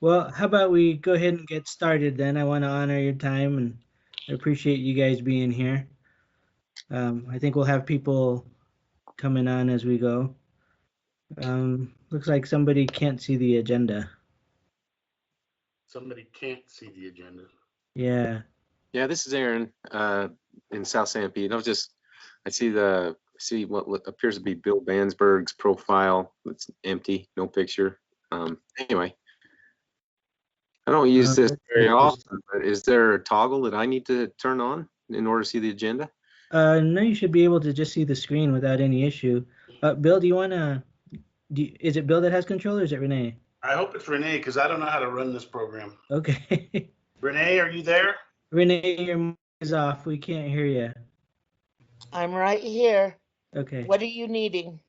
Well, how about we go ahead and get started then? I want to honor your time and I appreciate you guys being here. I think we'll have people coming on as we go. Looks like somebody can't see the agenda. Somebody can't see the agenda. Yeah. Yeah, this is Aaron in South San Pete. I see what appears to be Bill Bansberg's profile. It's empty, no picture. Anyway, I don't use this very often, but is there a toggle that I need to turn on in order to see the agenda? No, you should be able to just see the screen without any issue. Bill, do you want to, is it Bill that has control or is it Renee? I hope it's Renee because I don't know how to run this program. Okay. Renee, are you there? Renee, your mic is off. We can't hear you. I'm right here. Okay. What are you needing?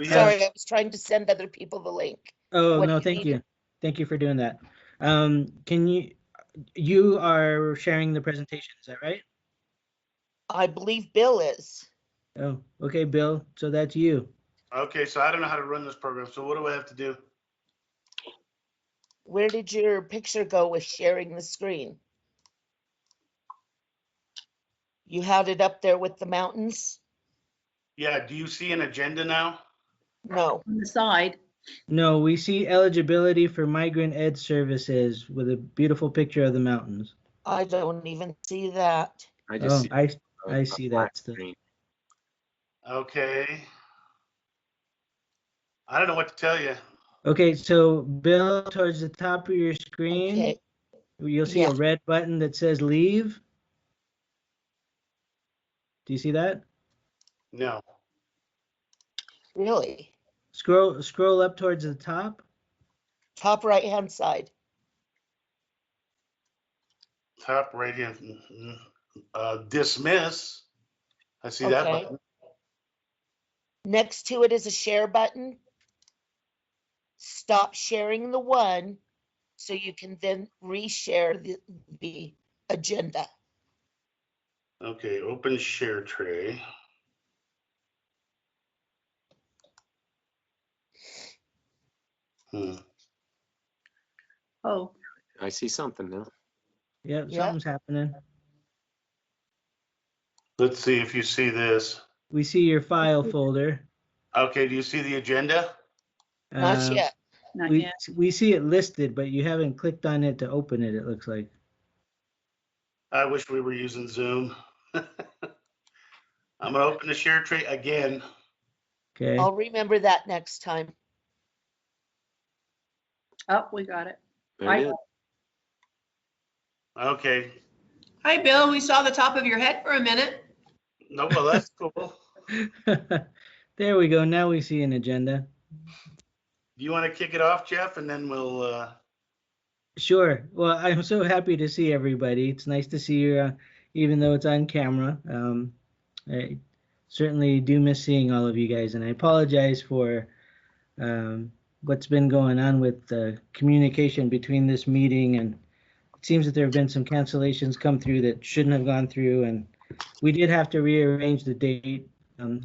Sorry, I was trying to send other people the link. Oh, no, thank you. Thank you for doing that. You are sharing the presentation, is that right? I believe Bill is. Oh, okay, Bill. So that's you. Okay, so I don't know how to run this program. So what do I have to do? Where did your picture go with sharing the screen? You had it up there with the mountains? Yeah, do you see an agenda now? No. On the side. No, we see eligibility for migrant ed services with a beautiful picture of the mountains. I don't even see that. I see that still. Okay. I don't know what to tell you. Okay, so Bill, towards the top of your screen, you'll see a red button that says leave. Do you see that? No. Really? Scroll up towards the top. Top right hand side. Top right hand. Dismiss. I see that button. Next to it is a share button. Stop sharing the one so you can then reshare the agenda. Okay, open share tray. Oh, I see something now. Yeah, something's happening. Let's see if you see this. We see your file folder. Okay, do you see the agenda? Not yet. Not yet. We see it listed, but you haven't clicked on it to open it, it looks like. I wish we were using Zoom. I'm going to open the share tray again. Okay. I'll remember that next time. Oh, we got it. Okay. Hi, Bill. We saw the top of your head for a minute. No, well, that's cool. There we go. Now we see an agenda. Do you want to kick it off, Jeff, and then we'll... Sure. Well, I'm so happy to see everybody. It's nice to see you, even though it's on camera. I certainly do miss seeing all of you guys, and I apologize for what's been going on with the communication between this meeting, and it seems that there have been some cancellations come through that shouldn't have gone through, and we did have to rearrange the date,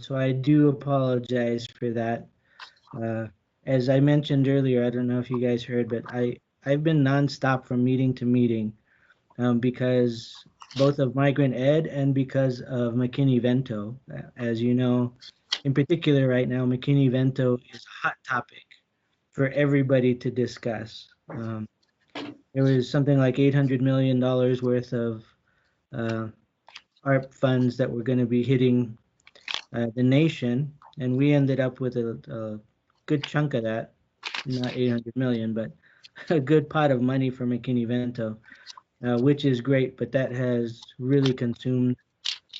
so I do apologize for that. As I mentioned earlier, I don't know if you guys heard, but I've been nonstop from meeting to meeting because both of Migrant Ed and because of McKinney-Vento. As you know, in particular right now, McKinney-Vento is a hot topic for everybody to discuss. There was something like $800 million worth of ARP funds that were going to be hitting the nation, and we ended up with a good chunk of that, not 800 million, but a good pot of money for McKinney-Vento, which is great, but that has really consumed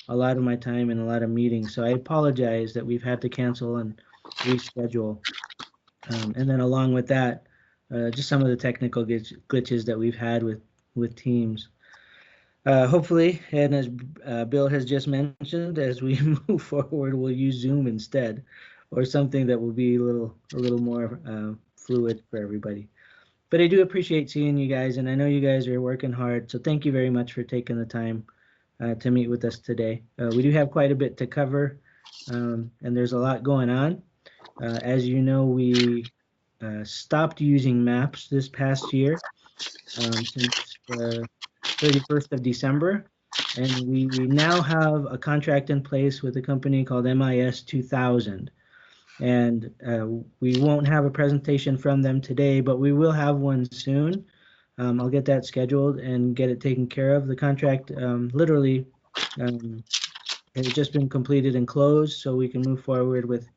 a lot of my time and a lot of meetings. So I apologize that we've had to cancel and reschedule. And then along with that, just some of the technical glitches that we've had with Teams. Hopefully, and as Bill has just mentioned, as we move forward, we'll use Zoom instead, or something that will be a little more fluid for everybody. But I do appreciate seeing you guys, and I know you guys are working hard, so thank you very much for taking the time to meet with us today. We do have quite a bit to cover, and there's a lot going on. As you know, we stopped using maps this past year, since the 31st of December. And we now have a contract in place with a company called MIS 2000. And we won't have a presentation from them today, but we will have one soon. I'll get that scheduled and get it taken care of. The contract literally has just been completed and closed, so we can move forward with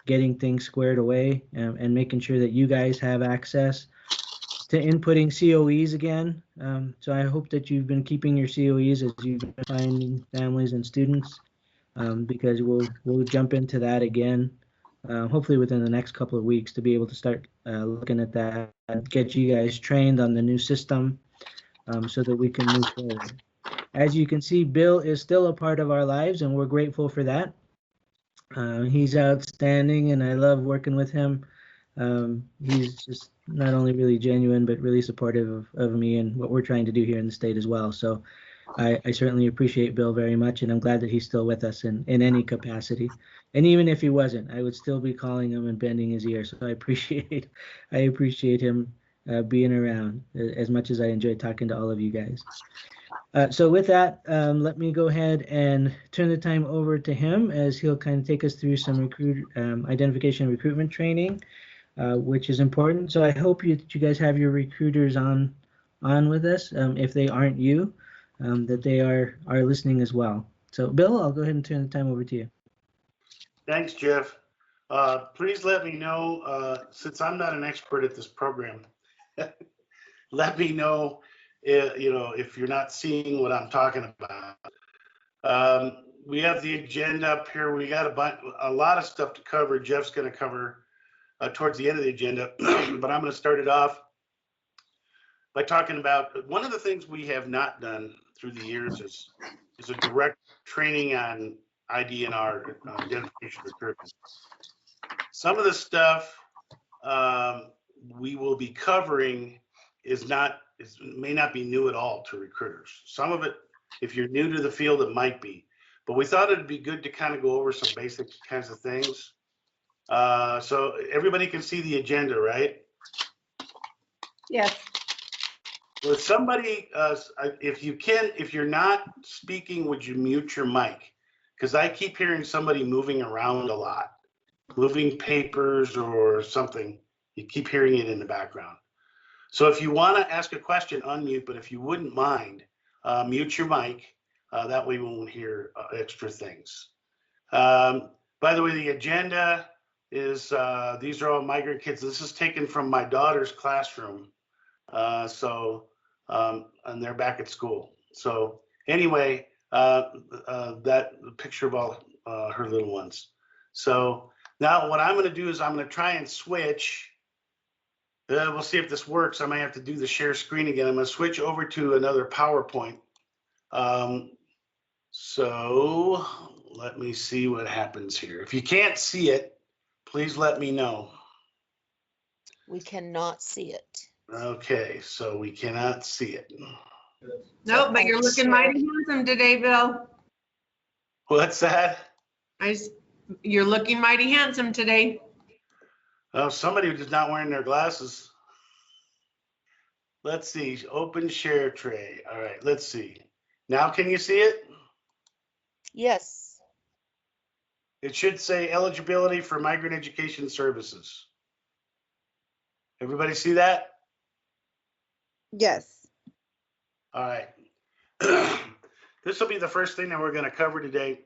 getting things squared away, and making sure that you guys have access to inputting COEs again. So I hope that you've been keeping your COEs as you've been finding families and students, because we'll jump into that again, hopefully within the next couple of weeks, to be able to start looking at that and get you guys trained on the new system, so that we can move forward. As you can see, Bill is still a part of our lives, and we're grateful for that. He's outstanding, and I love working with him. He's just not only really genuine, but really supportive of me and what we're trying to do here in the state as well. So I certainly appreciate Bill very much, and I'm glad that he's still with us in any capacity. And even if he wasn't, I would still be calling him and bending his ear. So I appreciate him being around as much as I enjoy talking to all of you guys. So with that, let me go ahead and turn the time over to him, as he'll kind of take us through some identification and recruitment training, which is important. So I hope that you guys have your recruiters on with us. If they aren't you, that they are listening as well. So Bill, I'll go ahead and turn the time over to you. Thanks, Jeff. Please let me know, since I'm not an expert at this program, let me know if you're not seeing what I'm talking about. We have the agenda up here. We got a lot of stuff to cover. Jeff's going to cover towards the end of the agenda, but I'm going to start it off by talking about one of the things we have not done through the years is a direct training on IDNR, identification recruitment. Some of the stuff we will be covering may not be new at all to recruiters. Some of it, if you're new to the field, it might be, but we thought it'd be good to kind of go over some basic kinds of things. So everybody can see the agenda, right? Yes. With somebody, if you're not speaking, would you mute your mic? Because I keep hearing somebody moving around a lot, moving papers or something. You keep hearing it in the background. So if you want to ask a question, unmute, but if you wouldn't mind, mute your mic. That way we won't hear extra things. By the way, the agenda is, these are all migrant kids. This is taken from my daughter's classroom. And they're back at school. So anyway, that picture of all her little ones. So now what I'm going to do is I'm going to try and switch. We'll see if this works. I might have to do the share screen again. I'm going to switch over to another PowerPoint. So let me see what happens here. If you can't see it, please let me know. We cannot see it. Okay, so we cannot see it. Nope, but you're looking mighty handsome today, Bill. What's that? You're looking mighty handsome today. Oh, somebody who's not wearing their glasses. Let's see, open share tray. All right, let's see. Now can you see it? Yes. It should say eligibility for migrant education services. Everybody see that? Yes. All right. This will be the first thing that we're going to cover today.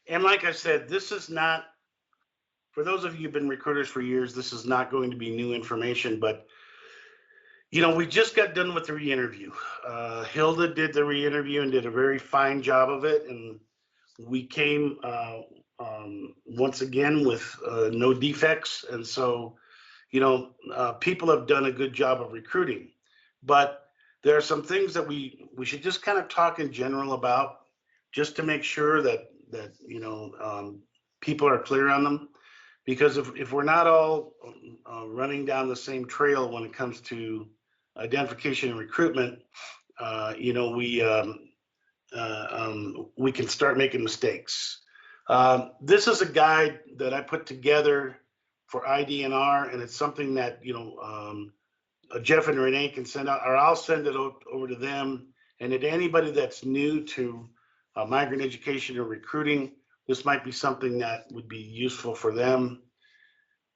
And like I said, this is not, for those of you who've been recruiters for years, this is not going to be new information, but we just got done with the re-interview. Hilda did the re-interview and did a very fine job of it. And we came once again with no defects. And so, people have done a good job of recruiting, but there are some things that we should just kind of talk in general about, just to make sure that people are clear on them. Because if we're not all running down the same trail when it comes to identification and recruitment, we can start making mistakes. This is a guide that I put together for IDNR, and it's something that, Jeff and Renee can send out, or I'll send it over to them. And to anybody that's new to migrant education or recruiting, this might be something that would be useful for them.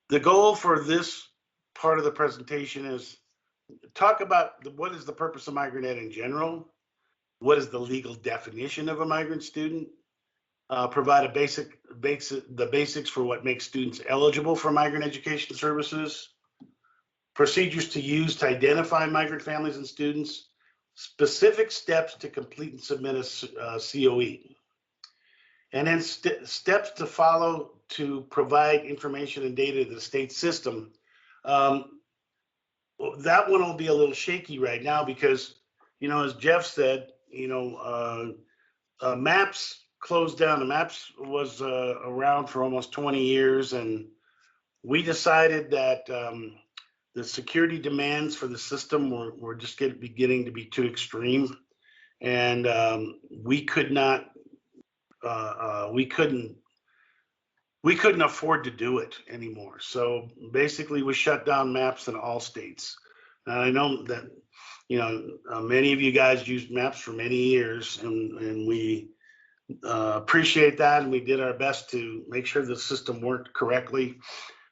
The goal for this part of the presentation is talk about what is the purpose of migrant ed in general, what is the legal definition of a migrant student, provide the basics for what makes students eligible for migrant education services, procedures to use to identify migrant families and students, specific steps to complete and submit a COE, and then steps to follow to provide information and data to the state system. That one will be a little shaky right now because, as Jeff said, MAPS closed down. The MAPS was around for almost 20 years, and we decided that the security demands for the system were just beginning to be too extreme, and we couldn't afford to do it anymore. So basically, we shut down MAPS in all states. And I know that many of you guys used MAPS for many years, and we appreciate that, and we did our best to make sure the system worked correctly.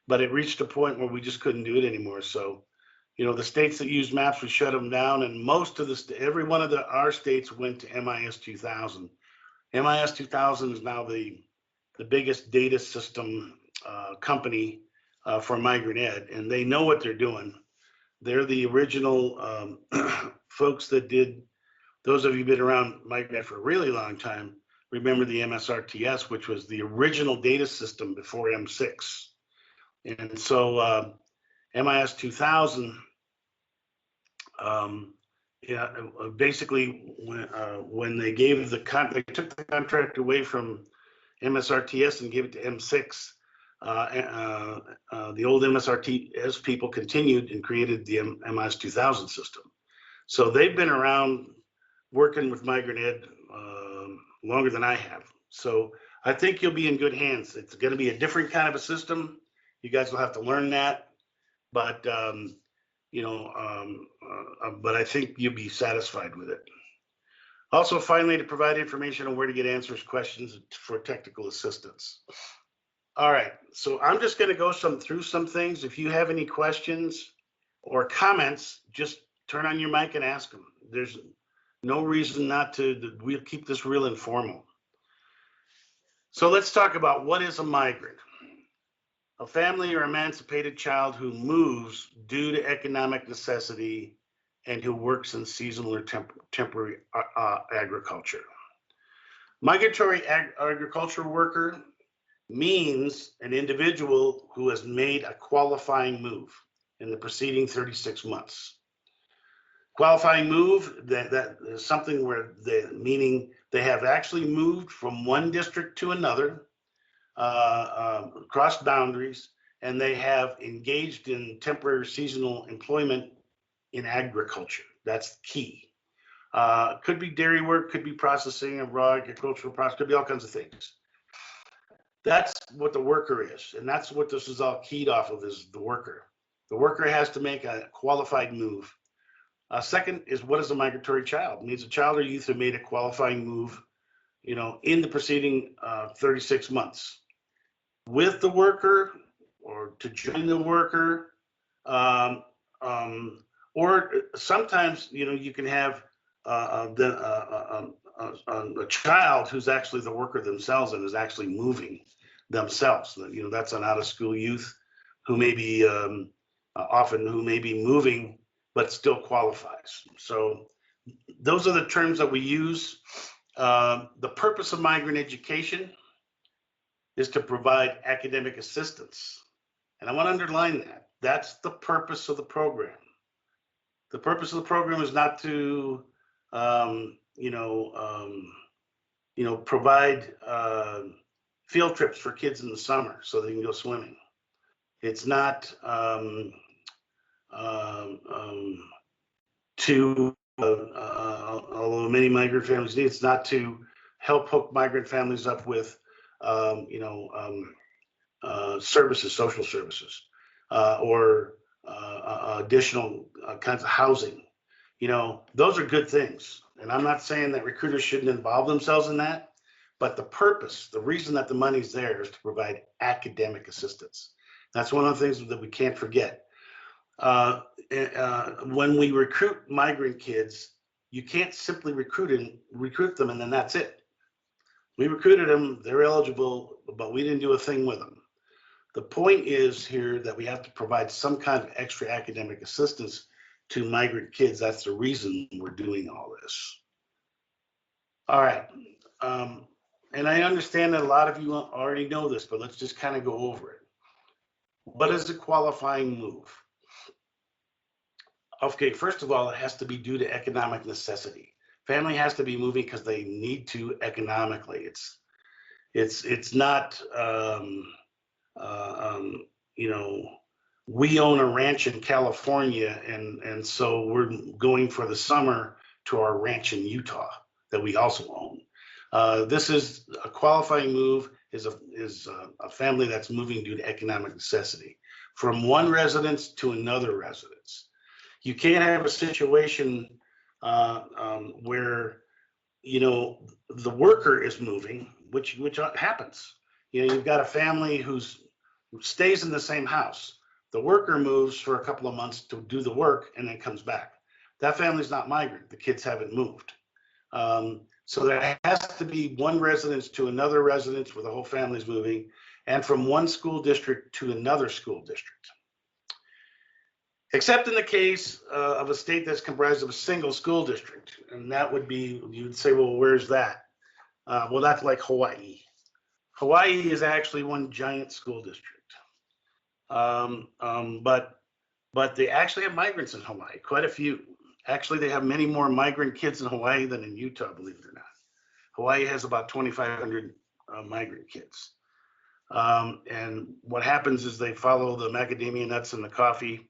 But it reached a point where we just couldn't do it anymore. So, the states that use MAPS, we shut them down, and most of every one of our states went to MIS 2000. MIS 2000 is now the biggest data system company for migrant ed, and they know what they're doing. They're the original folks that did. Those of you who've been around migrant ed for a really long time remember the MSRTS, which was the original data system before M6. And so MIS 2000, basically when they gave they took the contract away from MSRTS and gave it to M6, the old MSRTS people continued and created the MIS 2000 system. So they've been around working with migrant ed longer than I have. So I think you'll be in good hands. It's going to be a different kind of a system. You guys will have to learn that, but but I think you'll be satisfied with it. Also, finally, to provide information on where to get answers, questions for technical assistance. All right, so I'm just going to go through some things. If you have any questions or comments, just turn on your mic and ask them. There's no reason not to. We'll keep this real informal. So let's talk about what is a migrant. A family or emancipated child who moves due to economic necessity and who works in seasonal or temporary agriculture. Migratory agriculture worker means an individual who has made a qualifying move in the preceding 36 months. Qualifying move, that is something where meaning they have actually moved from one district to another, crossed boundaries, and they have engaged in temporary seasonal employment in agriculture. That's key. Could be dairy work, could be processing of raw agricultural products, could be all kinds of things. That's what the worker is, and that's what this is all keyed off of, is the worker. The worker has to make a qualified move. Second is, what is a migratory child? It means a child or youth who made a qualifying move, in the preceding 36 months with the worker or to join the worker, or sometimes, you can have a child who's actually the worker themselves and is actually moving themselves. That's an out-of-school youth who may be moving but still qualifies. So those are the terms that we use. The purpose of migrant education is to provide academic assistance. And I want to underline that. That's the purpose of the program. The purpose of the program is not to, provide field trips for kids in the summer so they can go swimming. It's not although many migrant families need, it's not to help hook migrant families up with, services, social services, or additional kinds of housing. You know, those are good things. And I'm not saying that recruiters shouldn't involve themselves in that, but the purpose, the reason that the money's there is to provide academic assistance. That's one of the things that we can't forget. When we recruit migrant kids, you can't simply recruit them and then that's it. We recruited them, they're eligible, but we didn't do a thing with them. The point is here that we have to provide some kind of extra academic assistance to migrant kids. That's the reason we're doing all this. All right. And I understand that a lot of you already know this, but let's just kind of go over it. What is a qualifying move? Okay, first of all, it has to be due to economic necessity. Family has to be moving because they need to economically. It's not, you know, we own a ranch in California, and so we're going for the summer to our ranch in Utah that we also own. This is a qualifying move is a family that's moving due to economic necessity from one residence to another residence. You can't have a situation where, you know, the worker is moving, which happens. You know, you've got a family who stays in the same house. The worker moves for a couple of months to do the work and then comes back. That family's not migrant. The kids haven't moved. So there has to be one residence to another residence where the whole family's moving, and from one school district to another school district. Except in the case of a state that's comprised of a single school district. And that would be, you'd say, well, where's that? Well, that's like Hawaii. Hawaii is actually one giant school district. But they actually have migrants in Hawaii, quite a few. Actually, they have many more migrant kids in Hawaii than in Utah, believe it or not. Hawaii has about 2,500 migrant kids. And what happens is they follow the macadamia nuts and the coffee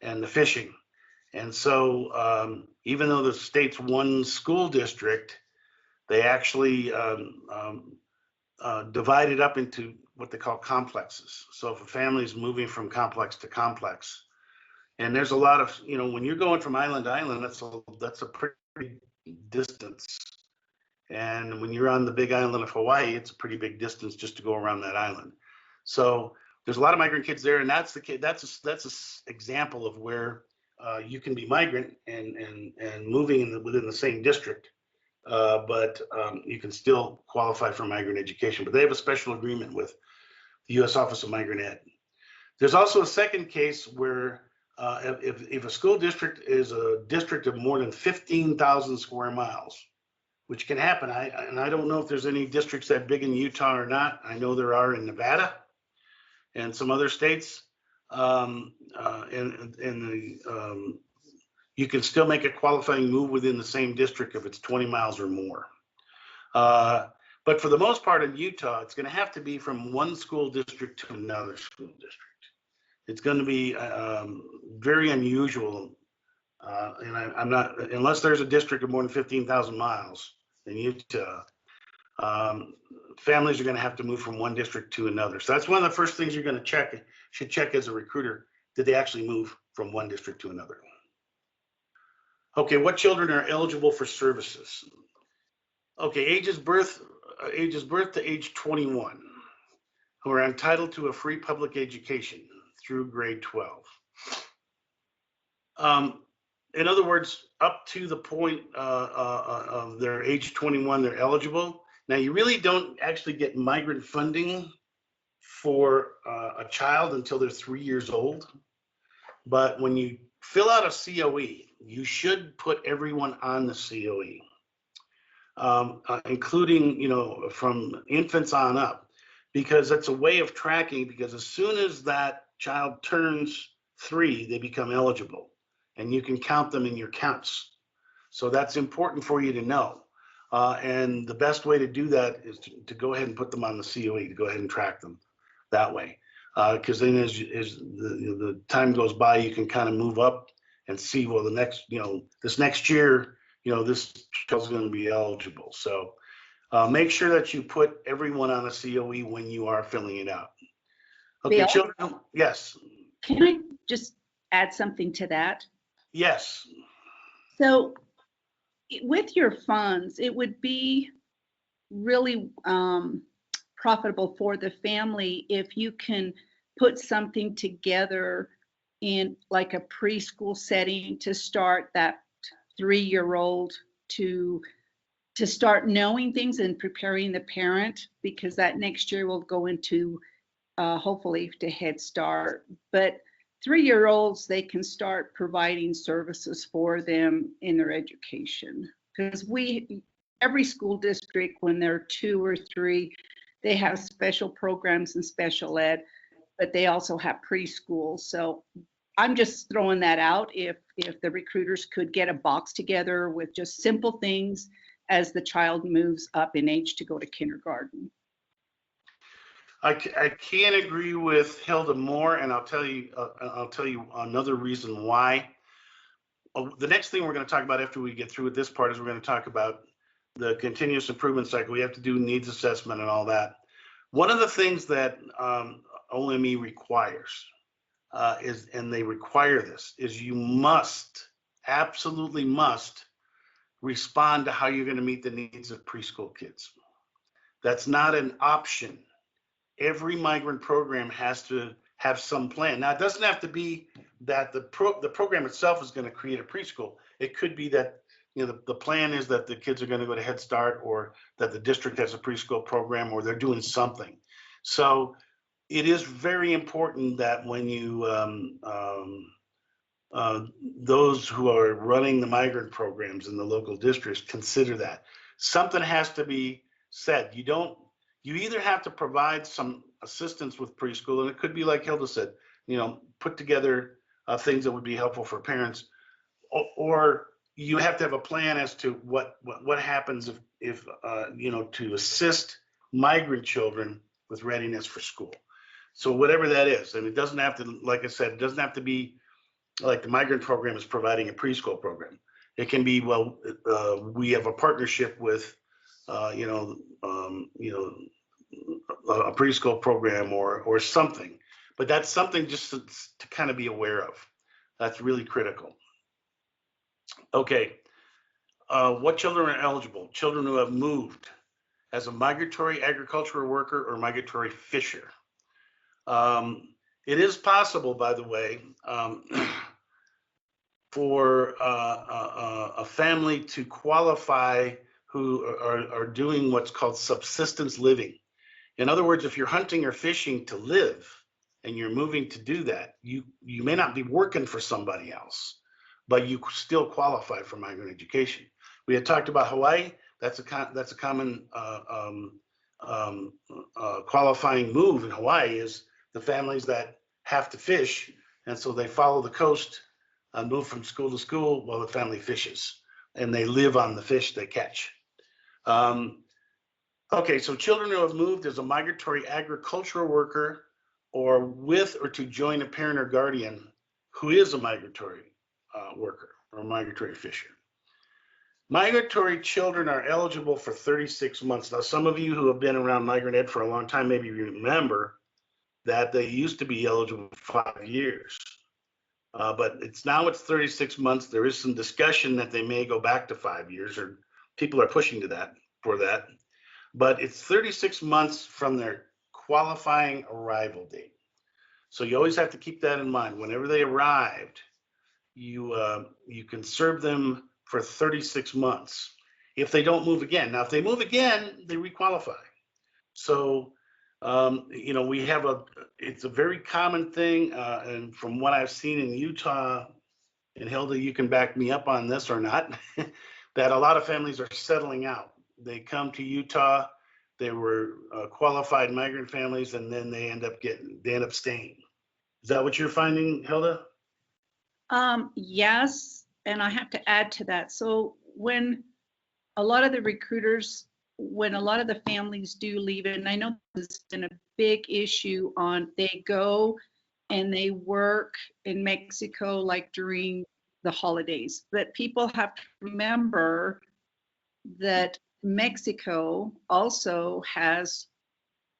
and the fishing. And so even though the state's one school district, they actually divide it up into what they call complexes. So if a family is moving from complex to complex, and there's a lot of, you know, when you're going from island to island, that's a pretty distance. And when you're on the big island of Hawaii, it's a pretty big distance just to go around that island. So there's a lot of migrant kids there, and that's an example of where you can be migrant and moving within the same district, but you can still qualify for migrant education. But they have a special agreement with the U.S. Office of Migrant Ed. There's also a second case where if a school district is a district of more than 15,000 square miles, which can happen. I don't know if there's any districts that big in Utah or not. I know there are in Nevada and some other states. You can still make a qualifying move within the same district if it's 20 miles or more. But for the most part in Utah, it's going to have to be from one school district to another school district. It's going to be very unusual. And I'm not, unless there's a district of more than 15,000 miles in Utah, families are going to have to move from one district to another. So that's one of the first things you're going to should check as a recruiter. Did they actually move from one district to another? Okay, what children are eligible for services? Okay, ages birth to age 21, who are entitled to a free public education through grade 12. In other words, up to the point of their age 21, they're eligible. Now, you really don't actually get migrant funding for a child until they're 3 years old. But when you fill out a COE, you should put everyone on the COE, including, you know, from infants on up, because that's a way of tracking, because as soon as that child turns 3, they become eligible. And you can count them in your counts. So that's important for you to know. And the best way to do that is to go ahead and put them on the COE, to go ahead and track them that way. Because then as the time goes by, you can kind of move up and see, well, the next, you know, this next year, you know, this child's going to be eligible. So make sure that you put everyone on a COE when you are filling it out. Okay, Bill? children, yes, Can I just add something to that? yes. So with your funds, it would be really profitable for the family if you can put something together in like a preschool setting to start that 3-year-old to start knowing things and preparing the parent, because that next year will go into hopefully to Head Start. But 3-year-olds, they can start providing services for them in their education, because every school district, when they're 2 or 3, they have special programs and special ed, but they also have preschool. So I'm just throwing that out. If the recruiters could get a box together with just simple things as the child moves up in age to go to kindergarten. I can't agree with Hilda more, and I'll tell you another reason why. The next thing we're going to talk about after we get through with this part is we're going to talk about the continuous improvement cycle. We have to do needs assessment and all that. One of the things that OME requires and they require this, is you must, absolutely must, respond to how you're going to meet the needs of preschool kids. That's not an option. Every migrant program has to have some plan. Now, it doesn't have to be that the program itself is going to create a preschool. It could be that, you know, the plan is that the kids are going to go to Head Start, or that the district has a preschool program, or they're doing something. So it is very important that when you those who are running the migrant programs in the local districts consider that something has to be said. You either have to provide some assistance with preschool, and it could be like Hilda said, you know, put together things that would be helpful for parents, or you have to have a plan as to what happens if you know, to assist migrant children with readiness for school. So whatever that is, and it doesn't have to, like I said, it doesn't have to be like the migrant program is providing a preschool program. It can be, well, we have a partnership with, you know, a preschool program or something. But that's something just to kind of be aware of. That's really critical. Okay, what children are eligible? Children who have moved as a migratory agricultural worker or migratory fisher. It is possible, by the way, for a family to qualify who are doing what's called subsistence living. In other words, if you're hunting or fishing to live and you're moving to do that, you may not be working for somebody else, but you still qualify for migrant education. We had talked about Hawaii. That's a common qualifying move in Hawaii, is the families that have to fish, and so they follow the coast and move from school to school while the family fishes, and they live on the fish they catch. Okay, so children who have moved as a migratory agricultural worker, or with or to join a parent or guardian who is a migratory worker or migratory fisher. Migratory children are eligible for 36 months. Now, some of you who have been around migrant ed for a long time maybe remember that they used to be eligible for 5 years. But it's 36 months. There is some discussion that they may go back to 5 years, or people are pushing for that. But it's 36 months from their qualifying arrival date. So you always have to keep that in mind. Whenever they arrived, you can serve them for 36 months if they don't move again. Now, if they move again, they requalify. So you know, it's a very common thing, and from what I've seen in Utah, and Hilda, you can back me up on this or not, that a lot of families are settling out. They come to Utah, they were qualified migrant families, and then they end up staying. Is that what you're finding, Hilda? Yes, and I have to add to that. So when a lot of the recruiters, when a lot of the families do leave, and I know this has been a big issue they go and they work in Mexico like during the holidays. But people have to remember that Mexico also has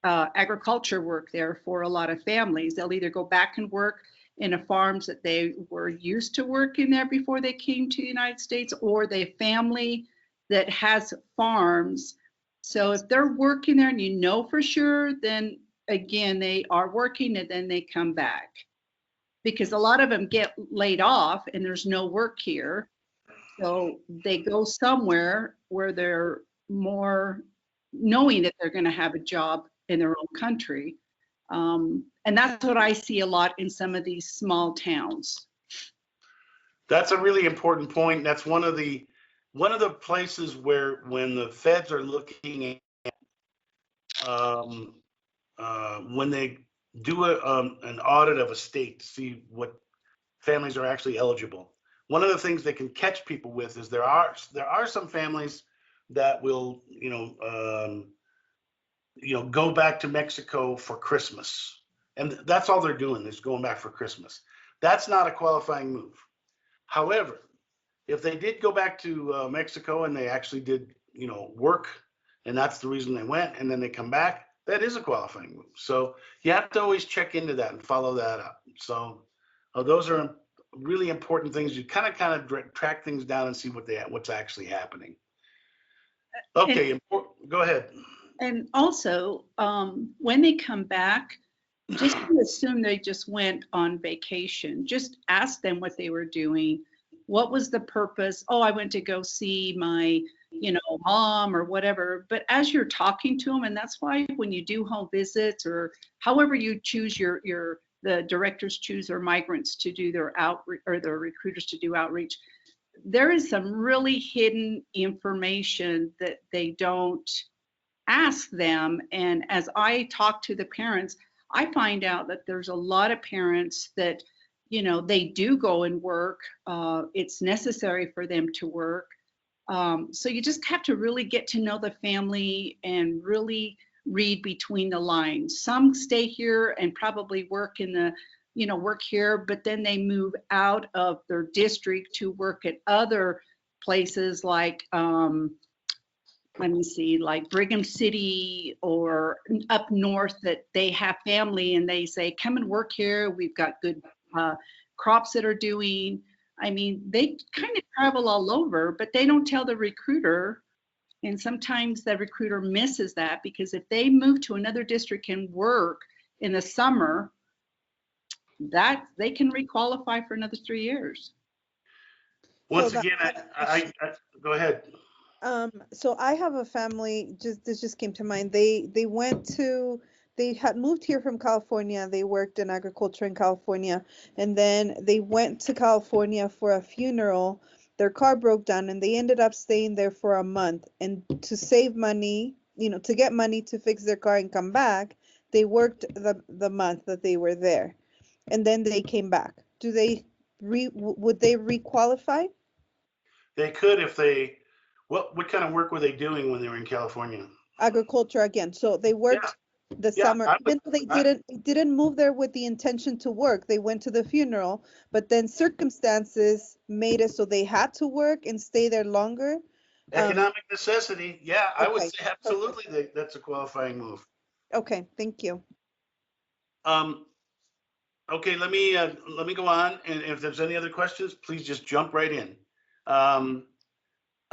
agriculture work there for a lot of families. They'll either go back and work in the farms that they were used to working there before they came to the United States, or the family that has farms. So if they're working there and you know for sure, then again, they are working and then they come back. Because a lot of them get laid off and there's no work here. So they go somewhere where they're more knowing that they're going to have a job in their own country. And that's what I see a lot in some of these small towns. That's a really important point. That's one of the places where, when the feds are looking at when they do an audit of a state to see what families are actually eligible, one of the things they can catch people with is there are some families that will go back to Mexico for Christmas, and that's all they're doing is going back for Christmas. That's not a qualifying move. However, if they did go back to Mexico and they actually did work, and that's the reason they went, and then they come back, that is a qualifying move. So you have to always check into that and follow that up. So those are really important things. You kind of track things down and see what's actually happening. Okay, go ahead. And also, when they come back, just assume they just went on vacation. Just ask them what they were doing. What was the purpose? Oh, I went to go see my, mom or whatever. But as you're talking to them, and that's why when you do home visits or however you choose the directors choose their migrants to do their outreach, or the recruiters to do outreach, there is some really hidden information that they don't ask them. And as I talk to the parents, I find out that there's a lot of parents that, they do go and work. It's necessary for them to work. So you just have to really get to know the family and really read between the lines. Some stay here and probably work work here, but then they move out of their district to work at other places like, like Brigham City or up north, that they have family and they say, come and work here. We've got good crops that are doing. I mean, they kind of travel all over, but they don't tell the recruiter. And sometimes the recruiter misses that, because if they move to another district and work in the summer, that they can requalify for another 3 years. Once So again, I go ahead. So I have a family, this just came to mind. They had moved here from California. They worked in agriculture in California, and then they went to California for a funeral. Their car broke down and they ended up staying there for a month. And to save money, to get money to fix their car and come back, they worked the month that they were there. And then they came back. Would they requalify? They could if they, what kind of work were they doing when they were in California? Agriculture again. So they worked the summer, even though they didn't move there with the intention to work. They went to the funeral, but then circumstances made it so they had to work and stay there longer. Economic necessity. Yeah, I would Okay, say absolutely that's a qualifying move. Okay, thank you. Okay, let me go on, and if there's any other questions, please just jump right in.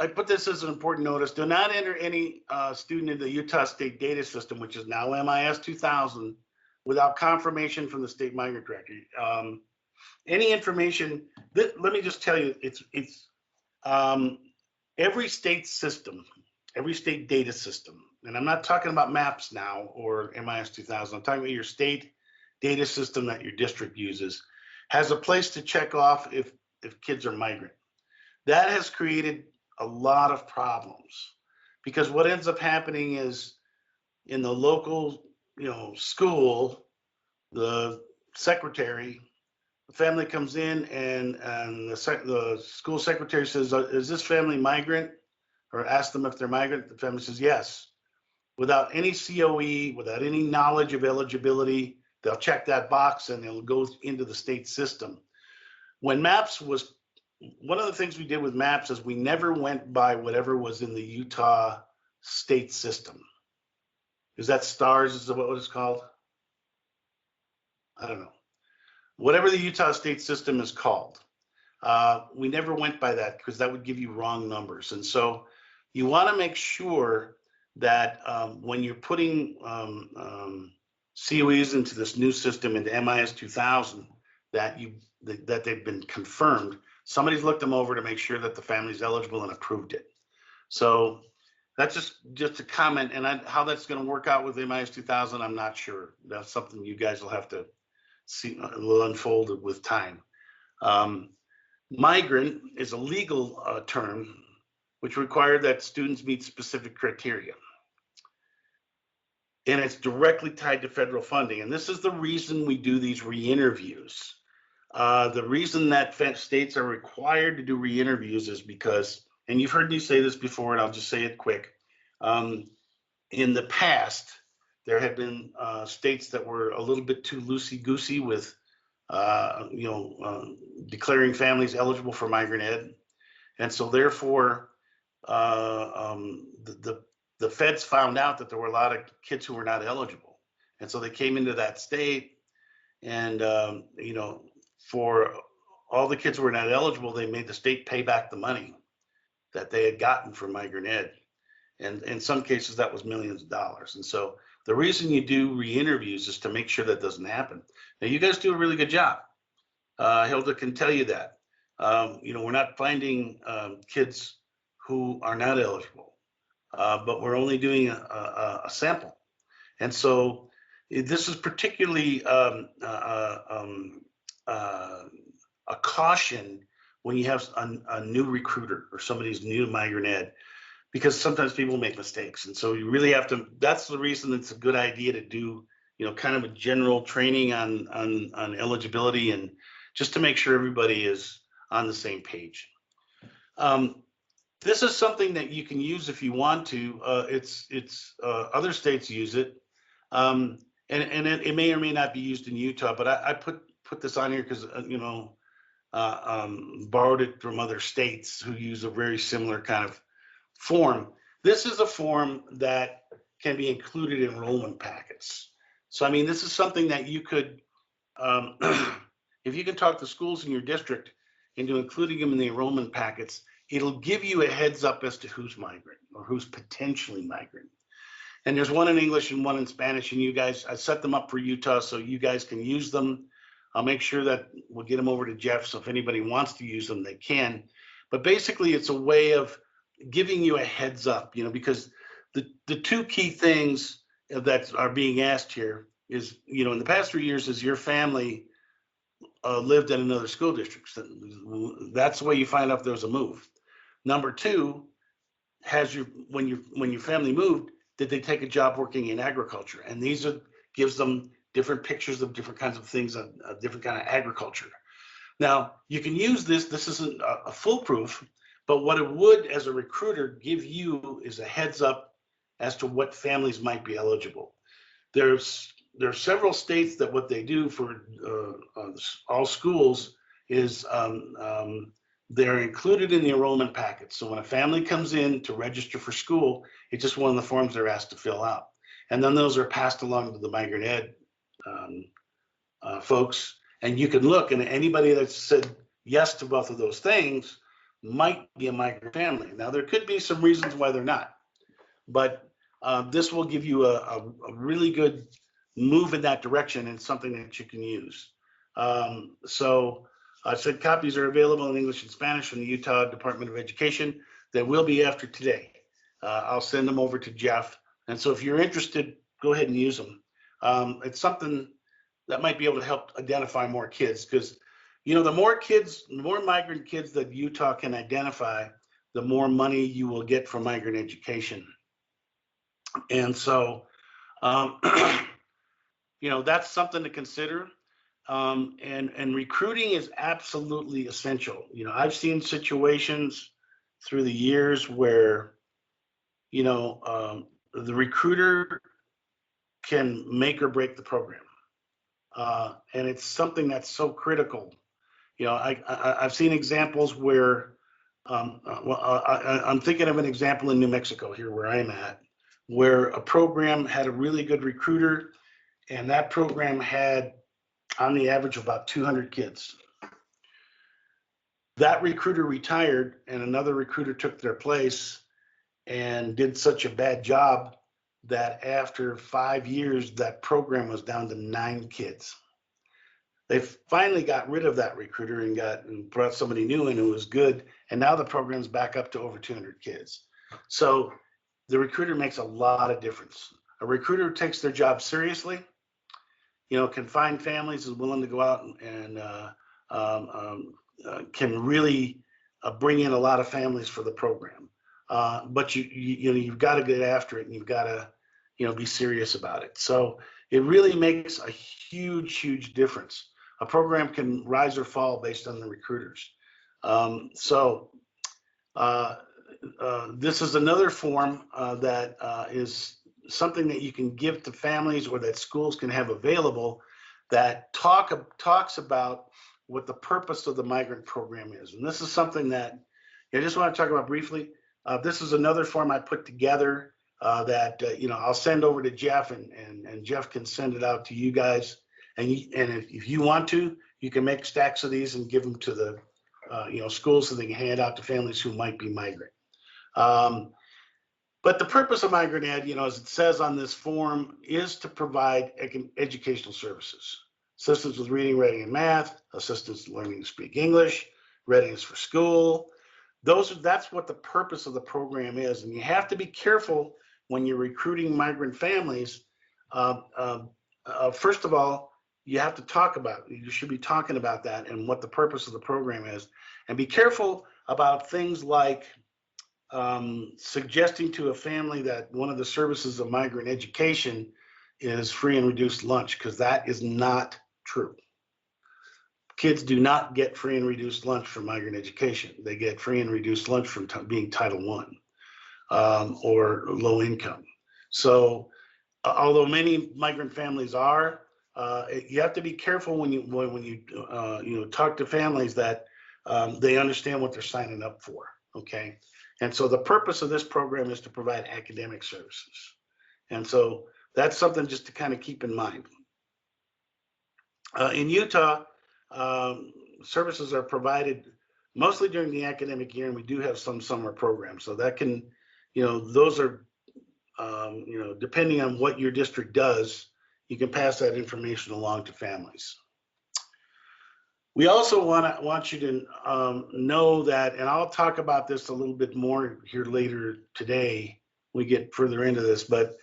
I put this as an important notice. Do not enter any student into the Utah State Data System, which is now MIS 2000, without confirmation from the State Migrant Director. Any information, let me just tell you, it's every state system, every state data system, and I'm not talking about maps now or MIS 2000, I'm talking about your state data system that your district uses, has a place to check off if kids are migrant. That has created a lot of problems, because what ends up happening is in the local, school, the secretary, the family comes in and the school secretary says, is this family migrant? Or ask them if they're migrant. The family says yes. Without any COE, without any knowledge of eligibility, they'll check that box and they'll go into the state system. When MAPS was, one of the things we did with MAPS is we never went by whatever was in the Utah state system. Is that STARS? Is that what it's called? I don't know. Whatever the Utah state system is called. We never went by that because that would give you wrong numbers. And so you want to make sure that when you're putting COEs into this new system, into MIS 2000, that they've been confirmed. Somebody's looked them over to make sure that the family's eligible and approved it. So that's just a comment, and how that's going to work out with MIS 2000, I'm not sure. That's something you guys will have to see, will unfold with time. Migrant is a legal term which required that students meet specific criteria. And it's directly tied to federal funding. And this is the reason we do these re-interviews. The reason that states are required to do re-interviews is because, and you've heard me say this before, and I'll just say it quick. In the past, there had been states that were a little bit too loosey-goosey with declaring families eligible for migrant ed. And so therefore, the feds found out that there were a lot of kids who were not eligible. And so they came into that state and, for all the kids who were not eligible, they made the state pay back the money that they had gotten for migrant ed. And in some cases, that was millions of dollars. And so the reason you do re-interviews is to make sure that doesn't happen. Now, you guys do a really good job. Hilda can tell you that. We're not finding kids who are not eligible, but we're only doing a sample. And so this is particularly a caution when you have a new recruiter or somebody who's new to migrant ed, because sometimes people make mistakes. And so you really have to, that's the reason it's a good idea to do, kind of a general training on eligibility, and just to make sure everybody is on the same page. This is something that you can use if you want to. Other states use it, and it may or may not be used in Utah. But I put this on here because borrowed it from other states who use a very similar kind of form. This is a form that can be included in enrollment packets. So I mean, this is something that you could, if you can talk to schools in your district into including them in the enrollment packets, it'll give you a heads up as to who's migrant or who's potentially migrant. And there's one in English and one in Spanish, and you guys, I set them up for Utah so you guys can use them. I'll make sure that we'll get them over to Jeff, so if anybody wants to use them, they can. But basically, it's a way of giving you a heads up, because the two key things that are being asked here is, in the past 3 years, is your family lived in another school district. That's the way you find out if there's a move. Number two, when your family moved, did they take a job working in agriculture? And these gives them different pictures of different kinds of things, a different kind of agriculture. Now, you can use this. This isn't a foolproof, but what it would, as a recruiter, give you is a heads up as to what families might be eligible. There are several states that what they do for all schools is they're included in the enrollment packet. So when a family comes in to register for school, it's just one of the forms they're asked to fill out. And then those are passed along to the migrant ed folks. And you can look, and anybody that said yes to both of those things might be a migrant family. Now, there could be some reasons why they're not, but this will give you a really good move in that direction, and something that you can use. So I said copies are available in English and Spanish from the Utah Department of Education. They will be after today. I'll send them over to Jeff. And so if you're interested, go ahead and use them. It's something that might be able to help identify more kids, because the more migrant kids that Utah can identify, the more money you will get from migrant education. And so that's something to consider. And recruiting is absolutely essential. I've seen situations through the years where the recruiter can make or break the program. And it's something that's so critical. I've seen examples where, I'm thinking of an example in New Mexico here where I'm at, where a program had a really good recruiter, and that program had, on the average, about 200 kids. That recruiter retired, and another recruiter took their place and did such a bad job that after 5 years, that program was down to 9 kids. They finally got rid of that recruiter and brought somebody new in who was good, and now the program's back up to over 200 kids. So the recruiter makes a lot of difference. A recruiter takes their job seriously, can find families, is willing to go out and can really bring in a lot of families for the program. But you've got to get after it, and you've got to be serious about it. So it really makes a huge difference. A program can rise or fall based on the recruiters. This is another form that is something that you can give to families or that schools can have available that talks about what the purpose of the migrant program is. And this is something that I just want to talk about briefly. This is another form I put together that I'll send over to Jeff, and Jeff can send it out to you guys. And if you want to, you can make stacks of these and give them to the schools so they can hand out to families who might be migrant. But the purpose of Migrant Ed, as it says on this form, is to provide educational services, assistance with reading, writing, and math, assistance in learning to speak English, readiness for school. That's what the purpose of the program is. And you have to be careful when you're recruiting migrant families. First of all, you have to you should be talking about that and what the purpose of the program is. And be careful about things like suggesting to a family that one of the services of migrant education is free and reduced lunch, because that is not true. Kids do not get free and reduced lunch from migrant education. They get free and reduced lunch from being Title I or low income. So although many migrant families are, you have to be careful when you talk to families that they understand what they're signing up for. Okay. And so the purpose of this program is to provide academic services. And so that's something just to kind of keep in mind. In Utah, services are provided mostly during the academic year, and we do have some summer programs. So that can, those are, depending on what your district does, you can pass that information along to families. We also want you to know that, and I'll talk about this a little bit more here later today, we get further into this, but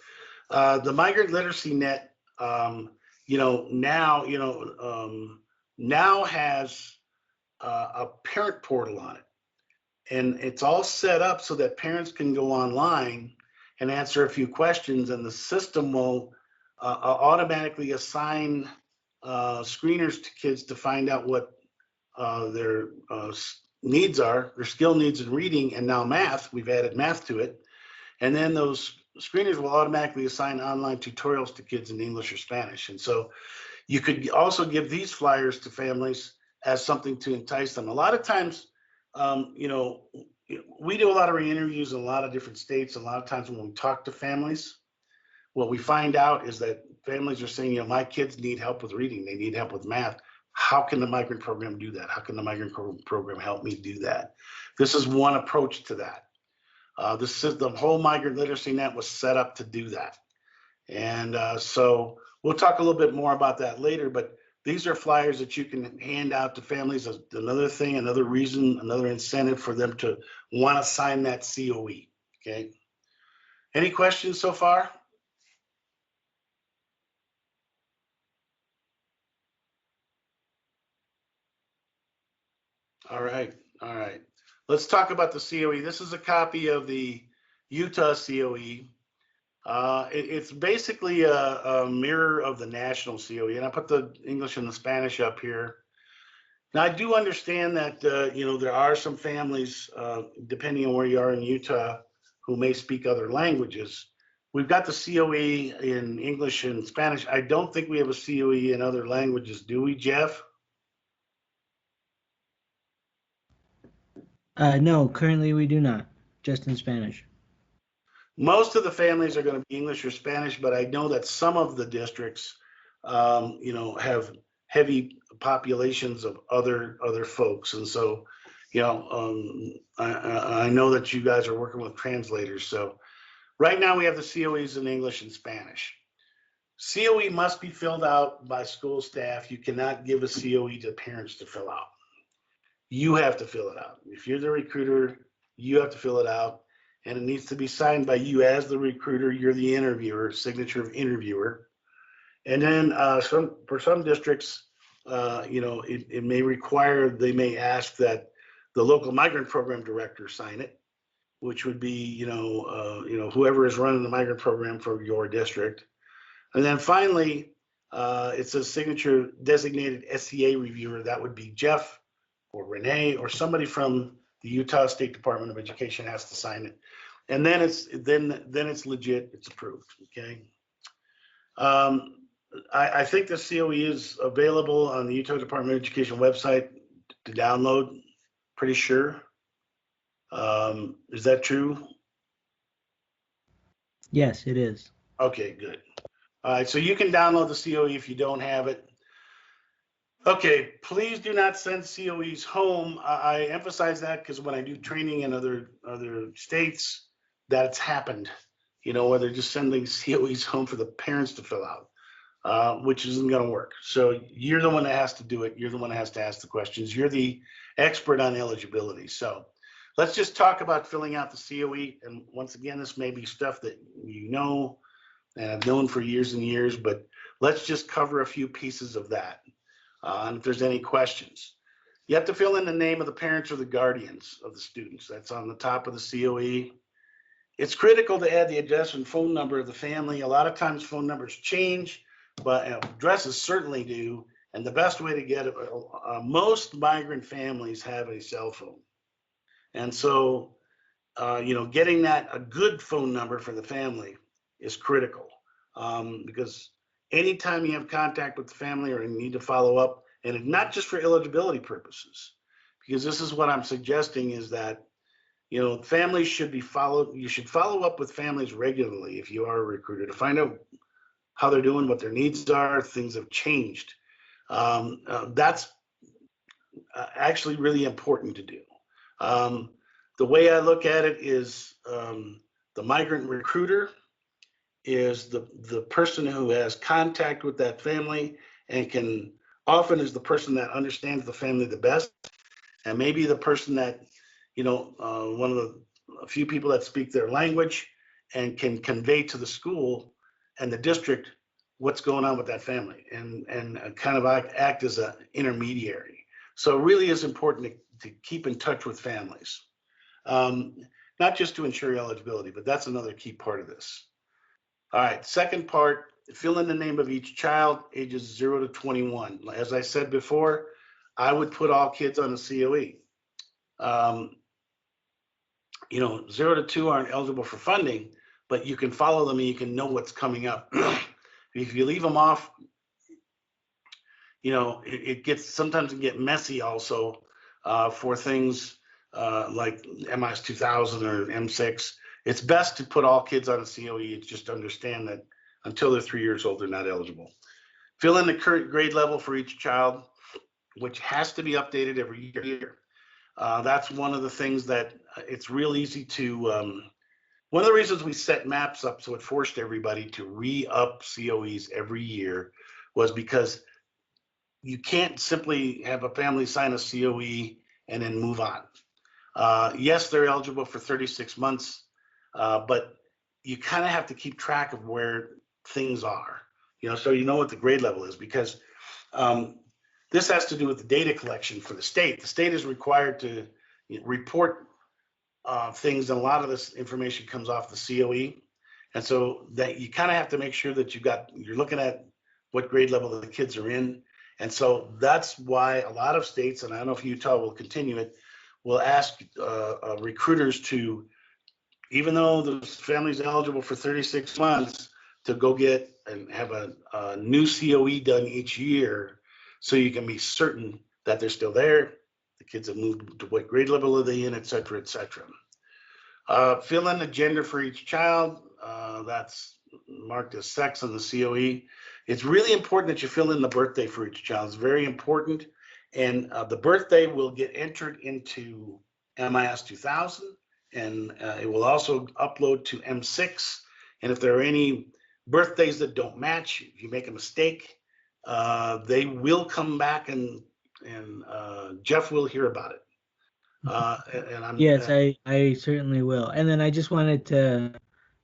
the Migrant Literacy Net, now has a parent portal on it. And it's all set up so that parents can go online and answer a few questions, and the system will automatically assign screeners to kids to find out what their needs are, their skill needs in reading and now math. We've added math to it. And then those screeners will automatically assign online tutorials to kids in English or Spanish. And so you could also give these flyers to families as something to entice them. A lot of times, we do a lot of re-interviews in a lot of different states. A lot of times when we talk to families, what we find out is that families are saying, my kids need help with reading. They need help with math. How can the migrant program do that? How can the migrant program help me do that? This is one approach to that. The whole Migrant Literacy Net was set up to do that. And so we'll talk a little bit more about that later, but these are flyers that you can hand out to families as another thing, another reason, another incentive for them to want to sign that COE, okay? Any questions so far? All right. Let's talk about the COE. This is a copy of the Utah COE. It's basically a mirror of the national COE, and I put the English and the Spanish up here. Now, I do understand that, there are some families, depending on where you are in Utah, who may speak other languages. We've got the COE in English and Spanish. I don't think we have a COE in other languages, do we, Jeff? No, currently we do not, just in Spanish. Most of the families are going to be English or Spanish, but I know that some of the districts, have heavy populations of other folks, and so, I know that you guys are working with translators. So right now we have the COEs in English and Spanish. COE must be filled out by school staff. You cannot give a COE to parents to fill out. You have to fill it out. If you're the recruiter, you have to fill it out, and it needs to be signed by you as the recruiter. You're the interviewer, signature of interviewer. And then for some districts, it may require, they may ask that the local migrant program director sign it, which would be, whoever is running the migrant program for your district. And then finally, it's a signature designated SEA reviewer. That would be Jeff or Renee or somebody from the Utah State Department of Education has to sign it. And then it's legit, it's approved, okay? I think the COE is available on the Utah Department of Education website to download, pretty sure. Is that true? Yes, it is. Okay, good. All right, so you can download the COE if you don't have it. Okay, please do not send COEs home. I emphasize that because when I do training in other states, that's happened, where they're just sending COEs home for the parents to fill out, which isn't going to work. So you're the one that has to do it. You're the one that has to ask the questions. You're the expert on eligibility. So let's just talk about filling out the COE. And once again, this may be stuff that you know and I've known for years and years, but let's just cover a few pieces of that. And if there's any questions, you have to fill in the name of the parents or the guardians of the students. That's on the top of the COE. It's critical to add the address and phone number of the family. A lot of times phone numbers change, but addresses certainly do. And the best way to get it, most migrant families have a cell phone. And so, getting that a good phone number for the family is critical, because anytime you have contact with the family or you need to follow up, and not just for eligibility purposes, because this is what I'm suggesting is that, families should be followed. You should follow up with families regularly if you are a recruiter to find out how they're doing, what their needs are. Things have changed. That's actually really important to do. The way I look at it is the migrant recruiter is the person who has contact with that family and often is the person that understands the family the best, and maybe the person that, one of a few people that speak their language and can convey to the school and the district what's going on with that family and kind of act as an intermediary. So it really is important to keep in touch with families, not just to ensure eligibility, but that's another key part of this. All right, second part, fill in the name of each child, ages 0 to 21. As I said before, I would put all kids on a COE. 0 to 2 aren't eligible for funding, but you can follow them and you can know what's coming up. If you leave them off, sometimes it get messy also for things like MS 2000 or M6. It's best to put all kids on a COE. It's just understand that until they're 3 years old, they're not eligible. Fill in the current grade level for each child, which has to be updated every year. That's one of the things that it's real easy to, one of the reasons we set maps up so it forced everybody to re-up COEs every year was because you can't simply have a family sign a COE and then move on. Yes, they're eligible for 36 months, but you kind of have to keep track of where things are, so you know what the grade level is, because this has to do with the data collection for the state. The state is required to report things, and a lot of this information comes off the COE. And so that you kind of have to make sure that you're looking at what grade level the kids are in. And so that's why a lot of states, and I don't know if Utah will continue it, will ask recruiters to, even though the family's eligible for 36 months, to go get and have a new COE done each year so you can be certain that they're still there, the kids have moved to what grade level are they in, et cetera, et cetera. Fill in the gender for each child. That's marked as sex on the COE. It's really important that you fill in the birthday for each child. It's very important. And the birthday will get entered into MIS 2000, and it will also upload to M6. And if there are any birthdays that don't match, if you make a mistake, they will come back, and Jeff will hear about it. And I'm Yes, I certainly will. And then I just wanted to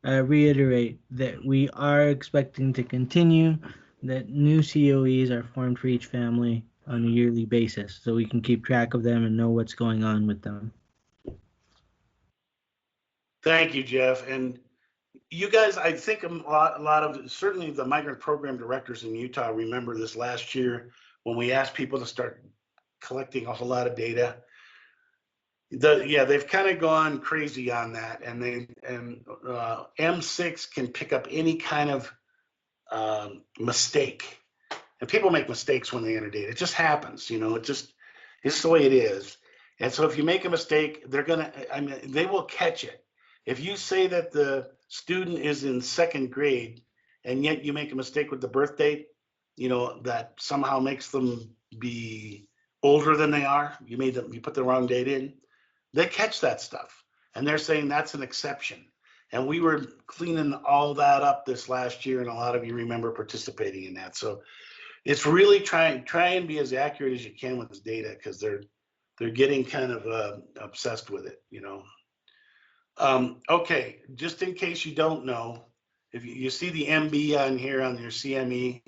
reiterate that we are expecting to continue, that new COEs are formed for each family on a yearly basis, so we can keep track of them and know what's going on with them. Thank you, Jeff. And you guys, I think a lot of, certainly the migrant program directors in Utah remember this last year when we asked people to start collecting a whole lot of data. They've kind of gone crazy on that, and M6 can pick up any kind of mistake. And people make mistakes when they enter data. It just happens, it's the way it is. And so if you make a mistake, they will catch it. If you say that the student is in second grade and yet you make a mistake with the birth date, that somehow makes them be older than they are, you put the wrong date in, they catch that stuff. And they're saying that's an exception. And we were cleaning all that up this last year, and a lot of you remember participating in that. So it's really try and be as accurate as you can with this data, because they're getting kind of obsessed with it, Okay, just in case you don't know, if you see the MB on here on your CME,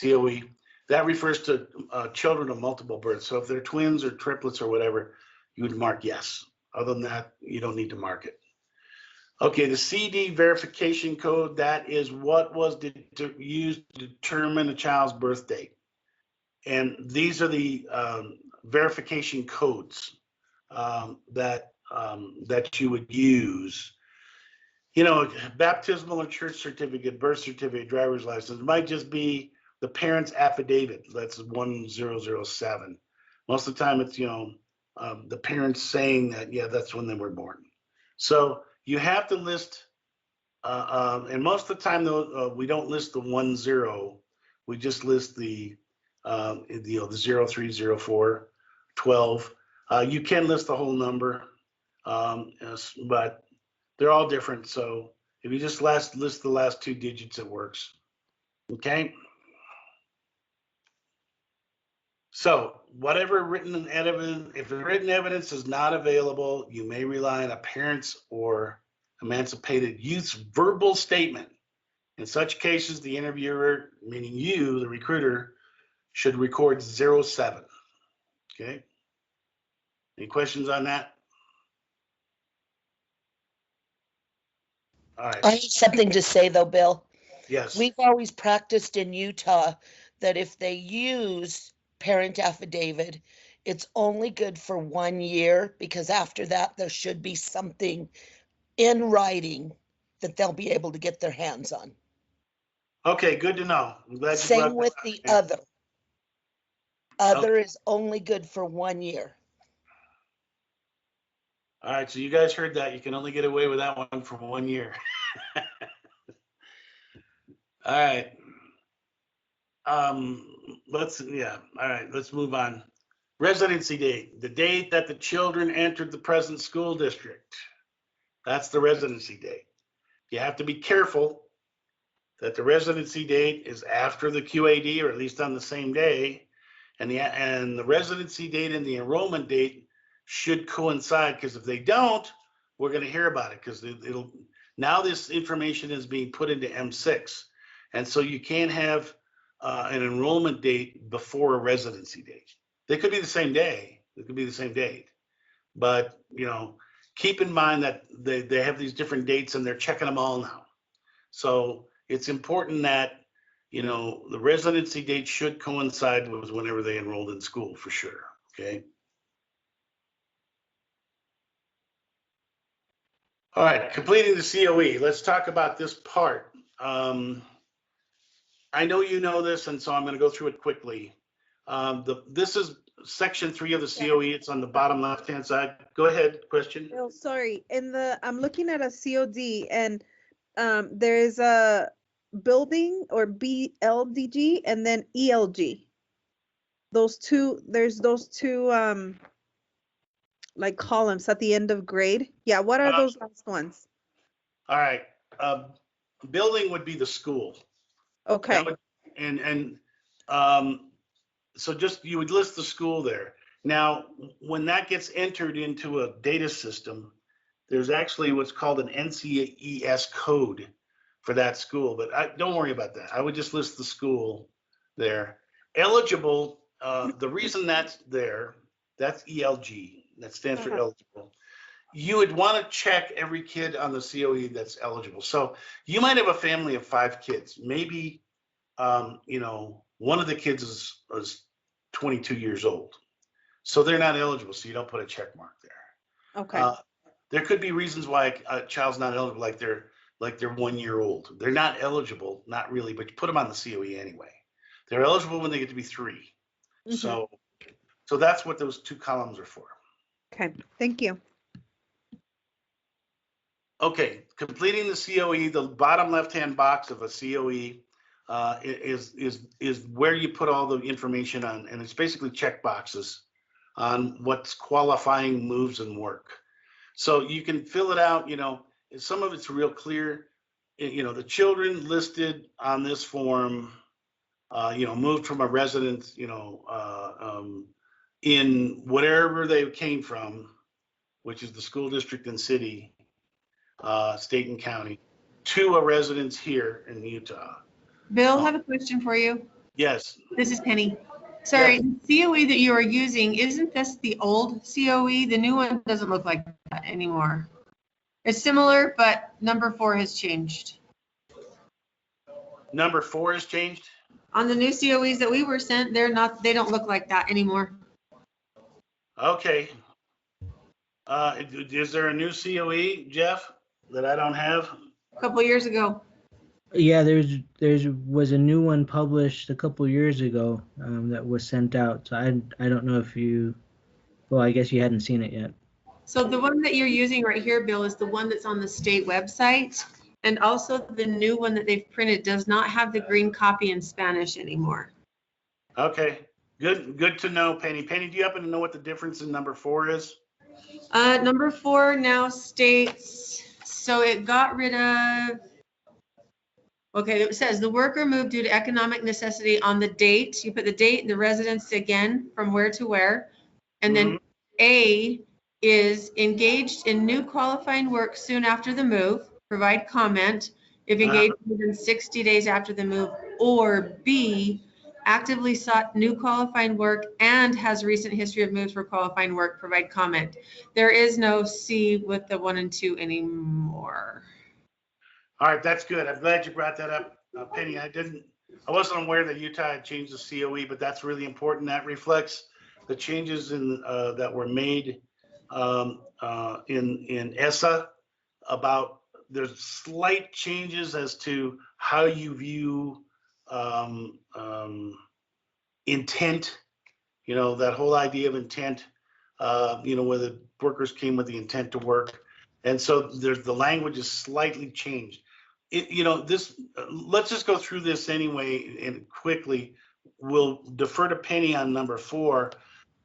COE, that refers to children of multiple births. So if they're twins or triplets or whatever, you would mark yes. Other than that, you don't need to mark it. Okay, the CD verification code, that is what was used to determine a child's birth date. And these are the verification codes that you would use. Baptismal or church certificate, birth certificate, driver's license. It might just be the parent's affidavit. That's 1007. Most of the time it's, the parents saying that, yeah, that's when they were born. So you have to list, and most of the time though, we don't list the 10. We just list the 0304 12. You can list the whole number, but they're all different. So if you just list the last 2 digits, it works. Okay. So whatever written evidence, if the written evidence is not available, you may rely on a parent's or emancipated youth's verbal statement. In such cases, the interviewer, meaning you, the recruiter, should record 07. Okay. Any questions on that? All right. I have something to say though, Bill. Yes. We've always practiced in Utah that if they use parent affidavit, it's only good for 1 year, because after that, there should be something in writing that they'll be able to get their hands on. Okay, good to know. I'm glad you Same brought with that the up. other. Other is only good for 1 year. All right, so you guys heard that. You can only get away with that one for 1 year. All right. Let's move on. Residency date, the date that the children entered the present school district. That's the residency date. You have to be careful that the residency date is after the QAD, or at least on the same day, and the residency date and the enrollment date should coincide, because if they don't, we're going to hear about it, because now this information is being put into M6, and so you can't have an enrollment date before a residency date. They could be the same day. It could be the same date, but keep in mind that they have these different dates and they're checking them all now. So it's important that the residency date should coincide with whenever they enrolled in school, for sure. Okay. All right, completing the COE. Let's talk about this part. I know you know this, and so I'm going to go through it quickly. This is section 3 of the COE. It's on the bottom left-hand side. Go ahead, question. Oh, sorry. I'm looking at a COD, and there is a building or BLDG and then ELG. There's those two like columns at the end of grade. Yeah, what are those last ones? All right. Building would be the school. Okay. So just you would list the school there. Now, when that gets entered into a data system, there's actually what's called an NCES code for that school, but don't worry about that. I would just list the school there. Eligible, the reason that's there, that's ELG, that stands for eligible. You would want to check every kid on the COE that's eligible. So you might have a family of 5 kids. Maybe, one of the kids is 22 years old. So they're not eligible, so you don't put a check mark there. Okay. There could be reasons why a child's not eligible, like they're 1 year old. They're not eligible, not really, but you put them on the COE anyway. They're eligible when they get to be 3. Mm-hmm. So that's what those 2 columns are for. Okay, thank you. Okay, completing the COE, the bottom left-hand box of a COE is where you put all the information on, and it's basically check boxes on what's qualifying moves and work. So you can fill it out, some of it's real clear. The children listed on this form, moved from a residence, in whatever they came from, which is the school district and city, state and county, to a residence here in Utah. Bill, I have a question for you. Yes. This is Penny. Sorry, yes. The COE that you are using, isn't this the old COE? The new one doesn't look like that anymore. It's similar, but number 4 has changed. Number 4 has changed? On the new COEs that we were sent, they don't look like that anymore. Okay. Is there a new COE, Jeff, that I don't have? A couple years ago. Yeah, there was a new one published a couple years ago that was sent out. So I don't know if well, I guess you hadn't seen it yet. So the one that you're using right here, Bill, is the one that's on the state website. And also the new one that they've printed does not have the green copy in Spanish anymore. Okay, good to know, Penny. Penny, do you happen to know what the difference in number 4 is? Number 4 now states, so it got rid of, okay, it says the worker moved due to economic necessity on the date. You put the date and the residence again, from where to where. And then A is engaged in new qualifying work soon after the move, provide comment if engaged within 60 days after the move, or B, actively sought new qualifying work and has recent history of moves for qualifying work, provide comment. There is no C with the 1 and 2 anymore. All right, that's good. I'm glad you brought that up, Penny. I wasn't aware that Utah had changed the COE, but that's really important. That reflects the changes that were made in ESSA about there's slight changes as to how you view intent, that whole idea of intent, where the workers came with the intent to work. And so the language is slightly changed. Let's just go through this anyway and quickly. We'll defer to Penny on number 4,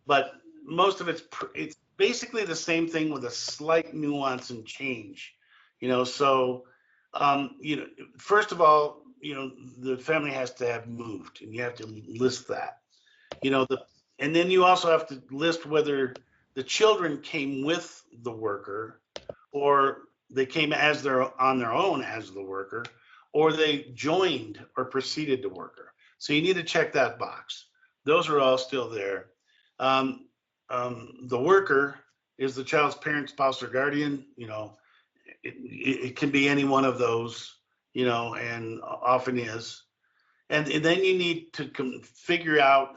but most of it's basically the same thing with a slight nuance and change. First of all, the family has to have moved, and you have to list that. And then you also have to list whether the children came with the worker, or they came on their own as the worker, or they joined or preceded the worker. So you need to check that box. Those are all still there. The worker is the child's parent, spouse, or guardian. It can be any one of those, and often is. And then you need to figure out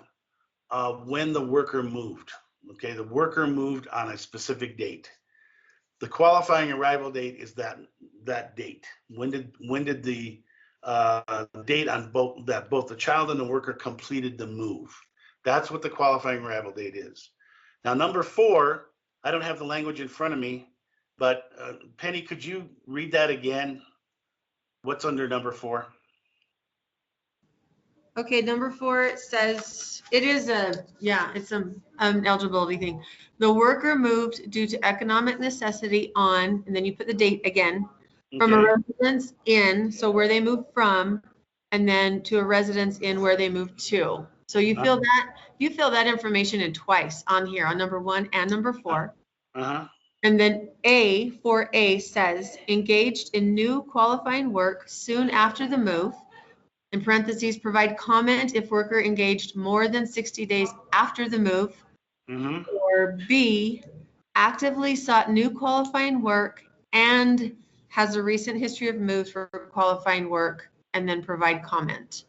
when the worker moved. Okay, the worker moved on a specific date. The qualifying arrival date is that date. When did the date on both the child and the worker completed the move? That's what the qualifying arrival date is. Now, number 4, I don't have the language in front of me, but Penny, could you read that again? What's under number 4? Okay, number 4 says, it is it's an eligibility thing. The worker moved due to economic necessity on, and then you put the date again, from a Okay. residence in, so where they moved from, and then to a residence in where they moved to. So you fill that information in twice on here, on number 1 and number 4. Uh-huh. And then A, 4A says, engaged in new qualifying work soon after the move. In parentheses, provide comment if worker engaged more than 60 days after the move. Mm-hmm. Or B, actively sought new qualifying work and has a recent history of moves for qualifying work, and then provide comment.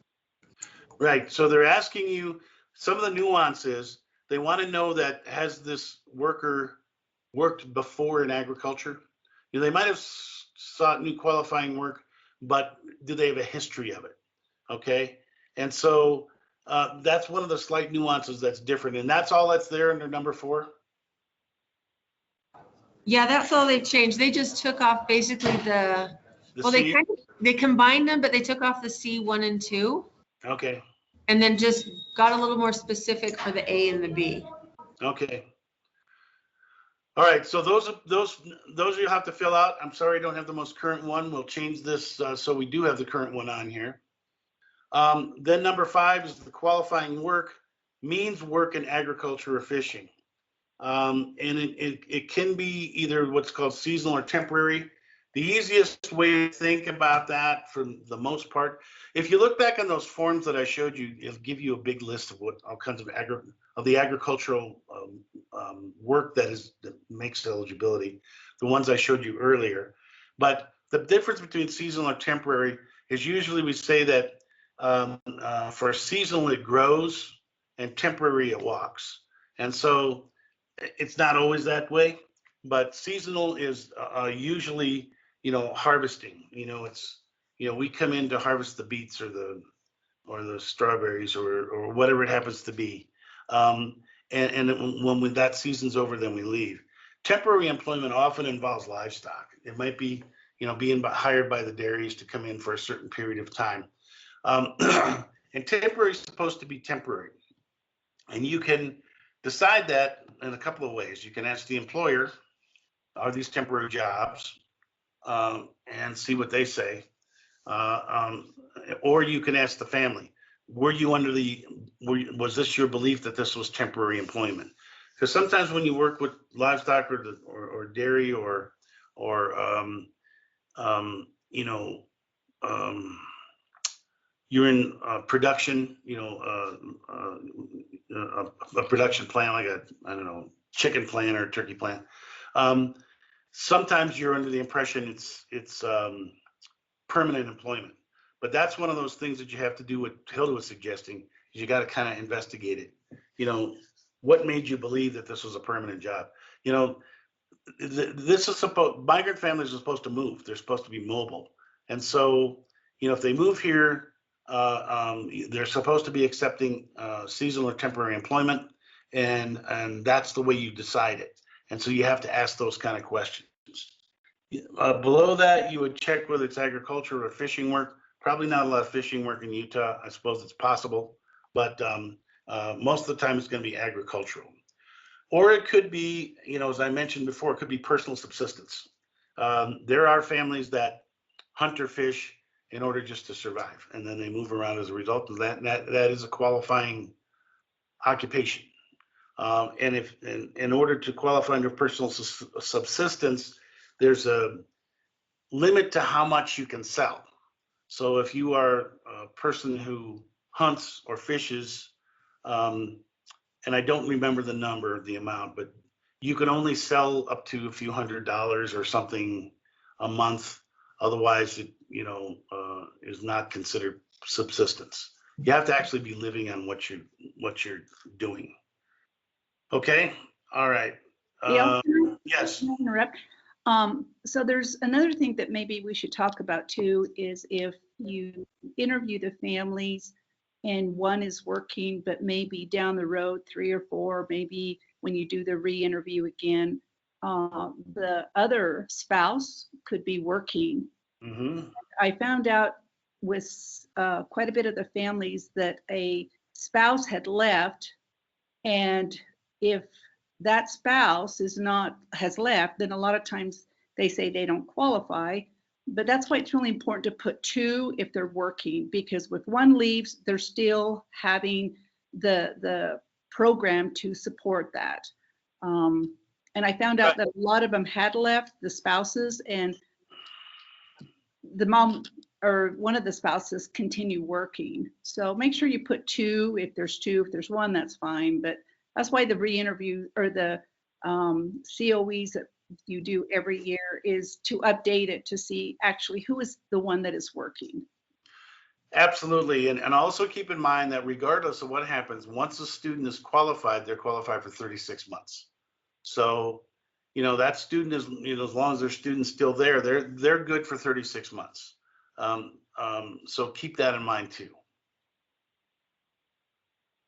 Right. So they're asking you some of the nuances. They want to know that has this worker worked before in agriculture? You know, they might have sought new qualifying work, but do they have a history of it? Okay. And so that's one of the slight nuances that's different. And that's all that's there under number 4. Yeah, that's all they've changed. They just took off basically C? they combined them, but they took off the C 1 and 2. Okay. And then just got a little more specific for the A and the B. Okay. All right. So those you have to fill out. I'm sorry I don't have the most current one. We'll change this so we do have the current one on here. Then number 5 is the qualifying work means work in agriculture or fishing. And it can be either what's called seasonal or temporary. The easiest way to think about that for the most part, if you look back on those forms that I showed you, it'll give you a big list of what all kinds of the agricultural work that makes eligibility, the ones I showed you earlier. But the difference between seasonal or temporary is usually we say that for seasonal it grows and temporary it walks. And so it's not always that way, but seasonal is usually, harvesting. It's, we come in to harvest the beets or the strawberries or whatever it happens to be. And when that season's over, then we leave. Temporary employment often involves livestock. It might be, being hired by the dairies to come in for a certain period of time. And temporary is supposed to be temporary. And you can decide that in a couple of ways. You can ask the employer, are these temporary jobs? And see what they say. Or you can ask the family, was this your belief that this was temporary employment? Because sometimes when you work with livestock or dairy or you're in production, a production plant like a chicken plant or a turkey plant. Sometimes you're under the impression it's permanent employment, but that's one of those things that you have to do what Hilda was suggesting. Is you got to kind of investigate it. What made you believe that this was a permanent job? This is migrant families are supposed to move. They're supposed to be mobile, and so if they move here, they're supposed to be accepting seasonal or temporary employment, and that's the way you decide it. And so you have to ask those kind of questions. Below that, you would check whether it's agriculture or fishing work. Probably not a lot of fishing work in Utah. I suppose it's possible, but most of the time it's going to be agricultural. Or it could be, as I mentioned before, it could be personal subsistence. There are families that hunt or fish in order just to survive, and then they move around as a result of that. And that is a qualifying occupation. And if in order to qualify under personal subsistence, there's a limit to how much you can sell. So if you are a person who hunts or fishes, and I don't remember the amount, but you can only sell up to a few $100s or something a month. Otherwise, it is not considered subsistence. You have to actually be living on what you're doing. Okay. All right. Yes. Can I interrupt? So there's another thing that maybe we should talk about too, is if you interview the families, and one is working, but maybe down the road, 3 or 4, maybe when you do the re-interview again, the other spouse could be working. Mm-hmm. I found out with quite a bit of the families that a spouse had left, and if that spouse has left, then a lot of times they say they don't qualify. But that's why it's really important to put 2 if they're working, because if one leaves, they're still having the program to support that. And I found out that a lot of them had left, the spouses, and the mom or one of the spouses continue working. So make sure you put 2 if there's 2. If there's 1, that's fine. But that's why the re-interview or the COEs that you do every year is to update it to see actually who is the one that is working. Absolutely. And also keep in mind that regardless of what happens, once a student is qualified, they're qualified for 36 months. So, that student is, as long as their student's still there, they're good for 36 months. So keep that in mind too.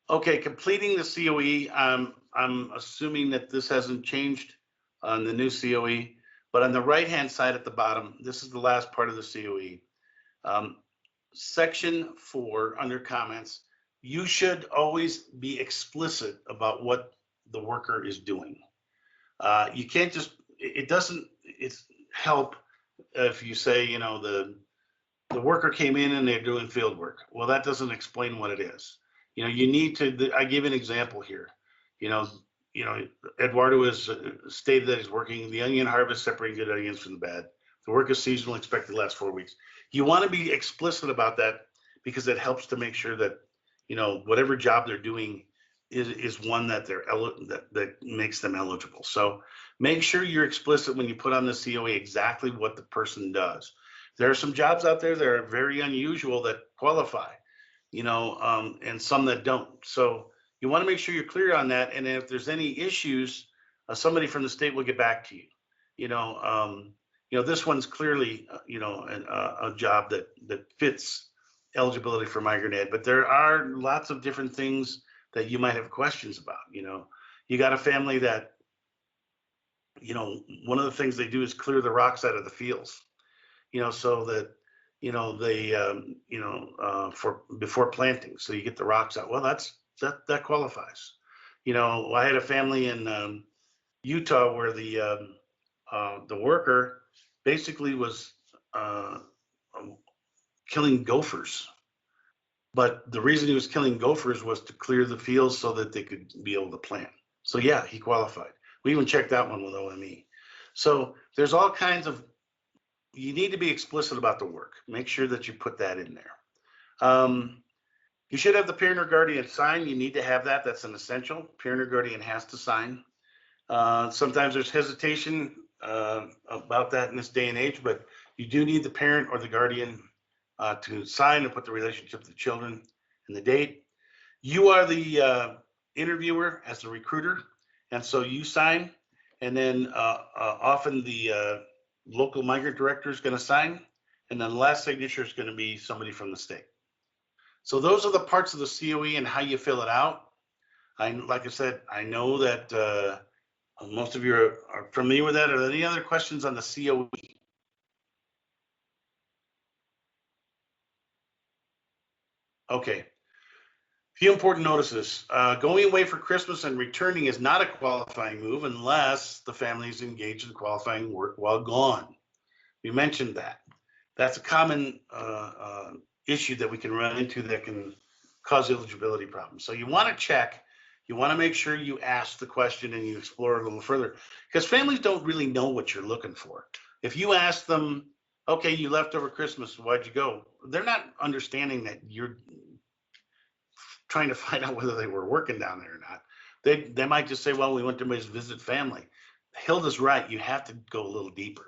Okay, completing the COE. I'm assuming that this hasn't changed on the new COE, but on the right-hand side at the bottom, this is the last part of the COE. Section 4 under comments, you should always be explicit about what the worker is doing. You can't just, it's help if you say, the worker came in and they're doing field work. Well, that doesn't explain what it is. You need to, I give an example here. Eduardo has stated that he's working the onion harvest, separating good onions from the bad. The work is seasonal, expected to last 4 weeks. You want to be explicit about that because it helps to make sure that, whatever job they're doing is one that that makes them eligible. So make sure you're explicit when you put on the COE exactly what the person does. There are some jobs out there that are very unusual that qualify, and some that don't. So you want to make sure you're clear on that. And if there's any issues, somebody from the state will get back to you. This one's clearly, a job that fits eligibility for migrant ed, but there are lots of different things that you might have questions about. You got a family that, one of the things they do is clear the rocks out of the fields, so that, they, for before planting, so you get the rocks out. Well, that qualifies. I had a family in Utah where the worker basically was killing gophers. But the reason he was killing gophers was to clear the fields so that they could be able to plant. So yeah, he qualified. We even checked that one with OME. So there's all kinds of, you need to be explicit about the work. Make sure that you put that in there. You should have the parent or guardian sign. You need to have that. That's an essential. Parent or guardian has to sign. Sometimes there's hesitation about that in this day and age, but you do need the parent or the guardian to sign and put the relationship to the children and the date. You are the interviewer as the recruiter, and so you sign, and then often the local migrant director is going to sign, and then the last signature is going to be somebody from the state. So those are the parts of the COE and how you fill it out. Like I said, I know that most of you are familiar with that. Are there any other questions on the COE? Okay. Few important notices. Going away for Christmas and returning is not a qualifying move unless the family is engaged in qualifying work while gone. We mentioned that. That's a common issue that we can run into that can cause eligibility problems. So you want to check. You want to make sure you ask the question and you explore it a little further, because families don't really know what you're looking for. If you ask them, okay, you left over Christmas, why'd you go? They're not understanding that you're trying to find out whether they were working down there or not. They might just say, well, we went to visit family. Hilda's right. You have to go a little deeper.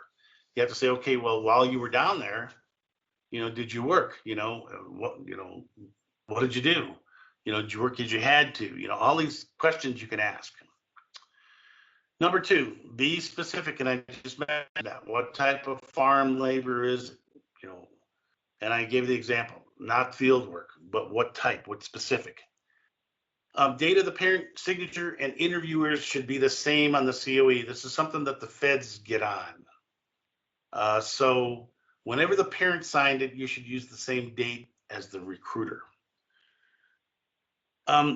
You have to say, okay, well, while you were down there, did you work? What did you do? Did you work as you had to? All these questions you can ask. Number 2, be specific. And I just mentioned that. What type of farm labor is it? And I gave the example. not field work, but what type, what specific. Date of the parent signature and interviewers should be the same on the COE. This is something that the feds get on. So whenever the parent signed it, you should use the same date as the recruiter.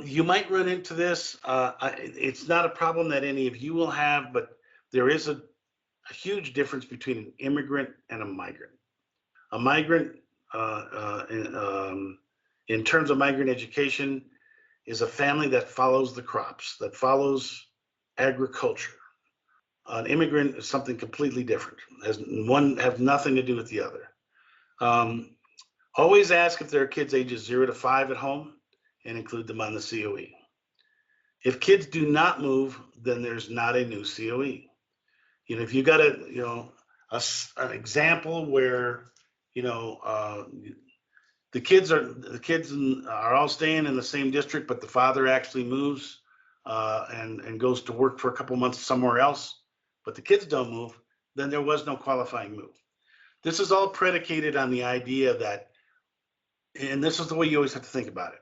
You might run into this. It's not a problem that any of you will have, but there is a huge difference between an immigrant and a migrant. A migrant, in terms of migrant education, is a family that follows the crops, that follows agriculture. An immigrant is something completely different. One have nothing to do with the other. Always ask if there are kids ages 0 to 5 at home and include them on the COE. If kids do not move, then there's not a new COE. If you got an example where, the kids are all staying in the same district, but the father actually moves and goes to work for a couple months somewhere else, but the kids don't move, then there was no qualifying move. This is all predicated on the idea that, and this is the way you always have to think about it.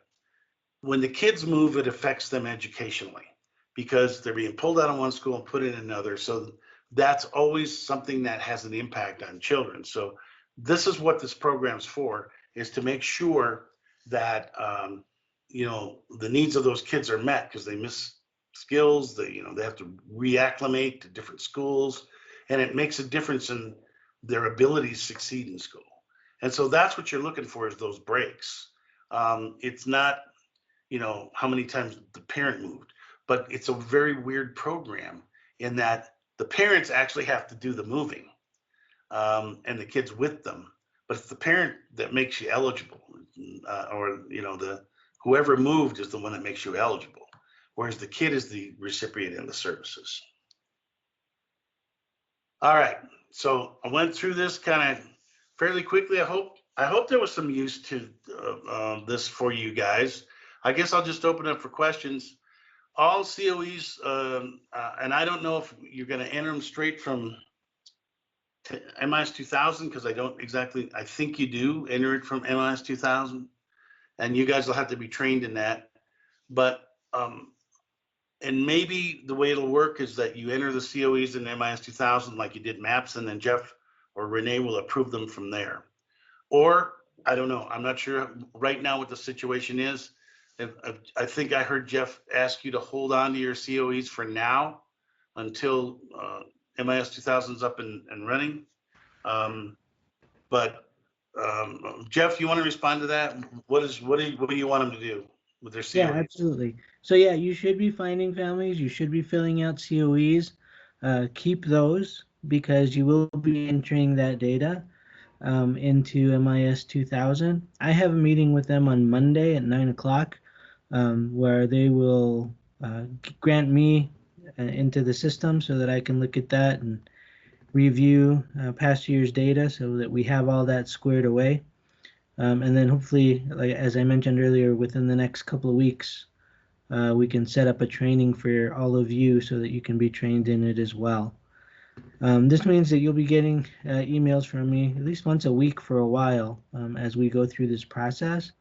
When the kids move, it affects them educationally because they're being pulled out of one school and put in another. So that's always something that has an impact on children. So this is what this program's for, is to make sure that the needs of those kids are met, because they miss skills, they have to reacclimate to different schools, and it makes a difference in their ability to succeed in school. And so that's what you're looking for, is those breaks. It's not how many times the parent moved, but it's a very weird program in that the parents actually have to do the moving, and the kids with them. But it's the parent that makes you eligible, or whoever moved is the one that makes you eligible, whereas the kid is the recipient in the services. All right, so I went through this kind of fairly quickly. I hope there was some use to this for you guys. I guess I'll just open up for questions. All COEs, and I don't know if you're going to enter them straight from MIS 2000, because I think you do enter it from MIS 2000, and you guys will have to be trained in that. But and maybe the way it'll work is that you enter the COEs in MIS 2000 like you did MAPS, and then Jeff or Renee will approve them from there. Or I don't know. I'm not sure right now what the situation is. I think I heard Jeff ask you to hold on to your COEs for now until MIS 2000 is up and running. Jeff, you want to respond to that? What do you want them to do with their COEs? Yeah, absolutely. So yeah, you should be finding families. You should be filling out COEs. Keep those, because you will be entering that data into MIS 2000. I have a meeting with them on Monday at 9 o'clock, where they will grant me into the system so that I can look at that and review past year's data so that we have all that squared away. And then hopefully, like as I mentioned earlier, within the next couple of weeks, we can set up a training for all of you so that you can be trained in it as well. This means that you'll be getting emails from me at least once a week for a while as we go through this process.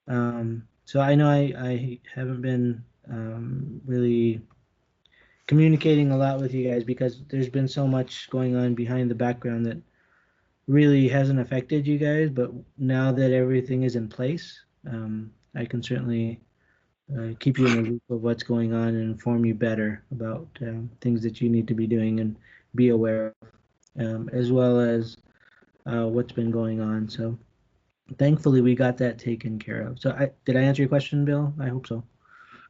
So I know I haven't been really communicating a lot with you guys because there's been so much going on behind the background that really hasn't affected you guys. But now that everything is in place, I can certainly keep you in the loop of what's going on and inform you better about things that you need to be doing and be aware of, as well as what's been going on. So thankfully we got that taken care of. So did I answer your question, Bill? I hope so.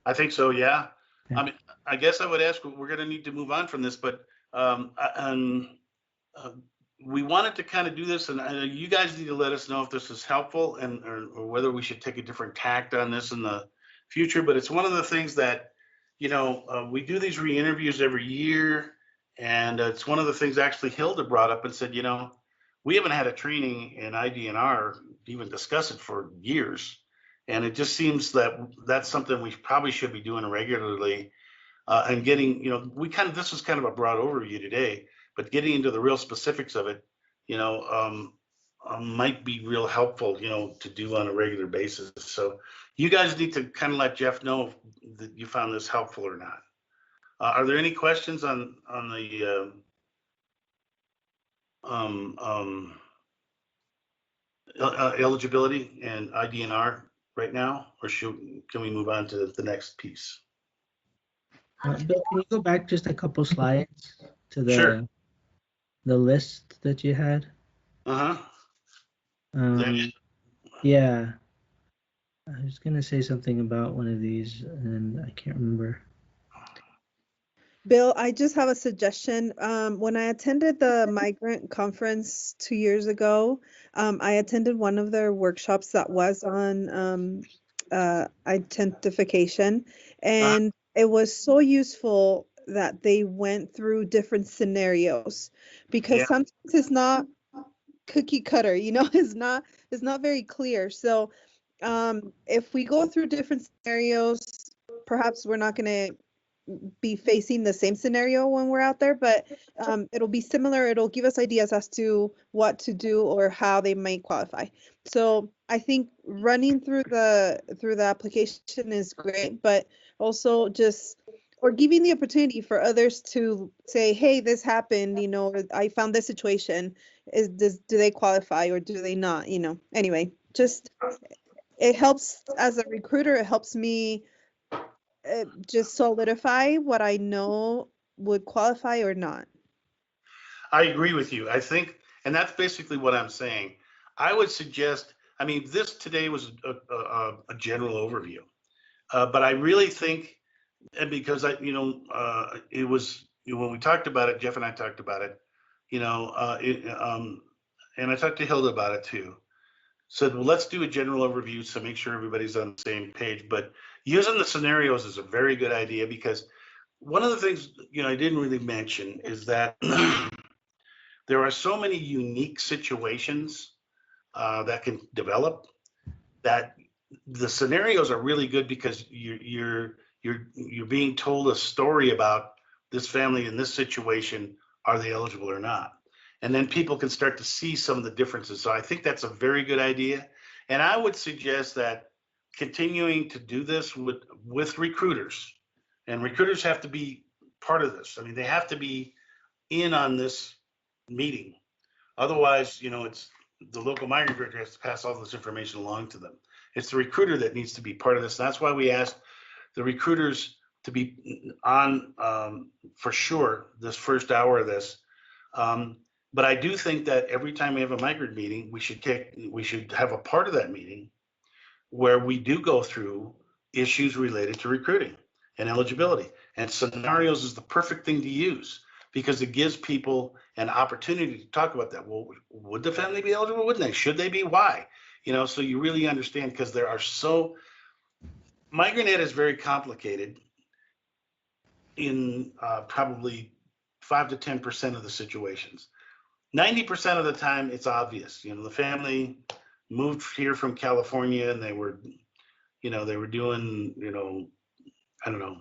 I think so, yeah. Yeah. I mean, I guess I would ask, we're going to need to move on from this, but we wanted to kind of do this, and you guys need to let us know if this is helpful or whether we should take a different tact on this in the future. But it's one of the things that, we do these re-interviews every year, and it's one of the things actually Hilda brought up and said, we haven't had a training in IDNR even discuss it for years. And it just seems that that's something we probably should be doing regularly, and getting, this was kind of a broad overview today, but getting into the real specifics of it, might be real helpful, you know, to do on a regular basis. So you guys need to kind of let Jeff know that you found this helpful or not. Are there any questions on the eligibility and IDNR right now, or can we move on to the next piece? Bill, can you go back just a couple slides to Sure. the list that you had? Uh-huh. Yeah. I was gonna say something about one of these, and I can't remember. Bill, I just have a suggestion. When I attended the Migrant conference 2 years ago, I attended one of their workshops that was on identification, and it was so useful that they went through different scenarios, because Yeah. sometimes it's not cookie cutter, you know, it's not very clear. So if we go through different scenarios, perhaps we're not going to be facing the same scenario when we're out there, but it'll be similar. It'll give us ideas as to what to do or how they might qualify. So I think running through the application is great, but also just or giving the opportunity for others to say, hey, this happened, you know, or I found this situation. Do they qualify or do they not? You know, anyway, just it helps as a recruiter. It helps me just solidify what I know would qualify or not. I agree with you. I think, and that's basically what I'm saying. I would suggest, I mean, this today was a general overview, but I really think, and because it was, when we talked about it, Jeff and I talked about it, you know, and I talked to Hilda about it too. So well, let's do a general overview so make sure everybody's on the same page. But using the scenarios is a very good idea, because one of the things, you know, I didn't really mention is that there are so many unique situations that can develop, that the scenarios are really good, because you're being told a story about this family in this situation. Are they eligible or not? And then people can start to see some of the differences. So I think that's a very good idea. And I would suggest that continuing to do this with recruiters, and recruiters have to be part of this. I mean, they have to be in on this meeting. Otherwise, you know, it's the local migrant director has to pass all this information along to them. It's the recruiter that needs to be part of this. And that's why we asked the recruiters to be on for sure this first hour of this. But I do think that every time we have a migrant meeting, we should have a part of that meeting where we do go through issues related to recruiting and eligibility. And scenarios is the perfect thing to use, because it gives people an opportunity to talk about that. Well, would the family be eligible? Wouldn't they? Should they be? Why? You know, so you really understand, because there are migrant ed is very complicated in probably 5 to 10% of the situations. 90% of the time, it's obvious. You know, the family moved here from California, and they were doing, you know, I don't know.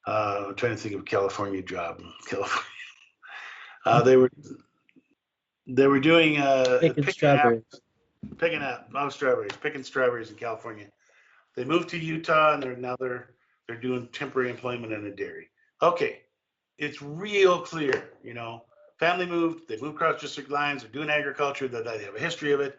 I'm trying to think of a California job. They were doing Picking strawberries. picking strawberries in California. They moved to Utah, and they're doing temporary employment in a dairy. Okay, it's real clear, you know. Family moved, they moved across district lines, they're doing agriculture, that they have a history of it.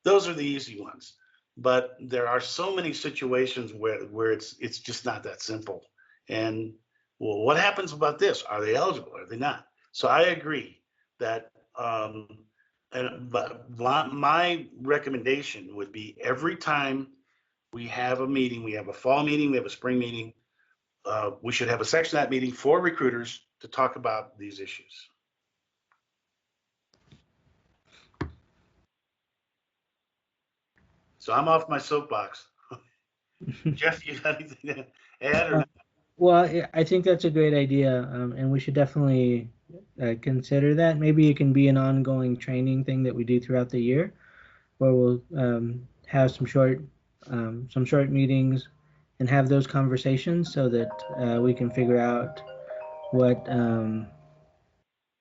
Those are the easy ones. But there are so many situations where it's just not that simple. And well, what happens about this? Are they eligible? Are they not? So I agree that but my recommendation would be, every time we have a meeting, we have a fall meeting, we have a spring meeting, we should have a section of that meeting for recruiters to talk about these issues. So I'm off my soapbox. Jeff, you got anything to add? Or Well, I think that's a great idea, and we should definitely consider that. Maybe it can be an ongoing training thing that we do throughout the year, where we'll have some short meetings and have those conversations, so that we can figure out what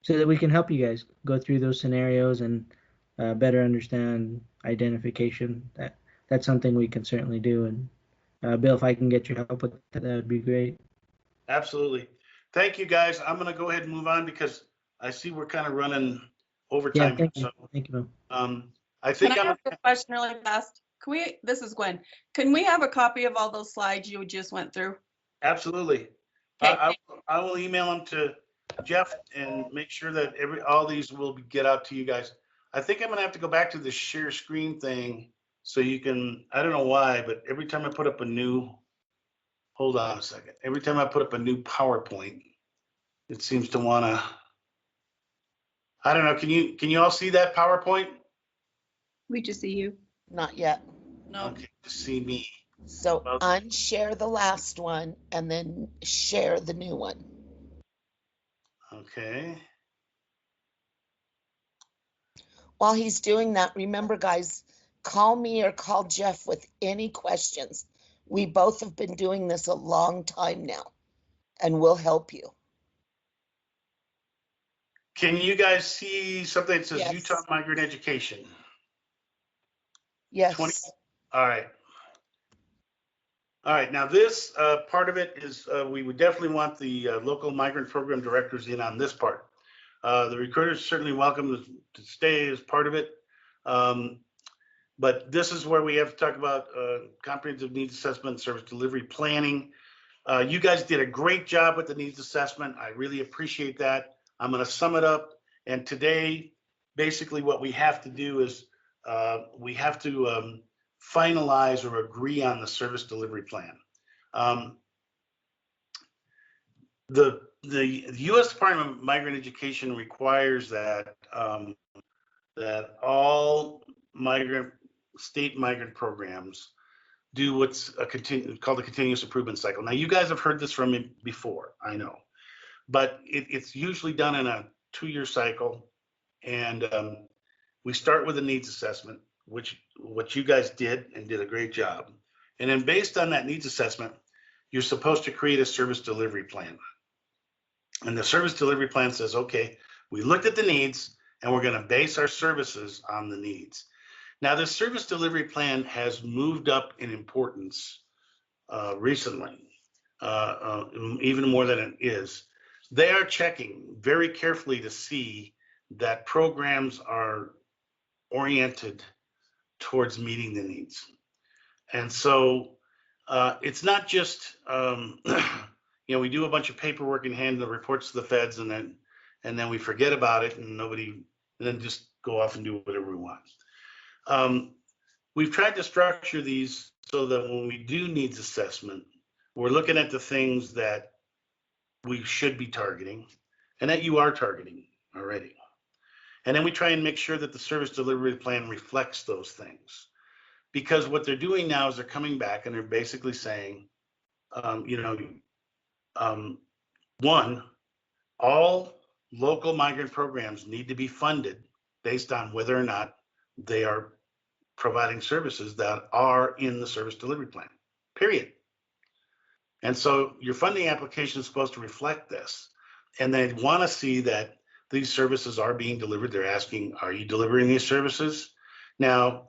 so that we can help you guys go through those scenarios and better understand identification. That's something we can certainly do. And Bill, if I can get your help with that, that would be great. Absolutely. Thank you, guys. I'm going to go ahead and move on because I see we're kind of running Yeah, overtime here. thank you. So Thank you, Bill. I Can think I I'm ask a question really fast? This is Gwen. Can we have a copy of all those slides you just went through? absolutely. Okay. I will email them to Jeff and make sure that all these will get out to you guys. I think I'm gonna have to go back to the share screen thing so you can, I don't know why, but every time I put up a new, hold on a second. Every time I put up a new PowerPoint, it seems to wanna, I don't know, can you all see that PowerPoint? We just see you. Not yet. No. Okay, to see me. So Well- unshare the last one and then share the new one. Okay. While he's doing that, remember guys, call me or call Jeff with any questions. We both have been doing this a long time now and we'll help you. Can you guys see something that says Yes. Utah Migrant Education? Yes. 20. All right. All right. Now this part of it is we would definitely want the local migrant program directors in on this part. The recruiters certainly welcome to stay as part of it. But this is where we have to talk about comprehensive needs assessment, service delivery planning. You guys did a great job with the needs assessment. I really appreciate that. I'm going to sum it up. And today, basically what we have to do is we have to finalize or agree on the service delivery plan. The U.S. Department of Migrant Education requires that that all state migrant programs do what's called a continuous improvement cycle. Now, you guys have heard this from me before, I know, but it's usually done in a 2-year cycle. And we start with a needs assessment, what you guys did and did a great job. And then based on that needs assessment, you're supposed to create a service delivery plan. And the service delivery plan says, okay, we looked at the needs and we're going to base our services on the needs. Now, the service delivery plan has moved up in importance recently, even more than it is. They are checking very carefully to see that programs are oriented towards meeting the needs. And so it's not just, we do a bunch of paperwork and hand the reports to the feds and then we forget about it and then just go off and do whatever we want. We've tried to structure these so that when we do needs assessment, we're looking at the things that we should be targeting and that you are targeting already. And then we try and make sure that the service delivery plan reflects those things. Because what they're doing now is they're coming back and they're basically saying, one, all local migrant programs need to be funded based on whether or not they are providing services that are in the service delivery plan, period. And so your funding application is supposed to reflect this. And they want to see that these services are being delivered. They're asking, are you delivering these services? Now,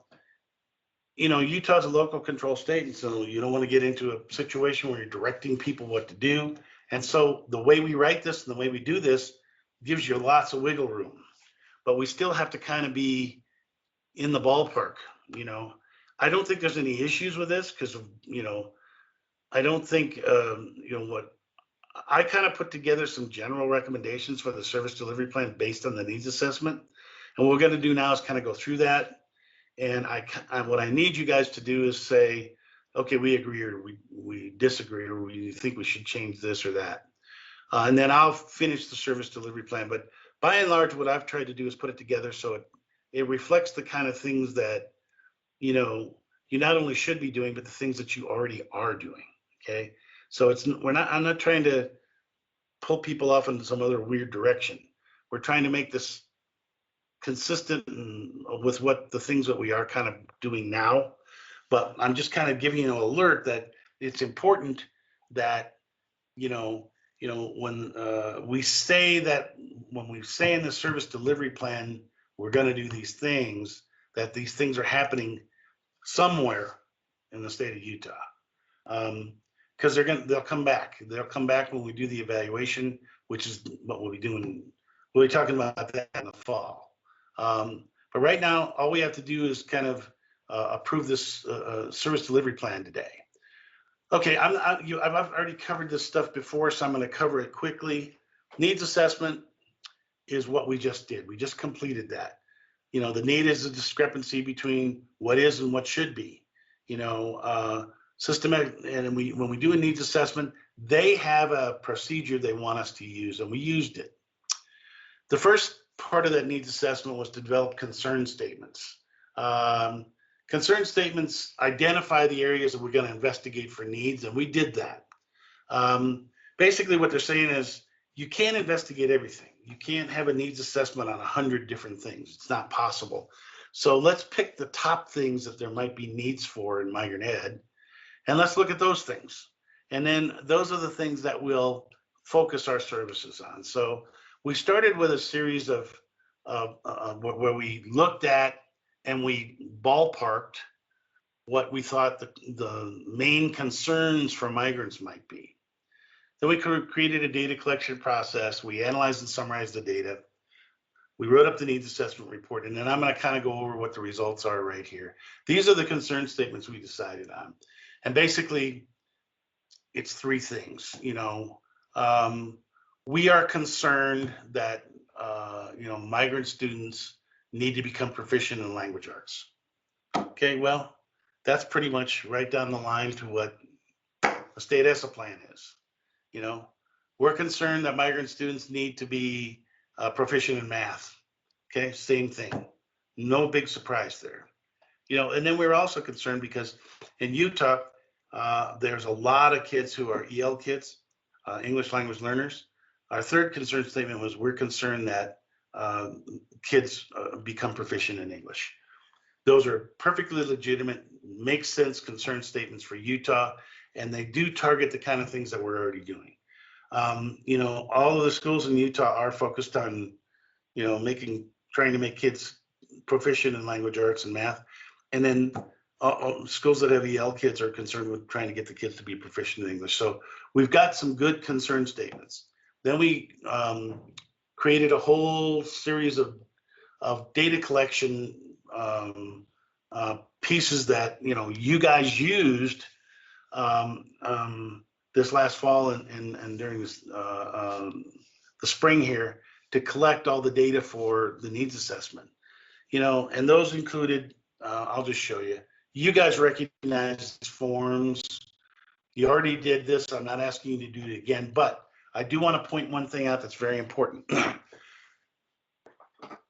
Utah's a local control state, and so you don't want to get into a situation where you're directing people what to do. And so the way we write this and the way we do this gives you lots of wiggle room. But we still have to kind of be in the ballpark. I don't think there's any issues with this because I don't think what I kind of put together some general recommendations for the service delivery plan based on the needs assessment. And what we're going to do now is kind of go through that. And what I need you guys to do is say, okay, we agree or we disagree or we think we should change this or that. And then I'll finish the service delivery plan. But by and large, what I've tried to do is put it together so it reflects the kind of things that, you not only should be doing, but the things that you already are doing. Okay. So I'm not trying to pull people off into some other weird direction. We're trying to make this consistent with what the things that we are kind of doing now. But I'm just kind of giving you an alert that it's important that, when we say in the service delivery plan, we're going to do these things, that these things are happening somewhere in the state of Utah. Because they'll come back. They'll come back when we do the evaluation, which is what we'll be doing. We'll be talking about that in the fall. But right now, all we have to do is kind of approve this service delivery plan today. Okay, I've already covered this stuff before, so I'm going to cover it quickly. Needs assessment is what we just did. We just completed that. You know, the need is a discrepancy between what is and what should be. You know, systematic, and when we do a needs assessment, they have a procedure they want us to use, and we used it. The first part of that needs assessment was to develop concern statements. Concern statements identify the areas that we're going to investigate for needs, and we did that. Basically, what they're saying is you can't investigate everything. You can't have a needs assessment on 100 different things. It's not possible. So let's pick the top things that there might be needs for in migrant ed, and let's look at those things. And then those are the things that we'll focus our services on. So we started with a series of where we looked at and we ballparked what we thought the main concerns for migrants might be. Then we created a data collection process. We analyzed and summarized the data. We wrote up the needs assessment report, and then I'm going to kind of go over what the results are right here. These are the concern statements we decided on. And basically, it's three things. You know, we are concerned that, you know, migrant students need to become proficient in language arts. Okay, well, that's pretty much right down the line to what the state ESSA plan is. You know, we're concerned that migrant students need to be proficient in math. Okay, same thing. No big surprise there. You know, and then we're also concerned because in Utah, there's a lot of kids who are EL kids, English language learners. Our third concern statement was we're concerned that kids become proficient in English. Those are perfectly legitimate, make sense concern statements for Utah, and they do target the kind of things that we're already doing. You know, all of the schools in Utah are focused on, you know, trying to make kids proficient in language arts and math. And then schools that have EL kids are concerned with trying to get the kids to be proficient in English. So we've got some good concern statements. Then we created a whole series of data collection pieces that, you know, you guys used this last fall and during this, the spring here to collect all the data for the needs assessment. You know, and those included, I'll just show you. You guys recognize these forms. You already did this. I'm not asking you to do it again, but I do want to point one thing out that's very important.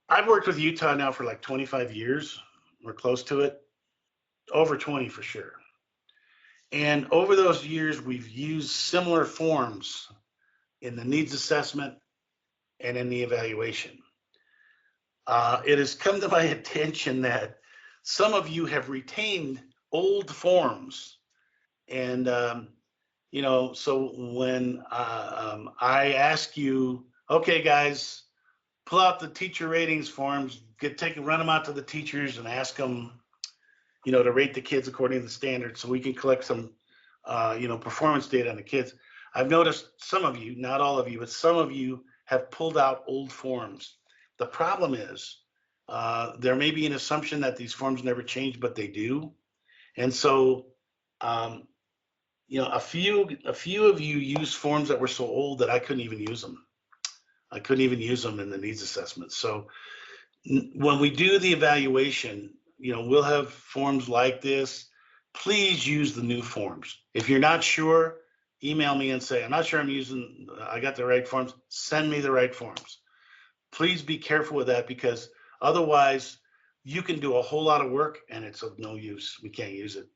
I've worked with Utah now for like 25 years. We're close to it. Over 20 for sure. And over those years, we've used similar forms in the needs assessment and in the evaluation. It has come to my attention that some of you have retained old forms. And, you know, so when I ask you, okay, guys, pull out the teacher ratings forms, run them out to the teachers and ask them, you know, to rate the kids according to the standards so we can collect some, you know, performance data on the kids. I've noticed some of you, not all of you, but some of you have pulled out old forms. The problem is there may be an assumption that these forms never change, but they do. And so, you know, a few of you use forms that were so old that I couldn't even use them. I couldn't even use them in the needs assessment. So when we do the evaluation, you know, we'll have forms like this. Please use the new forms. If you're not sure, email me and say, I'm not sure I got the right forms. Send me the right forms. Please be careful with that because otherwise you can do a whole lot of work and it's of no use. We can't use it.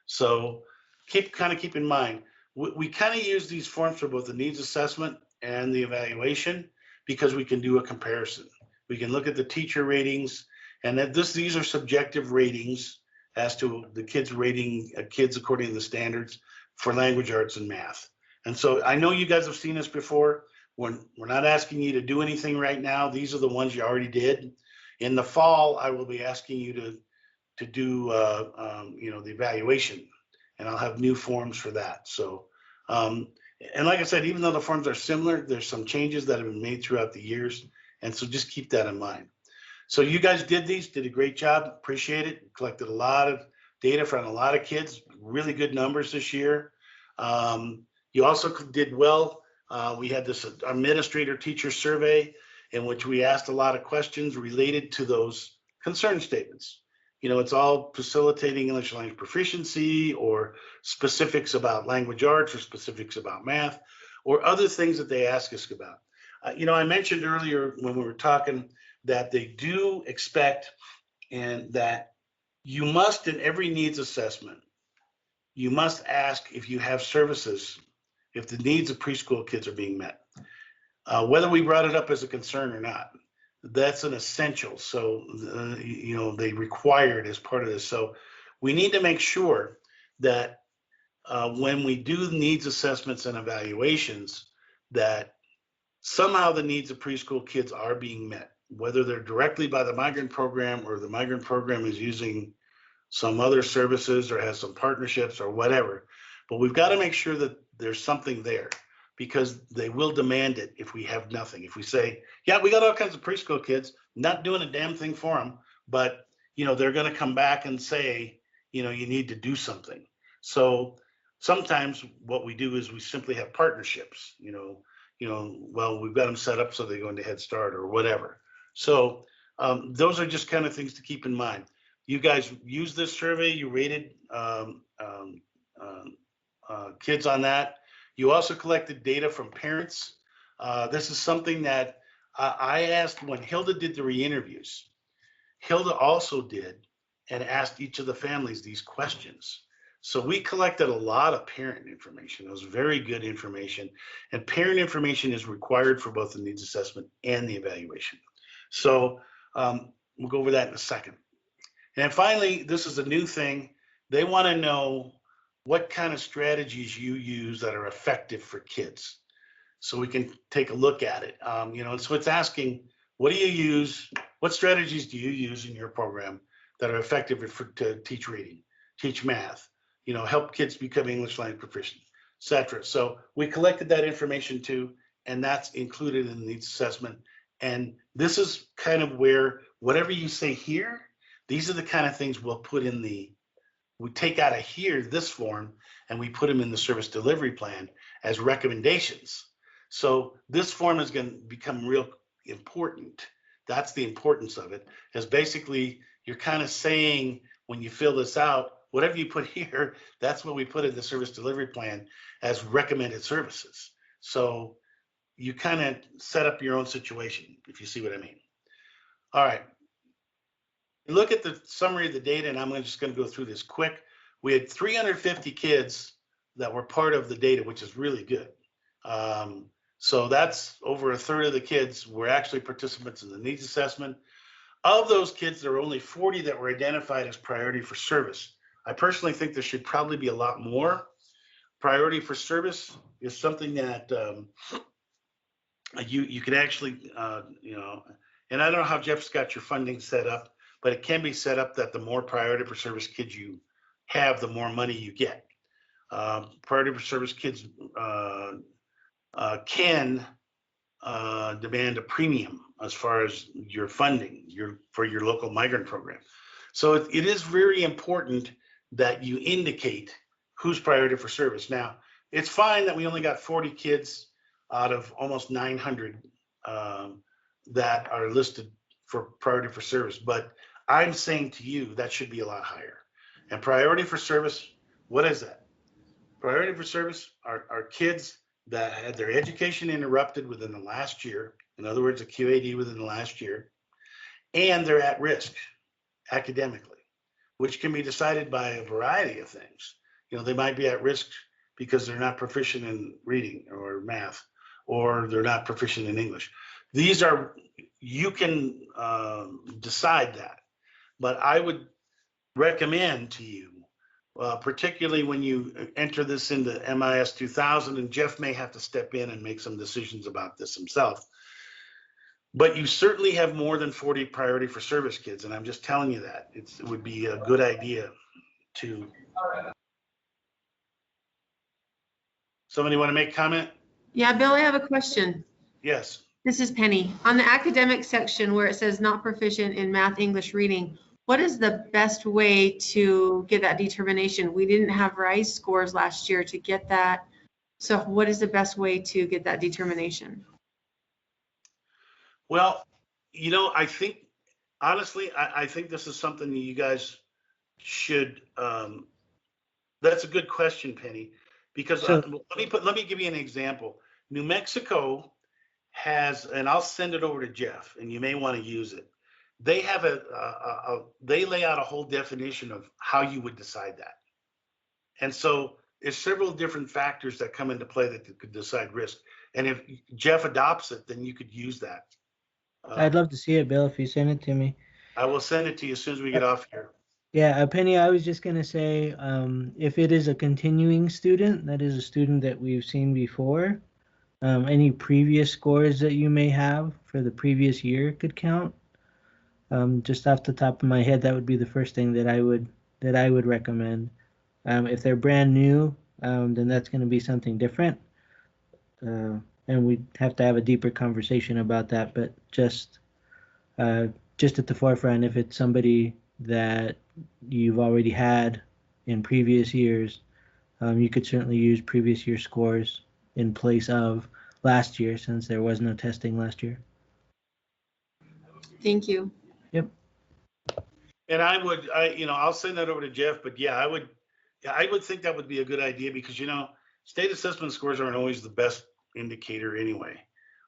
So keep in mind, we kind of use these forms for both the needs assessment and the evaluation because we can do a comparison. We can look at the teacher ratings and these are subjective ratings as to the kids rating kids according to the standards for language arts and math. And so I know you guys have seen this before. We're not asking you to do anything right now. These are the ones you already did. In the fall, I will be asking you to do the evaluation, and I'll have new forms for that. So, and like I said, even though the forms are similar, there's some changes that have been made throughout the years, and so just keep that in mind. So you guys did a great job. Appreciate it. Collected a lot of data from a lot of kids. Really good numbers this year. You also did well. We had this administrator teacher survey in which we asked a lot of questions related to those concern statements. It's all facilitating English language proficiency, or specifics about language arts, or specifics about math, or other things that they ask us about. I mentioned earlier when we were talking that they do expect, and that you must, in every needs assessment, you must ask if you have services, if the needs of preschool kids are being met. Whether we brought it up as a concern or not, that's an essential. So, they require it as part of this. So we need to make sure that when we do needs assessments and evaluations, that somehow the needs of preschool kids are being met, whether they're directly by the Migrant program, or the Migrant program is using some other services or has some partnerships or whatever. But we've got to make sure that there's something there, because they will demand it if we have nothing. If we say, yeah, we got all kinds of preschool kids, not doing a damn thing for them, but they're going to come back and say, you need to do something. So sometimes what we do is we simply have partnerships, well, we've got them set up so they go into Head Start or whatever. So those are just kind of things to keep in mind. You guys used this survey, you rated kids on that. You also collected data from parents. This is something that I asked when Hilda did the re-interviews. Hilda also did, and asked each of the families these questions. So we collected a lot of parent information. It was very good information, and parent information is required for both the needs assessment and the evaluation. So we'll go over that in a second. And finally, this is a new thing. They want to know what kind of strategies you use that are effective for kids, so we can take a look at it. And so it's asking, what do you use? What strategies do you use in your program that are effective to teach reading, teach math, help kids become English language proficient, etc. So we collected that information too, and that's included in the needs assessment. And this is kind of where whatever you say here, these are the kind of things we'll put in we take out of here, this form, and we put them in the service delivery plan as recommendations. So this form is going to become real important. That's the importance of it, as basically you're kind of saying, when you fill this out, whatever you put here, that's what we put in the service delivery plan as recommended services. So you kind of set up your own situation, if you see what I mean. All right. Look at the summary of the data, and I'm just going to go through this quick. We had 350 kids that were part of the data, which is really good. So that's over a third of the kids were actually participants in the needs assessment. Of those kids, there were only 40 that were identified as priority for service. I personally think there should probably be a lot more. Priority for service is something that you can actually, and I don't know how Jeff's got your funding set up, but it can be set up that the more priority for service kids you have, the more money you get. Priority for service kids can demand a premium as far as your funding for your local migrant program. So it is very important that you indicate who's priority for service. Now, it's fine that we only got 40 kids out of almost 900 that are listed for priority for service, but I'm saying to you that should be a lot higher. And priority for service, what is that? Priority for service are kids that had their education interrupted within the last year, in other words, a QAD within the last year, and they're at risk academically, which can be decided by a variety of things. They might be at risk because they're not proficient in reading or math, or they're not proficient in English. You can decide that, but I would recommend to you, particularly when you enter this into MIS 2000, and Jeff may have to step in and make some decisions about this himself. But you certainly have more than 40 priority for service kids, and I'm just telling you that. It would be a good idea to. Somebody want to make comment? Yeah, Bill, I have a question. Yes. This is Penny. On the academic section where it says not proficient in math, English, reading, what is the best way to get that determination? We didn't have RISE scores last year to get that. So what is the best way to get that determination? Well, you know, I think, honestly, I think this is something that you guys should, that's a good question, Penny, because So- let me give you an example. New Mexico has, and I'll send it over to Jeff, and you may want to use it. They have they lay out a whole definition of how you would decide that. And so there's several different factors that come into play that could decide risk. And if Jeff adopts it, then you could use that. I'd love to see it, Bill, if you send it to me. I will send it to you as soon as we get off here. Yeah, Penny, I was just going to say, if it is a continuing student, that is a student that we've seen before, any previous scores that you may have for the previous year could count. Just off the top of my head, that would be the first thing that I would recommend. If they're brand new, then that's going to be something different. And we'd have to have a deeper conversation about that, but just at the forefront, if it's somebody that you've already had in previous years, you could certainly use previous year scores in place of last year, since there was no testing last year. Thank you. Yep. And I'll send that over to Jeff, but yeah, I would think that would be a good idea because, state assessment scores aren't always the best indicator anyway.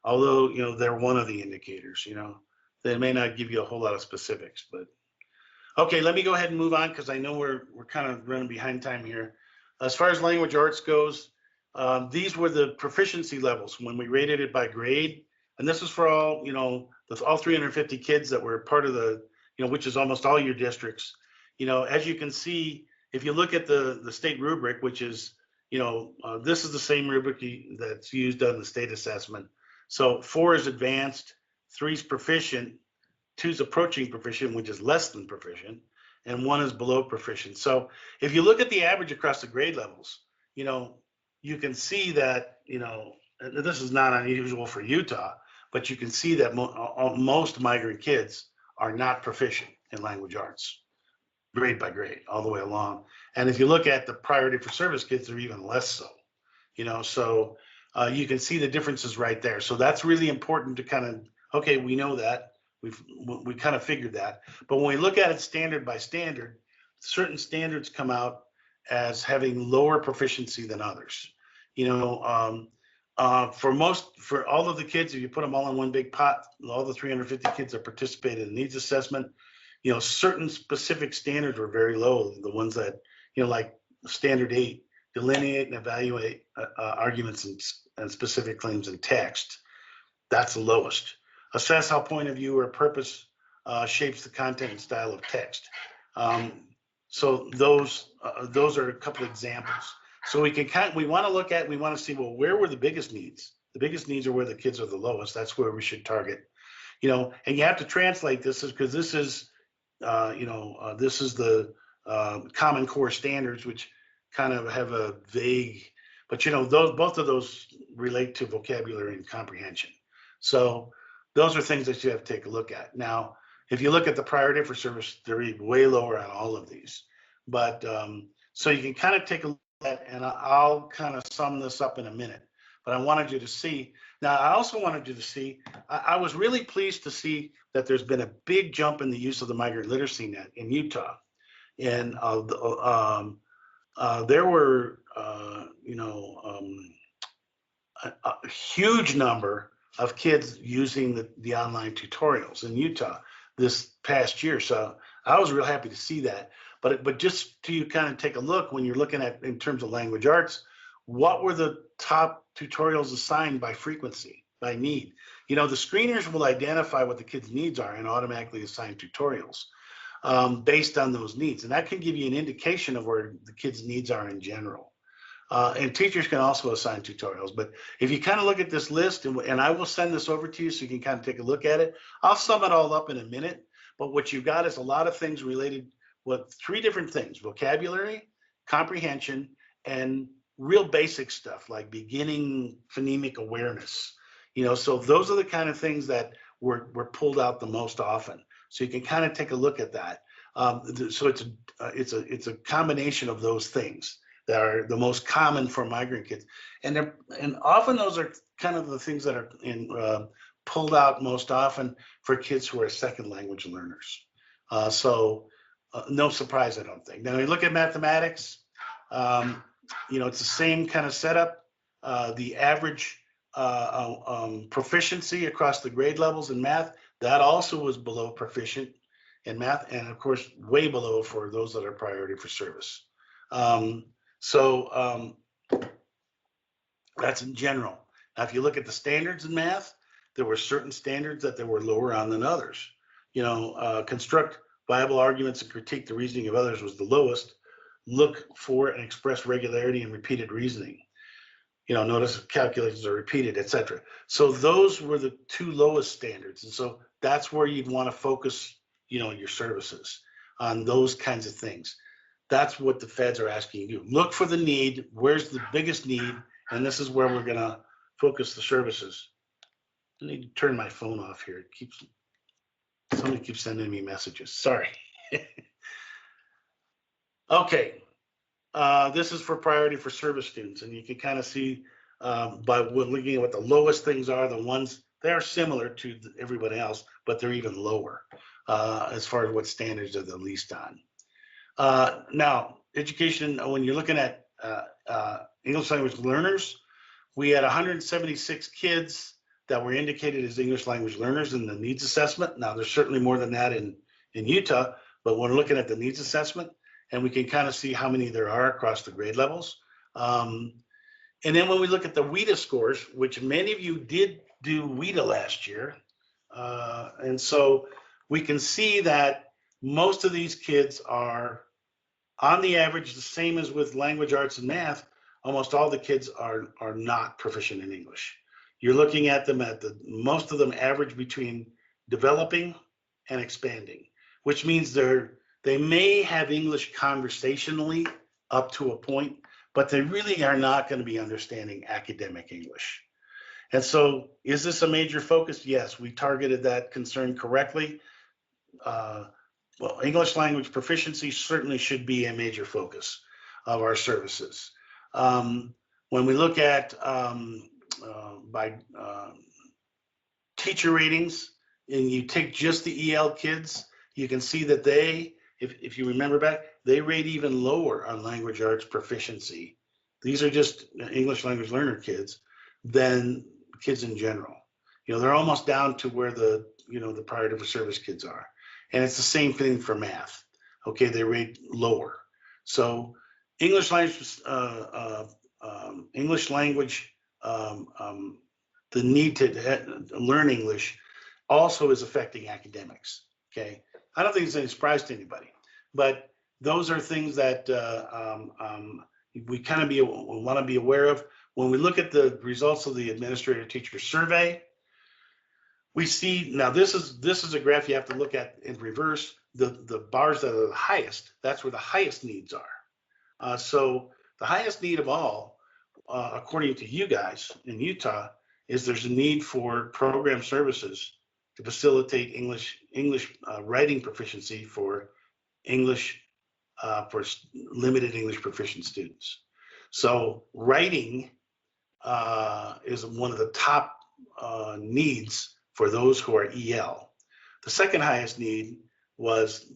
Although, they're one of the indicators, they may not give you a whole lot of specifics, but okay, let me go ahead and move on because I know we're kind of running behind time here. As far as language arts goes, these were the proficiency levels when we rated it by grade. And this is for all, all 350 kids that were part of the, which is almost all your districts. As you can see, if you look at the state rubric, which is, this is the same rubric that's used on the state assessment. So 4 is advanced, 3 is proficient, 2 is approaching proficient, which is less than proficient, and 1 is below proficient. So if you look at the average across the grade levels, you can see that, this is not unusual for Utah, but you can see that most migrant kids are not proficient in language arts, grade by grade, all the way along. And if you look at the priority for service kids, they're even less so, so you can see the differences right there. So that's really important to kind of, okay, we know that, we kind of figured that. But when we look at it standard by standard, certain standards come out as having lower proficiency than others. For all of the kids, if you put them all in one big pot, all the 350 kids that participated in needs assessment, certain specific standards were very low. The ones that, like standard 8, delineate and evaluate arguments and specific claims in text. That's the lowest. Assess how point of view or purpose shapes the content and style of text. So those are a couple of examples. So we want to see, well, where were the biggest needs? The biggest needs are where the kids are the lowest. That's where we should target. And you have to translate this because this is the Common Core standards, which kind of have a vague, but both of those relate to vocabulary and comprehension. So those are things that you have to take a look at. Now, if you look at the priority for service, they're way lower on all of these. But so you can kind of take a look at, and I'll kind of sum this up in a minute. But I wanted you to see. Now, I also wanted you to see, I was really pleased to see that there's been a big jump in the use of the Migrant Literacy Net in Utah. And there were, a huge number of kids using the online tutorials in Utah this past year. So I was real happy to see that. But just to kind of take a look, when you're looking at in terms of language arts, what were the top tutorials assigned by frequency, by need? The screeners will identify what the kids' needs are and automatically assign tutorials based on those needs. And that can give you an indication of where the kids' needs are in general. And teachers can also assign tutorials. But if you kind of look at this list, and I will send this over to you so you can kind of take a look at it. I'll sum it all up in a minute. But what you've got is a lot of things related with 3 different things: vocabulary, comprehension, and real basic stuff like beginning phonemic awareness. So those are the kind of things that were pulled out the most often. So you can kind of take a look at that. So it's a combination of those things that are the most common for migrant kids, and often those are kind of the things that are pulled out most often for kids who are second language learners. So no surprise, I don't think. Now, when you look at mathematics, it's the same kind of setup. The average proficiency across the grade levels in math, that also was below proficient in math, and of course, way below for those that are priority for service. So that's in general. Now, if you look at the standards in math, there were certain standards that they were lower on than others. Construct viable arguments and critique the reasoning of others was the lowest. Look for and express regularity and repeated reasoning. Notice calculations are repeated, etc. So those were the 2 lowest standards. And so that's where you'd want to focus, your services on those kinds of things. That's what the feds are asking you. Look for the need. Where's the biggest need? And this is where we're going to focus the services. I need to turn my phone off here. Somebody keeps sending me messages. Sorry. Okay. This is for priority for service students, and you can kind of see by looking at what the lowest things are, the ones they are similar to everybody else, but they're even lower as far as what standards are the least on. Now, education, when you're looking at English language learners, we had 176 kids that were indicated as English language learners in the needs assessment. Now, there's certainly more than that in Utah, but we're looking at the needs assessment, and we can kind of see how many there are across the grade levels. And then when we look at the WIDA scores, which many of you did do WIDA last year, and so we can see that most of these kids are, on the average, the same as with language arts and math. Almost all the kids are not proficient in English. You're looking at them most of them average between developing and expanding, which means they may have English conversationally up to a point, but they really are not going to be understanding academic English. And so, is this a major focus? Yes, we targeted that concern correctly. Well, English language proficiency certainly should be a major focus of our services. When we look at by teacher ratings, and you take just the EL kids, you can see that if you remember back, they rate even lower on language arts proficiency. These are just English language learner kids than kids in general. They're almost down to where the priority for service kids are. And it's the same thing for math. Okay, they rate lower. So English language, the need to learn English also is affecting academics. Okay, I don't think it's any surprise to anybody, but those are things that we kind of want to be aware of. When we look at the results of the administrator teacher survey, we see, now this is a graph you have to look at in reverse. The bars that are the highest, that's where the highest needs are. So the highest need of all, according to you guys in Utah, is there's a need for program services to facilitate English writing proficiency for limited English proficient students. So writing is one of the top needs for those who are EL. The second highest need was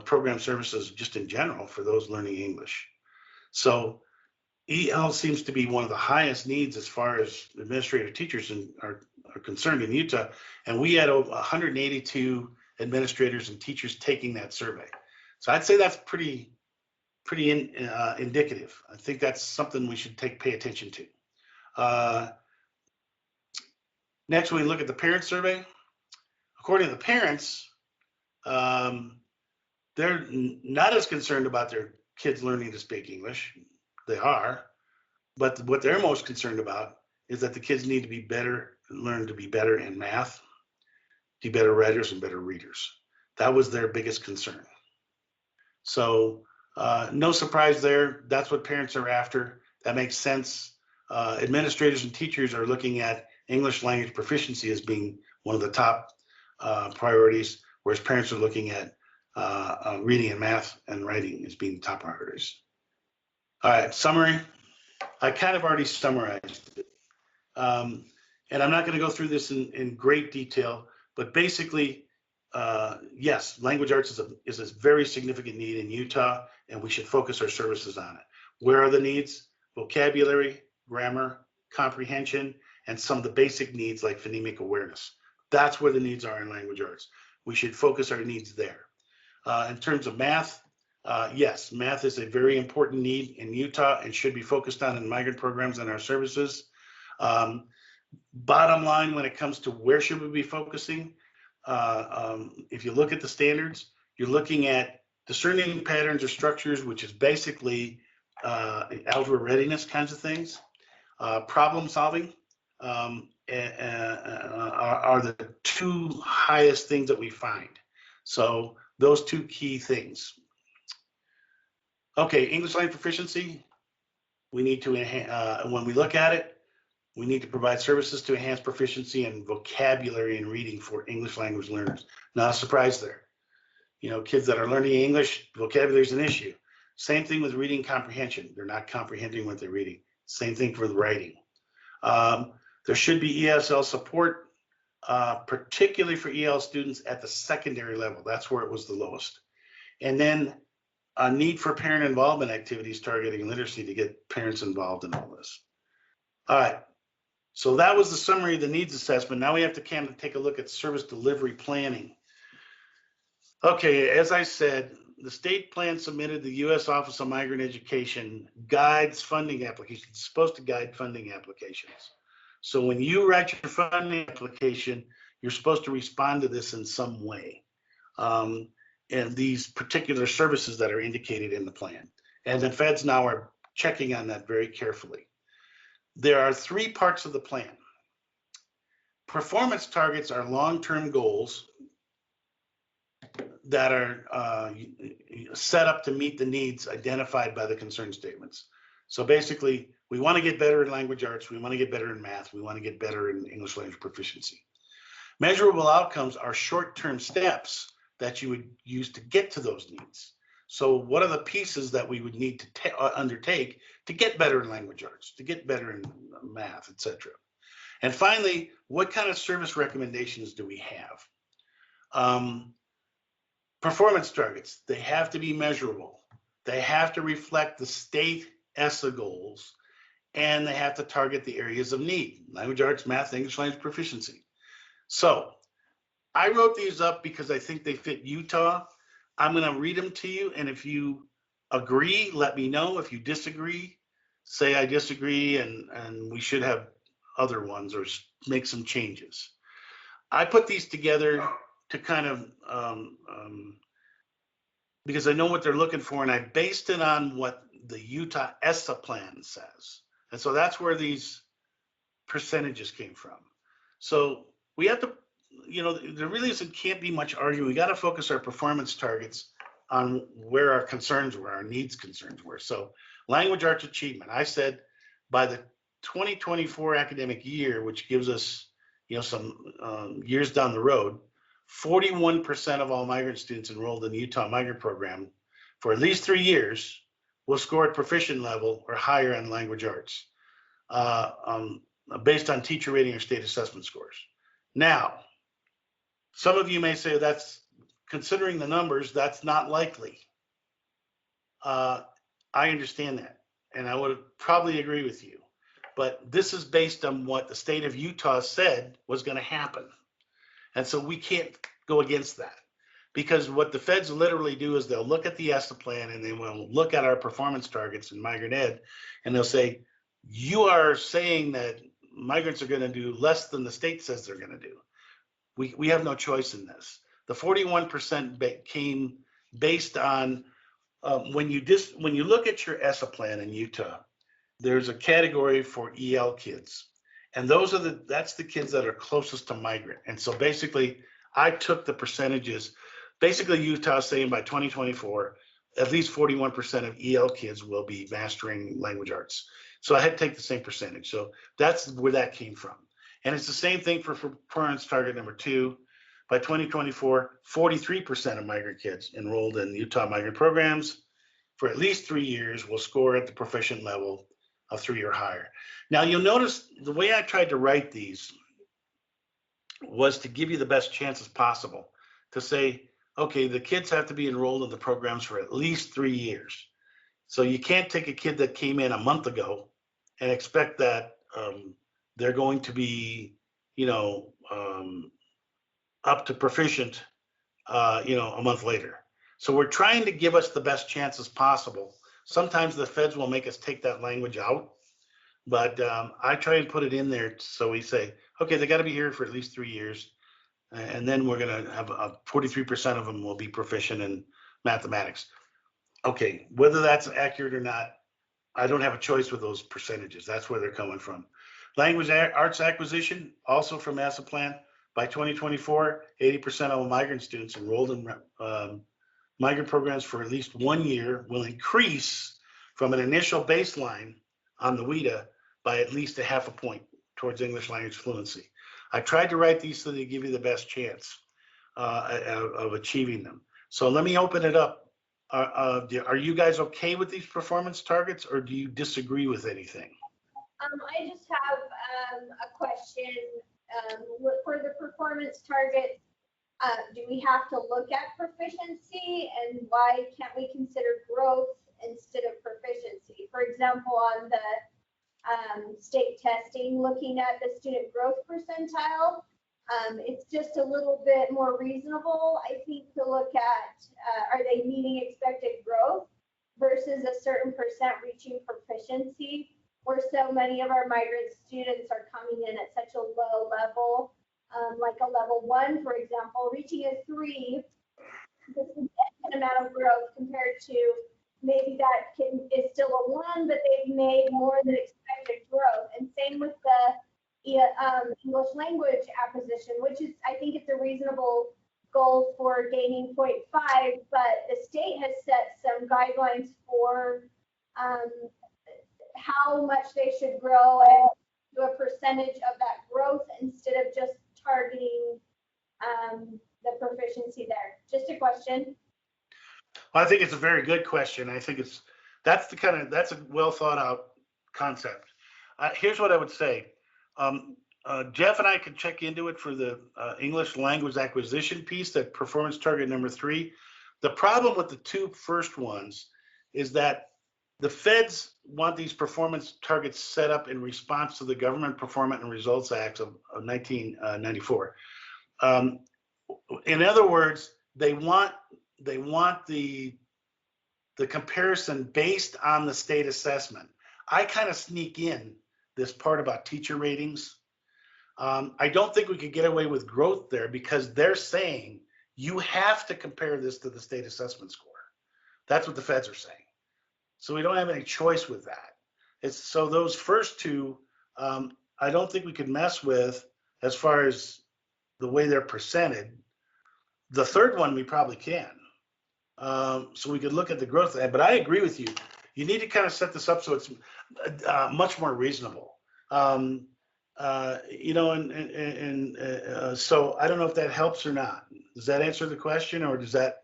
program services just in general for those learning English. So EL seems to be one of the highest needs as far as administrative teachers are concerned in Utah. And we had over 182 administrators and teachers taking that survey. So I'd say that's pretty indicative. I think that's something we should pay attention to. Next, we look at the parent survey. According to the parents, they're not as concerned about their kids learning to speak English. They are, But what they're most concerned about is that the kids need to be better, learn to be better in math, be better writers and better readers. That was their biggest concern. So no surprise there. That's what parents are after. That makes sense. Administrators and teachers are looking at English language proficiency as being one of the top priorities, whereas parents are looking at reading and math and writing as being top priorities. All right, summary. I kind of already summarized it. And I'm not going to go through this in great detail, but basically, yes, language arts is a very significant need in Utah, and we should focus our services on it. Where are the needs? Vocabulary, grammar, comprehension, and some of the basic needs like phonemic awareness. That's where the needs are in language arts. We should focus our needs there. In terms of math, yes, math is a very important need in Utah and should be focused on in migrant programs and our services. Bottom line, when it comes to where should we be focusing, if you look at the standards, you're looking at discerning patterns or structures, which is basically algebra readiness kinds of things. Problem solving are the two highest things that we find. So those two key things. Okay, English language proficiency. We need to, when we look at it, we need to provide services to enhance proficiency in vocabulary and reading for English language learners. Not a surprise there. You know, kids that are learning English, vocabulary is an issue. Same thing with reading comprehension. They're not comprehending what they're reading. Same thing for the writing. There should be ESL support, particularly for EL students at the secondary level. That's where it was the lowest. And then a need for parent involvement activities targeting literacy to get parents involved in all this. All right. So that was the summary of the needs assessment. Now we have to kind of take a look at service delivery planning. Okay, as I said, the state plan submitted the U.S. Office of Migrant Education guides funding applications. It's supposed to guide funding applications. So when you write your funding application, you're supposed to respond to this in some way. And these particular services that are indicated in the plan. And the feds now are checking on that very carefully. There are three parts of the plan. Performance targets are long-term goals that are set up to meet the needs identified by the concern statements. So basically, we want to get better in language arts, we want to get better in math, we want to get better in English language proficiency. Measurable outcomes are short-term steps that you would use to get to those needs. So what are the pieces that we would need to undertake to get better in language arts, to get better in math, etc. And finally, what kind of service recommendations do we have? Performance targets, they have to be measurable. They have to reflect the state ESSA goals, and they have to target the areas of need, language arts, math, English language proficiency. So I wrote these up because I think they fit Utah. I'm going to read them to you, and if you agree, let me know. If you disagree, say I disagree, and we should have other ones or make some changes. I put these together to kind of, because I know what they're looking for, and I based it on what the Utah ESSA plan says. And so that's where these percentages came from. So we have to, you know, there really can't be much arguing. We got to focus our performance targets on where our concerns were, our needs concerns were. So language arts achievement, I said by the 2024 academic year, which gives us, you know, some years down the road, 41% of all migrant students enrolled in the Utah Migrant Program for at least 3 years will score at proficient level or higher in language arts based on teacher rating or state assessment scores. Now, some of you may say that's, considering the numbers, that's not likely. I understand that, and I would probably agree with you. But this is based on what the state of Utah said was going to happen. And so we can't go against that, because what the feds literally do is they'll look at the ESSA plan and they will look at our performance targets in migrant ed, and they'll say, you are saying that migrants are going to do less than the state says they're going to do. We have no choice in this. The 41% came based on when you look at your ESSA plan in Utah, there's a category for EL kids. And that's the kids that are closest to migrant. And so basically, I took the percentages. Basically, Utah's saying by 2024, at least 41% of EL kids will be mastering language arts. So I had to take the same percentage. So that's where that came from. And it's the same thing for performance target number 2. By 2024, 43% of migrant kids enrolled in Utah migrant programs for at least 3 years will score at the proficient level of 3 or higher. Now you'll notice the way I tried to write these was to give you the best chances possible to say, okay, the kids have to be enrolled in the programs for at least 3 years. So you can't take a kid that came in a month ago and expect that they're going to be, up to proficient, a month later. So we're trying to give us the best chances possible. Sometimes the feds will make us take that language out, but I try and put it in there so we say, okay, they got to be here for at least 3 years, and then we're going to have 43% of them will be proficient in mathematics. Okay, whether that's accurate or not, I don't have a choice with those percentages. That's where they're coming from. Language arts acquisition, also from Master Plan. By 2024, 80% of migrant students enrolled in migrant programs for at least 1 year will increase from an initial baseline on the WIDA by at least a half a point towards English language fluency. I tried to write these so they give you the best chance of achieving them. So let me open it up. Are you guys okay with these performance targets, or do you disagree with anything? I just have a question. For the performance targets, do we have to look at proficiency, and why can't we consider growth instead of proficiency? For example, on the state testing, looking at the student growth percentile, it's just a little bit more reasonable, I think, to look at, are they meeting expected growth versus a certain percent reaching proficiency, where so many of our migrant students are coming in at such a low level, like a level 1, for example, reaching a 3, a significant amount of growth compared to maybe that kid is still a 1, but they've made more than expected growth. And same with the English language acquisition, which is, I think it's a reasonable goal for gaining 0.5, but the state has set some guidelines for how much they should grow and do a percentage of that growth instead of just targeting the proficiency there. Just a question. Well, I think it's a very good question. I think that's a well thought out concept. Here's what I would say. Jeff and I could check into it for the English language acquisition piece, that performance target number 3. The problem with the 2 first ones is that the feds want these performance targets set up in response to the Government Performance and Results Act of 1994. In other words, they want the comparison based on the state assessment. I kind of sneak in this part about teacher ratings. I don't think we could get away with growth there, because they're saying you have to compare this to the state assessment score. That's what the feds are saying. So we don't have any choice with that. So those first 2, I don't think we could mess with as far as the way they're presented. The third one we probably can. So we could look at the growth of that. But I agree with you. You need to kind of set this up so it's much more reasonable. So I don't know if that helps or not. Does that answer the question, or does that?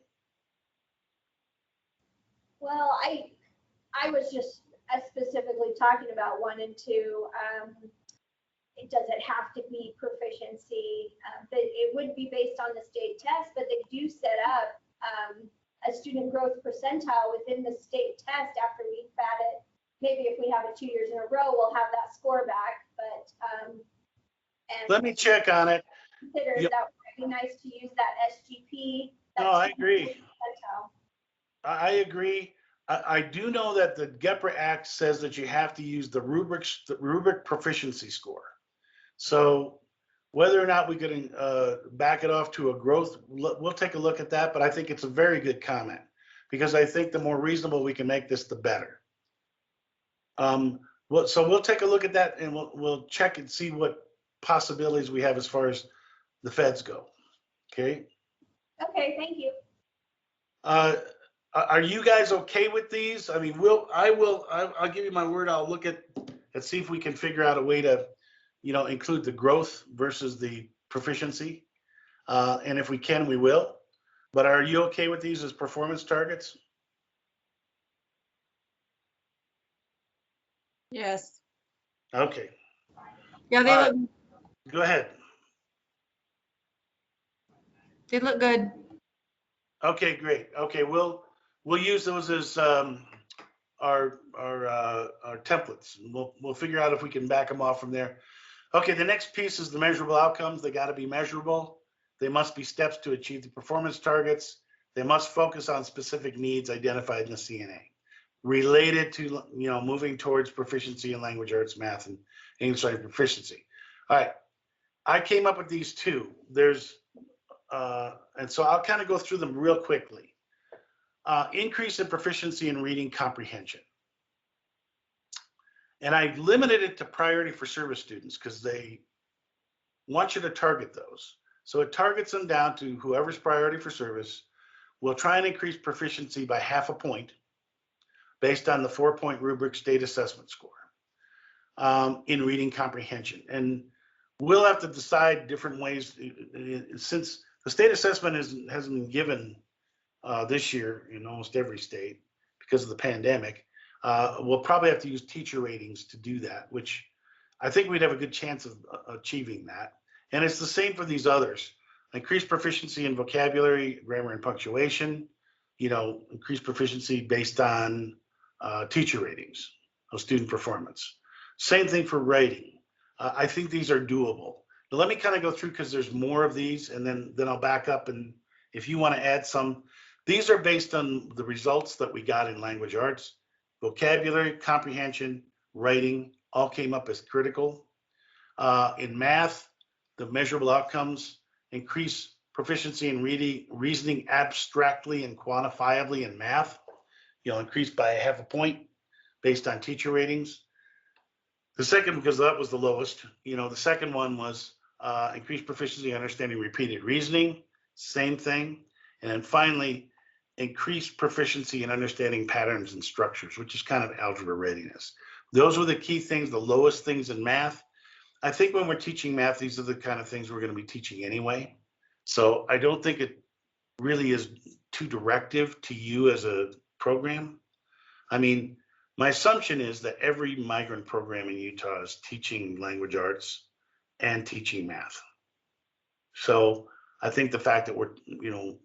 Well, I was just specifically talking about 1 and 2. Does it have to be proficiency? It would be based on the state test, but they do set up a student growth percentile within the state test after we've had it. Maybe if we have it 2 years in a row, we'll have that score back. But and let me check on it. Consider that would be nice to use that SGP. No, I agree. I agree. I do know that the GEPRA Act says that you have to use the rubric proficiency score. So whether or not we could back it off to a growth, we'll take a look at that. But I think it's a very good comment, because I think the more reasonable we can make this, the better. Well, so we'll take a look at that and we'll check and see what possibilities we have as far as the feds go. Okay. Okay, thank you. Are you guys okay with these? I mean, I'll give you my word. I'll look at and see if we can figure out a way to, include the growth versus the proficiency. And if we can, we will. But are you okay with these as performance targets? Yes. Okay, Yeah, they look, go ahead. they look good. Okay, great. Okay, we'll use those as our templates. We'll figure out if we can back them off from there. Okay, the next piece is the measurable outcomes. They got to be measurable. They must be steps to achieve the performance targets. They must focus on specific needs identified in the CNA related to moving towards proficiency in language arts, math, and English language proficiency. All right, I came up with these two. And so I'll kind of go through them real quickly. Increase in proficiency in reading comprehension. And I limited it to priority for service students because they want you to target those. So it targets them down to whoever's priority for service. We'll try and increase proficiency by 0.5 point based on the 4-point rubric state assessment score in reading comprehension. And we'll have to decide different ways since the state assessment hasn't been given this year in almost every state because of the pandemic. We'll probably have to use teacher ratings to do that, which I think we'd have a good chance of achieving that. And it's the same for these others. Increased proficiency in vocabulary, grammar, and punctuation, increased proficiency based on teacher ratings of student performance. Same thing for writing. I think these are doable. Now let me kind of go through because there's more of these and then I'll back up, and if you want to add some, these are based on the results that we got in language arts. Vocabulary, comprehension, writing all came up as critical. In math, the measurable outcomes increase proficiency in reasoning abstractly and quantifiably in math, increased by 0.5 point based on teacher ratings. The second, because that was the lowest, the second one was increased proficiency in understanding repeated reasoning, same thing. And then finally, increased proficiency in understanding patterns and structures, which is kind of algebra readiness. Those were the key things, the lowest things in math. I think when we're teaching math, these are the kind of things we're going to be teaching anyway. So I don't think it really is too directive to you as a program. I mean, my assumption is that every migrant program in Utah is teaching language arts and teaching math. So I think the fact that we're,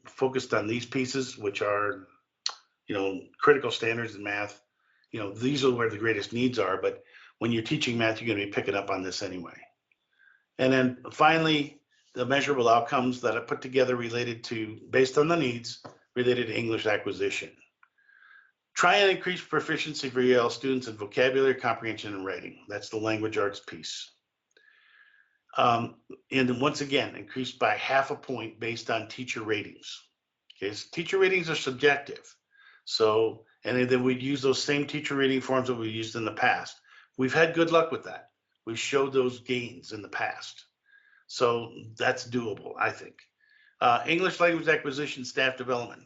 focused on these pieces, which are, critical standards in math, these are where the greatest needs are. But when you're teaching math, you're going to be picking up on this anyway. And then finally, the measurable outcomes that I put together based on the needs related to English acquisition. Try and increase proficiency for EL students in vocabulary, comprehension, and writing. That's the language arts piece. And then once again, increased by 0.5 point based on teacher ratings. Okay, so teacher ratings are subjective. So, and then we'd use those same teacher rating forms that we used in the past. We've had good luck with that. We showed those gains in the past. So that's doable, I think. English language acquisition staff development.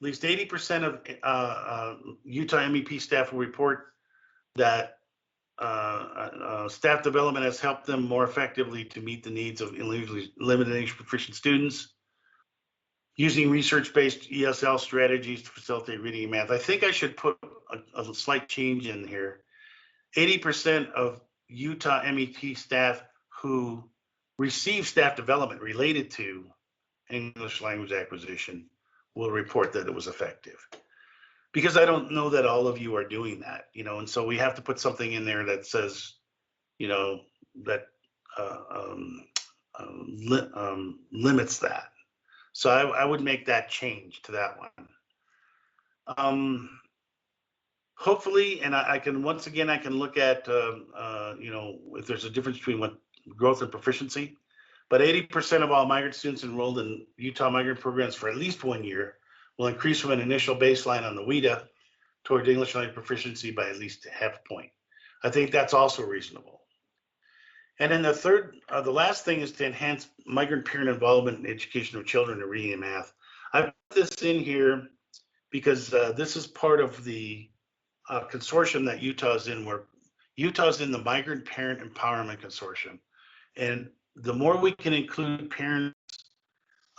At least 80% of Utah MEP staff will report that staff development has helped them more effectively to meet the needs of limited English proficient students using research-based ESL strategies to facilitate reading and math. I think I should put a slight change in here. 80% of Utah MEP staff who receive staff development related to English language acquisition will report that it was effective. Because I don't know that all of you are doing that, and so we have to put something in there that says, that limits that. So I would make that change to that one. Hopefully, and I can, once again, I can look at, if there's a difference between what growth and proficiency, but 80% of all migrant students enrolled in Utah migrant programs for at least 1 year will increase from an initial baseline on the WIDA toward English language proficiency by at least 0.5 point. I think that's also reasonable. And then the last thing is to enhance migrant parent involvement in education of children in reading and math. I put this in here because this is part of the consortium that Utah's in, where Utah's in the Migrant Parent Empowerment Consortium. And the more we can include parents,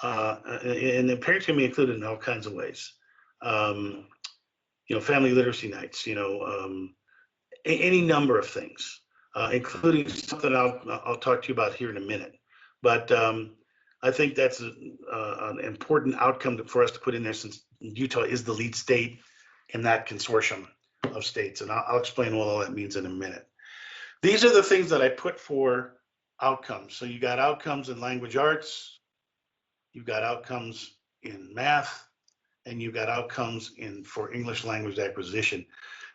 and the parents can be included in all kinds of ways. Family literacy nights, any number of things, including something I'll talk to you about here in a minute. But I think that's an important outcome for us to put in there, since Utah is the lead state in that consortium of states. And I'll explain what all that means in a minute. These are the things that I put for outcomes. So you got outcomes in language arts, you've got outcomes in math, and you've got outcomes for English language acquisition.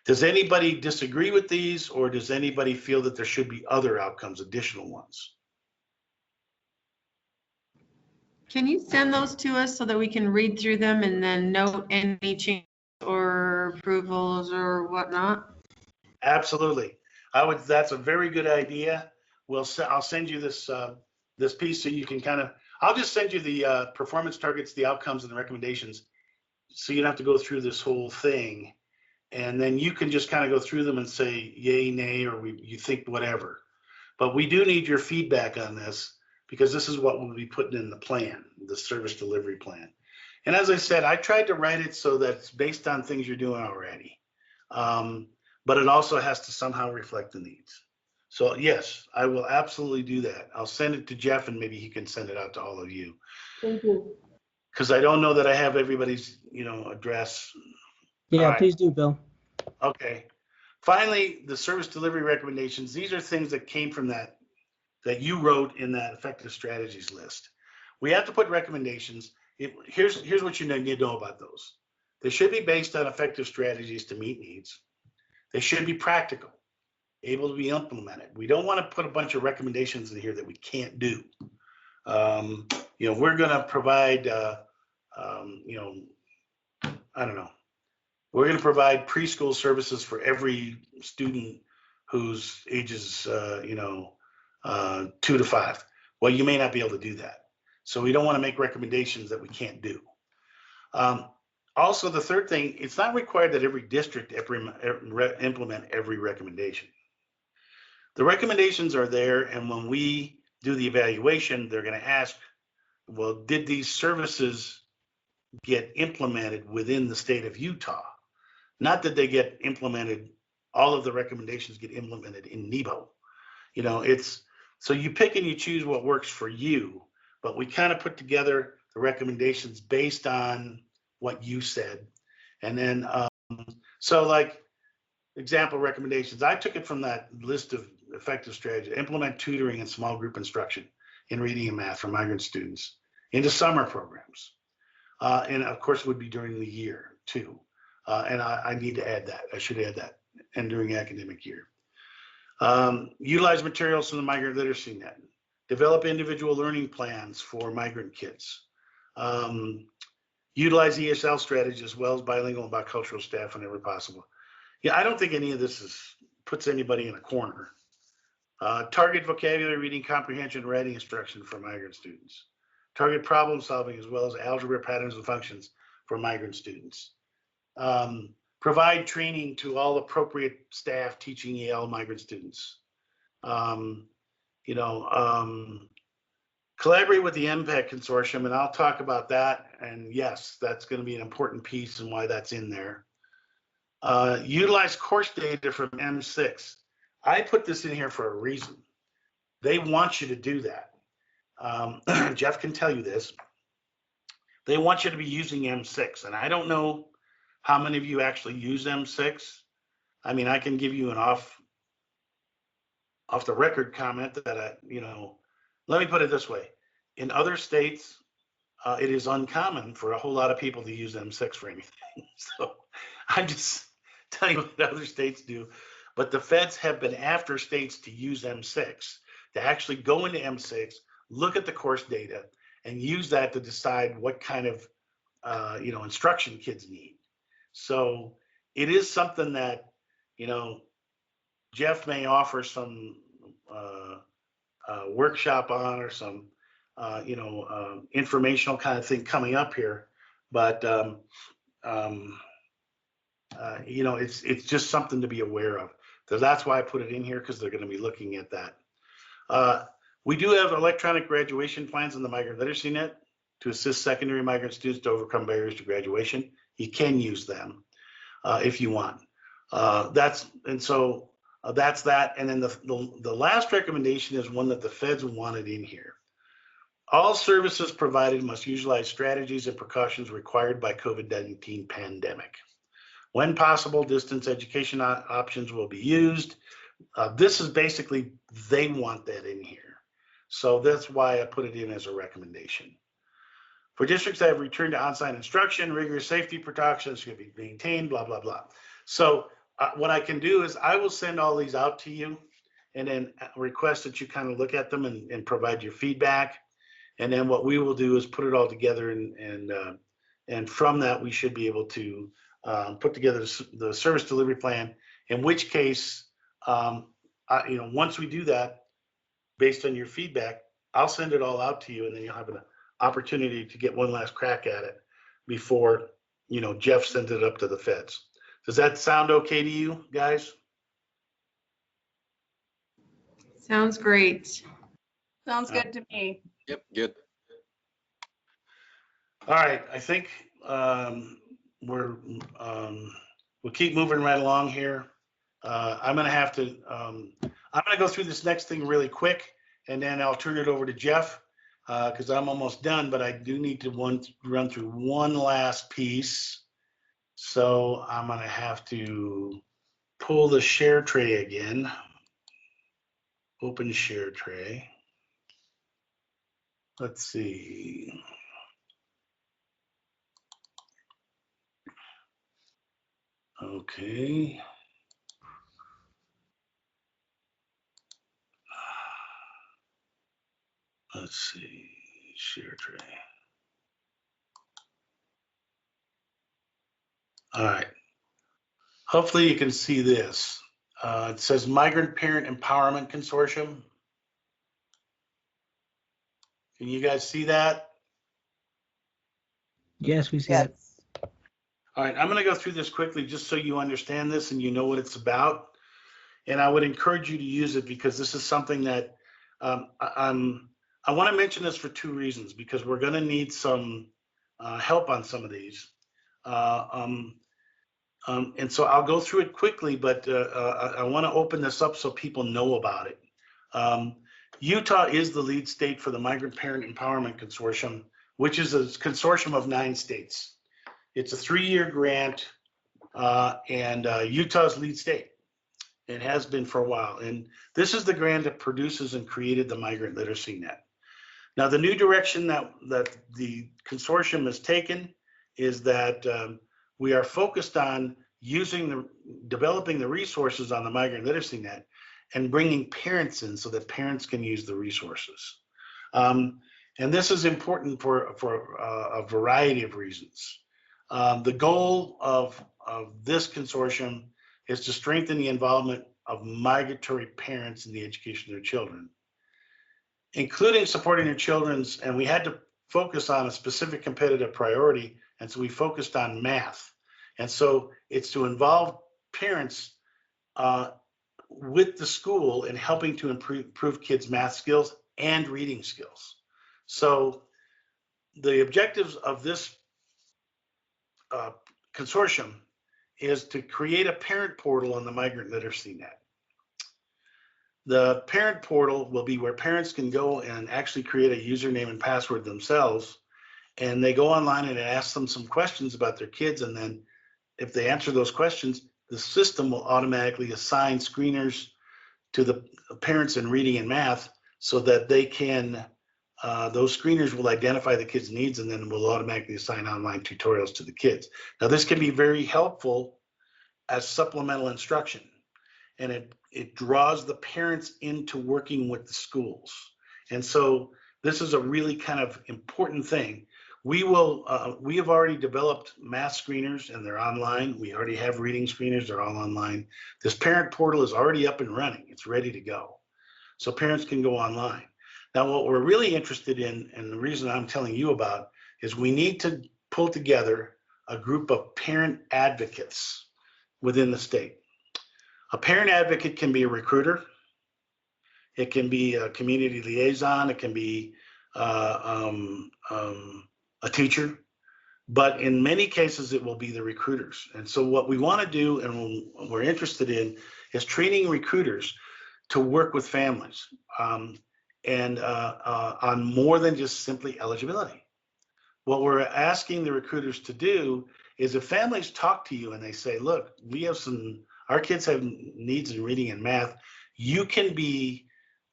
Does anybody disagree with these, or does anybody feel that there should be other outcomes, additional ones? Can you send those to us so that we can read through them and then note any changes or approvals or whatnot? Absolutely. That's a very good idea. I'll send you this piece so you can I'll just send you the performance targets, the outcomes, and the recommendations, so you don't have to go through this whole thing. And then you can just kind of go through them and say yay, nay, or you think whatever. But we do need your feedback on this, because this is what we'll be putting in the plan, the service delivery plan. And as I said, I tried to write it so that it's based on things you're doing already. But it also has to somehow reflect the needs. So yes, I will absolutely do that. I'll send it to Jeff, and maybe he can send it out to all of you. Thank you. Because I don't know that I have everybody's, address. Yeah, All right. please do, Bill. Okay. Finally, the service delivery recommendations. These are things that came from that you wrote in that effective strategies list. We have to put recommendations. Here's what you need to know about those. They should be based on effective strategies to meet needs. They should be practical, able to be implemented. We don't want to put a bunch of recommendations in here that we can't do. We're going to provide, I don't know. We're going to provide preschool services for every student whose ages, 2 to 5. Well, you may not be able to do that. So we don't want to make recommendations that we can't do. Also, the third thing, it's not required that every district implement every recommendation. The recommendations are there, and when we do the evaluation, they're going to ask, well, did these services get implemented within the state of Utah? Not that they get implemented, all of the recommendations get implemented in Nebo. So you pick and you choose what works for you, but we kind of put together the recommendations based on what you said. And then, so like example recommendations, I took it from that list of effective strategies: implement tutoring and small group instruction in reading and math for migrant students into summer programs. And of course, it would be during the year too. And I need to add that. I should add that. And during academic year. Utilize materials from the Migrant Literacy Net. Develop individual learning plans for migrant kids. Utilize ESL strategies as well as bilingual and bicultural staff whenever possible. Yeah, I don't think any of this puts anybody in a corner. Target vocabulary, reading, comprehension, writing instruction for migrant students. Target problem solving as well as algebra patterns and functions for migrant students. Provide training to all appropriate staff teaching EL migrant students. Collaborate with the MPAC consortium, and I'll talk about that. And yes, that's going to be an important piece and why that's in there. Utilize course data from M6. I put this in here for a reason. They want you to do that. Jeff can tell you this. They want you to be using M6, and I don't know how many of you actually use M6. I mean, I can give you an off the record comment that let me put it this way. In other states, it is uncommon for a whole lot of people to use M6 for anything. So I'm just telling you what other states do. But the feds have been after states to use M6, to actually go into M6, look at the course data, and use that to decide what kind of instruction kids need. So it is something that, Jeff may offer some workshop on, or some informational kind of thing coming up here, but it's just something to be aware of. So that's why I put it in here, because they're going to be looking at that. We do have electronic graduation plans in the Migrant Literacy Net to assist secondary migrant students to overcome barriers to graduation. You can use them if you want. That's that. And then the last recommendation is one that the feds wanted in here. All services provided must utilize strategies and precautions required by COVID-19 pandemic. When possible, distance education options will be used. This is basically, they want that in here. So that's why I put it in as a recommendation. For districts that have returned to on-site instruction, rigorous safety precautions should be maintained, blah, blah, blah. So what I can do is I will send all these out to you, and then request that you kind of look at them and provide your feedback. And then what we will do is put it all together, and from that, we should be able to put together the service delivery plan, in which case, once we do that, based on your feedback, I'll send it all out to you, and then you'll have an opportunity to get one last crack at it before, Jeff sends it up to the feds. Does that sound okay to you guys? Sounds great. Sounds good to me. Yep, good. All right, I think we'll keep moving right along here. I'm gonna go through this next thing really quick, and then I'll turn it over to Jeff, because I'm almost done, but I do need to run through one last piece. So I'm gonna have to pull the share tray again. Open share tray. Let's see. Okay. Let's see, share tray. All right. Hopefully you can see this. It says Migrant Parent Empowerment Consortium. Can you guys see that? Yes, we see it. All right, I'm going to go through this quickly just so you understand this and you know what it's about. And I would encourage you to use it, because this is something that I want to mention this for two reasons, because we're going to need some help on some of these. And so I'll go through it quickly, but I want to open this up so people know about it. Utah is the lead state for the Migrant Parent Empowerment Consortium, which is a consortium of 9 states. It's a 3-year grant, and Utah's lead state. It has been for a while. And this is the grant that produces and created the Migrant Literacy Net. Now, the new direction that the consortium has taken is that we are focused on developing the resources on the Migrant Literacy Net and bringing parents in so that parents can use the resources. And this is important for a variety of reasons. The goal of this consortium is to strengthen the involvement of migratory parents in the education of their children, including supporting their children's, and we had to focus on a specific competitive priority, and so we focused on math. And so it's to involve parents with the school in helping to improve kids' math skills and reading skills. So the objectives of this consortium is to create a parent portal on the Migrant Literacy Net. The parent portal will be where parents can go and actually create a username and password themselves, and they go online and it asks them some questions about their kids, and then if they answer those questions, the system will automatically assign screeners to the parents in reading and math, so that they can, those screeners will identify the kids' needs and then will automatically assign online tutorials to the kids. Now, this can be very helpful as supplemental instruction, and it draws the parents into working with the schools. And so this is a really kind of important thing. we have already developed math screeners and they're online. We already have reading screeners, they're all online. This parent portal is already up and running. It's ready to go. So parents can go online. Now, what we're really interested in, and the reason I'm telling you about, is we need to pull together a group of parent advocates within the state. A parent advocate can be a recruiter. It can be a community liaison. It can be a teacher. But in many cases, it will be the recruiters. And so what we want to do and we're interested in is training recruiters to work with families and on more than just simply eligibility. What we're asking the recruiters to do is if families talk to you and they say, look, our kids have needs in reading and math, you can be,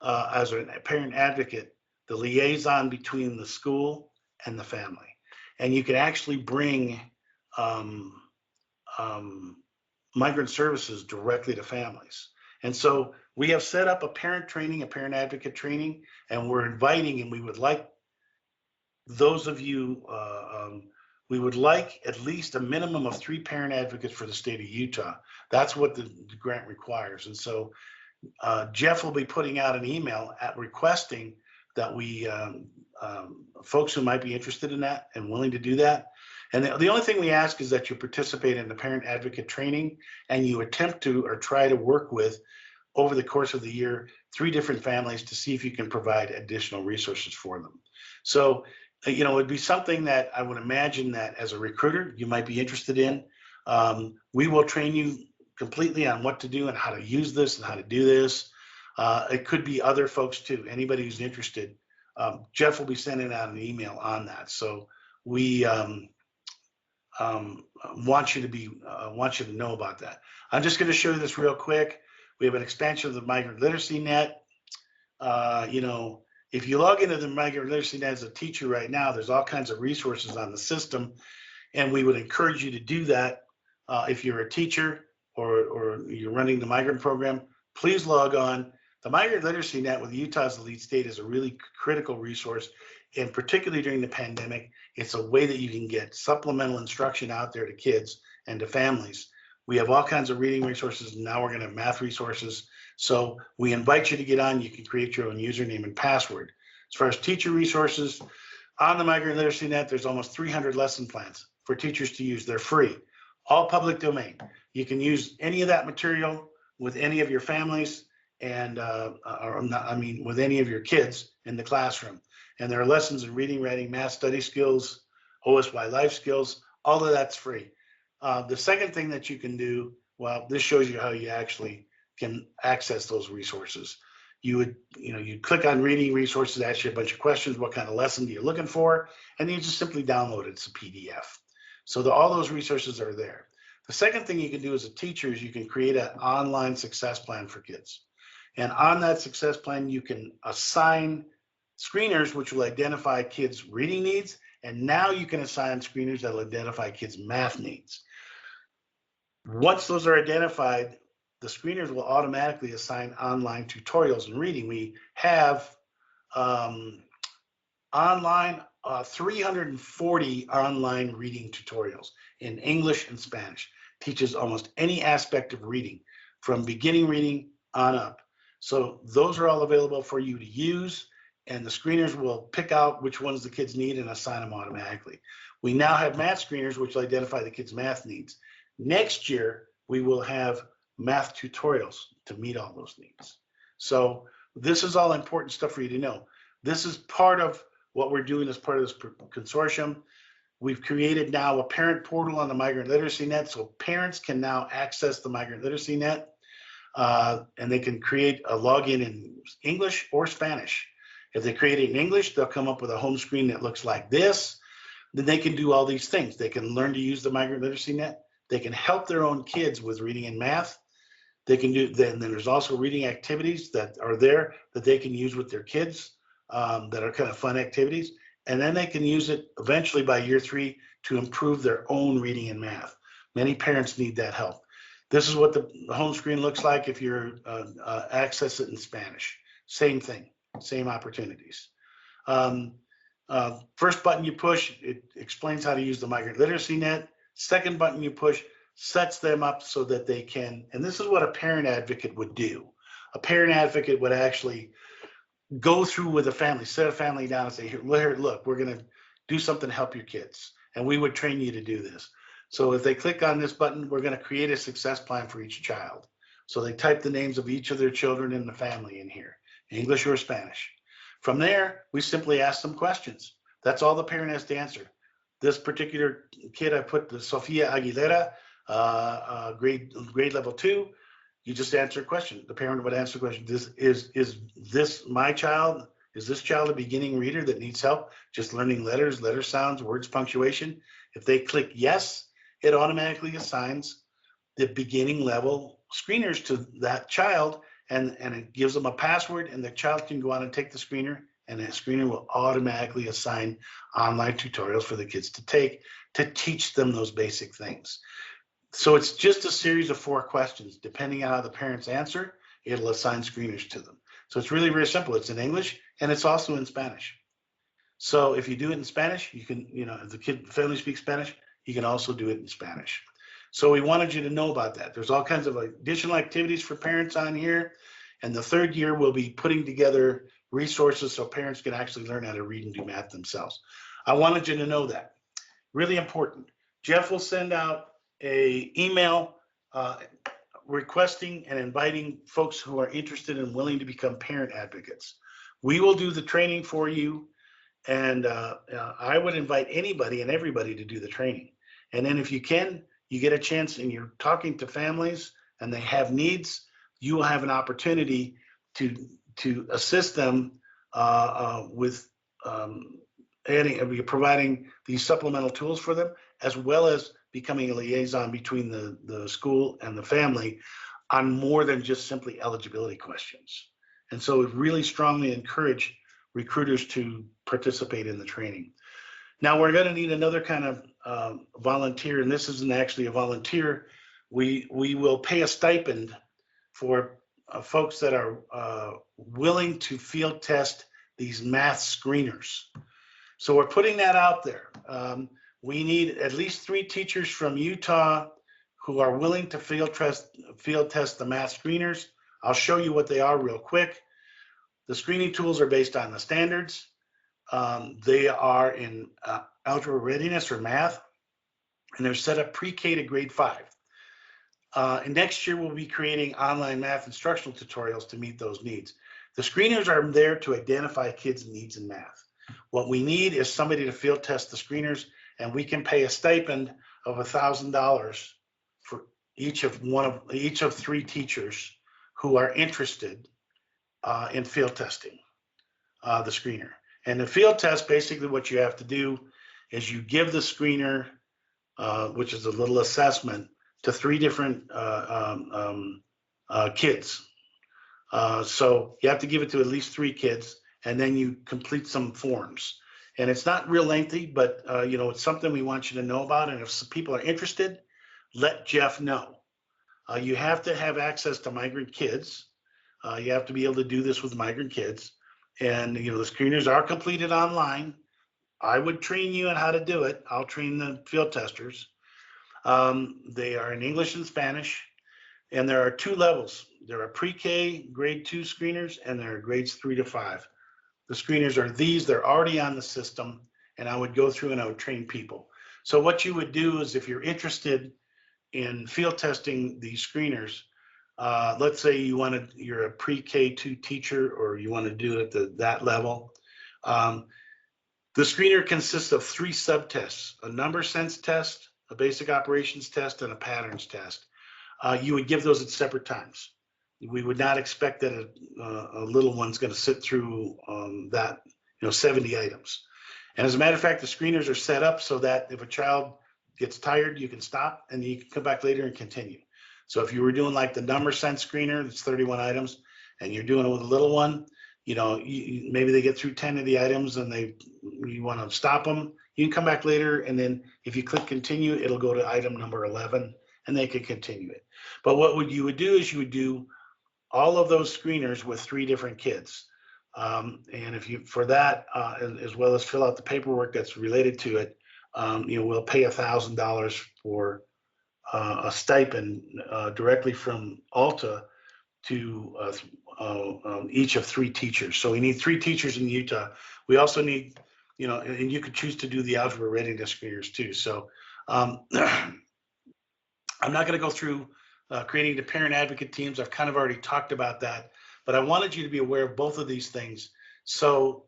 as a parent advocate, the liaison between the school and the family. And you can actually bring migrant services directly to families. And so we have set up a parent advocate training, and we're inviting, and we would like those of you, we would like at least a minimum of 3 parent advocates for the state of Utah. That's what the grant requires. And so Jeff will be putting out an email requesting that we, folks who might be interested in that and willing to do that. And the only thing we ask is that you participate in the parent advocate training and you attempt to or try to work with, over the course of the year, 3 different families to see if you can provide additional resources for them. So, it'd be something that I would imagine that as a recruiter, you might be interested in. We will train you completely on what to do and how to use this and how to do this. It could be other folks too, anybody who's interested. Jeff will be sending out an email on that. So we want you to know about that. I'm just going to show you this real quick. We have an expansion of the Migrant Literacy Net. If you log into the Migrant Literacy Net as a teacher right now, there's all kinds of resources on the system, and we would encourage you to do that. If you're a teacher or you're running the migrant program, please log on. The Migrant Literacy Net with Utah as the lead state is a really critical resource, and particularly during the pandemic, it's a way that you can get supplemental instruction out there to kids and to families. We have all kinds of reading resources, and now we're going to have math resources. So we invite you to get on. You can create your own username and password. As far as teacher resources, on the Migrant Literacy Net, there's almost 300 lesson plans for teachers to use. They're free, all public domain. You can use any of that material with any of your families and, with any of your kids in the classroom. And there are lessons in reading, writing, math, study skills, OSY life skills, all of that's free. The second thing that you can do, well, this shows you how you actually can access those resources. You click on reading resources, ask you a bunch of questions. What kind of lesson are you looking for? And you just simply download it. It's a PDF. So all those resources are there. The second thing you can do as a teacher is you can create an online success plan for kids. And on that success plan, you can assign screeners, which will identify kids' reading needs. And now you can assign screeners that will identify kids' math needs. Once those are identified, the screeners will automatically assign online tutorials in reading. We have online 340 online reading tutorials in English and Spanish. Teaches almost any aspect of reading, from beginning reading on up. So those are all available for you to use, and the screeners will pick out which ones the kids need and assign them automatically. We now have math screeners, which will identify the kids' math needs. Next year, we will have math tutorials to meet all those needs. So this is all important stuff for you to know. This is part of what we're doing as part of this consortium. We've created now a parent portal on the Migrant Literacy Net, so parents can now access the Migrant Literacy Net, and they can create a login in English or Spanish. If they create it in English, they'll come up with a home screen that looks like this. Then they can do all these things. They can learn to use the Migrant Literacy Net. They can help their own kids with reading and math. They can do, then there's also reading activities that are there that they can use with their kids that are kind of fun activities. And then they can use it eventually by year 3 to improve their own reading and math. Many parents need that help. This is what the home screen looks like if you're access it in Spanish. Same thing, same opportunities. First button you push, it explains how to use the Migrant Literacy Net. Second button you push sets them up so that they can, and this is what a parent advocate would do. A parent advocate would actually go through with a family, sit a family down and say, here, look, we're going to do something to help your kids. And we would train you to do this. So if they click on this button, we're going to create a success plan for each child. So they type the names of each of their children in the family in here, English or Spanish. From there, we simply ask them questions. That's all the parent has to answer. This particular kid, I put the Sofia Aguilera, grade level 2. You just answer a question. The parent would answer the question. Is this my child? Is this child a beginning reader that needs help just learning letters, letter sounds, words, punctuation? If they click yes, it automatically assigns the beginning level screeners to that child, and it gives them a password, and the child can go on and take the screener, and that screener will automatically assign online tutorials for the kids to take to teach them those basic things. So it's just a series of 4 questions. Depending on how the parents answer, it'll assign screeners to them. So it's really very simple. It's in English and it's also in Spanish. So if you do it in Spanish, you can, if the family speaks Spanish, you can also do it in Spanish. So we wanted you to know about that. There's all kinds of additional activities for parents on here. And the 3rd year, we'll be putting together resources so parents can actually learn how to read and do math themselves. I wanted you to know that. Really important. Jeff will send out an email requesting and inviting folks who are interested and willing to become parent advocates. We will do the training for you, and I would invite anybody and everybody to do the training. And then if you can, you get a chance and you're talking to families and they have needs, you will have an opportunity to assist them with providing these supplemental tools for them, as well as becoming a liaison between the school and the family on more than just simply eligibility questions. And so we really strongly encourage recruiters to participate in the training. Now we're going to need another kind of volunteer, and this isn't actually a volunteer. We will pay a stipend for folks that are willing to field test these math screeners. So we're putting that out there. We need at least 3 teachers from Utah who are willing to field test the math screeners. I'll show you what they are real quick. The screening tools are based on the standards. They are in algebra readiness or math, and they're set up pre-K to grade 5. And next year, we'll be creating online math instructional tutorials to meet those needs. The screeners are there to identify kids' needs in math. What we need is somebody to field test the screeners, and we can pay a stipend of $1,000 for each of 3 teachers who are interested in field testing the screener. And the field test, basically what you have to do is you give the screener, which is a little assessment, to 3 different kids. So you have to give it to at least 3 kids, and then you complete some forms. And it's not real lengthy, but it's something we want you to know about. And if some people are interested, let Jeff know. You have to have access to Migrant Kids. You have to be able to do this with Migrant Kids. And the screeners are completed online. I would train you on how to do it. I'll train the field testers. They are in English and Spanish. And there are 2 levels. There are pre-K grade 2 screeners, and there are grades 3 to 5. The screeners are these. They're already on the system, and I would go through and I would train people. So what you would do is, if you're interested in field testing these screeners, let's say you're a pre-K2 teacher, or you want to do it at that level. The screener consists of 3 subtests: a number sense test, a basic operations test, and a patterns test. You would give those at separate times. We would not expect that a little one's going to sit through that 70 items. And as a matter of fact, the screeners are set up so that if a child gets tired, you can stop and you can come back later and continue. So if you were doing like the number sense screener, that's 31 items, and you're doing it with a little one, maybe they get through 10 of the items and you want to stop them, you can come back later, and then if you click continue, it'll go to item number 11 and they can continue it. But what you would do is you would do all of those screeners with 3 different kids. And if you, for that, as well as fill out the paperwork that's related to it, we'll pay $1,000 for a stipend directly from Alta to each of 3 teachers. So we need 3 teachers in Utah. We also need, and you could choose to do the algebra readiness screeners too. So I'm not going to go through creating the parent advocate teams. I've kind of already talked about that, but I wanted you to be aware of both of these things. So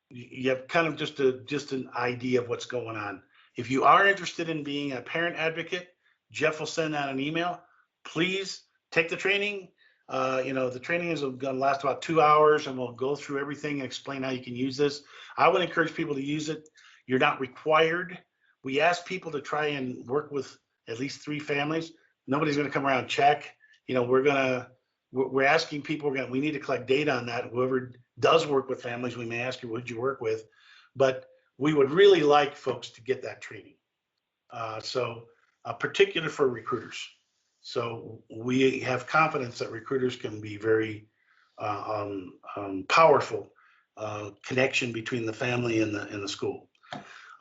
you have kind of just an idea of what's going on. If you are interested in being a parent advocate, Jeff will send out an email. Please take the training. The training is going to last about 2 hours, and we'll go through everything and explain how you can use this. I would encourage people to use it. You're not required. We ask people to try and work with at least 3 families. Nobody's going to come around and check. We're asking people, we need to collect data on that. Whoever does work with families, we may ask you, who'd you work with? But we would really like folks to get that training. Particular for recruiters. So we have confidence that recruiters can be very powerful connection between the family and the school.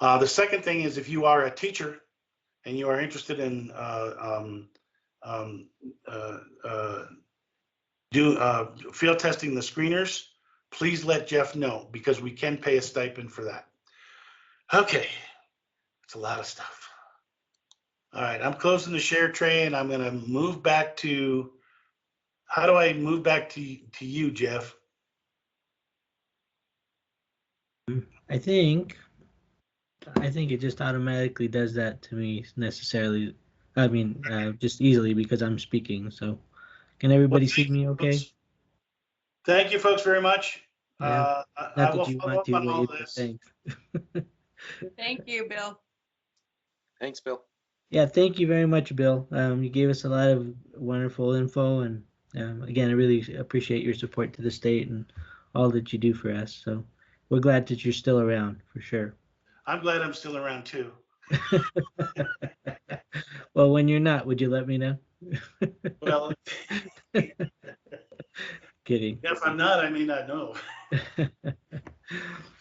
The second thing is, if you are a teacher and you are interested in field testing the screeners, please let Jeff know, because we can pay a stipend for that. Okay, it's a lot of stuff. All right, I'm closing the share tray, and I'm going to move back to, how do I move back to you, Jeff? I think it just automatically does that to me necessarily. I mean, just easily, because I'm speaking. So can everybody see me okay? Thank you, folks, very much. Yeah. I will follow up on all wave, this. thanks. Thank you, Bill. Thanks, Bill. Yeah, thank you very much, Bill. You gave us a lot of wonderful info, and again, I really appreciate your support to the state and all that you do for us. So we're glad that you're still around, for sure. I'm glad I'm still around too. Well, when you're not, would you let me know? Well, kidding. If I'm not, I may not know.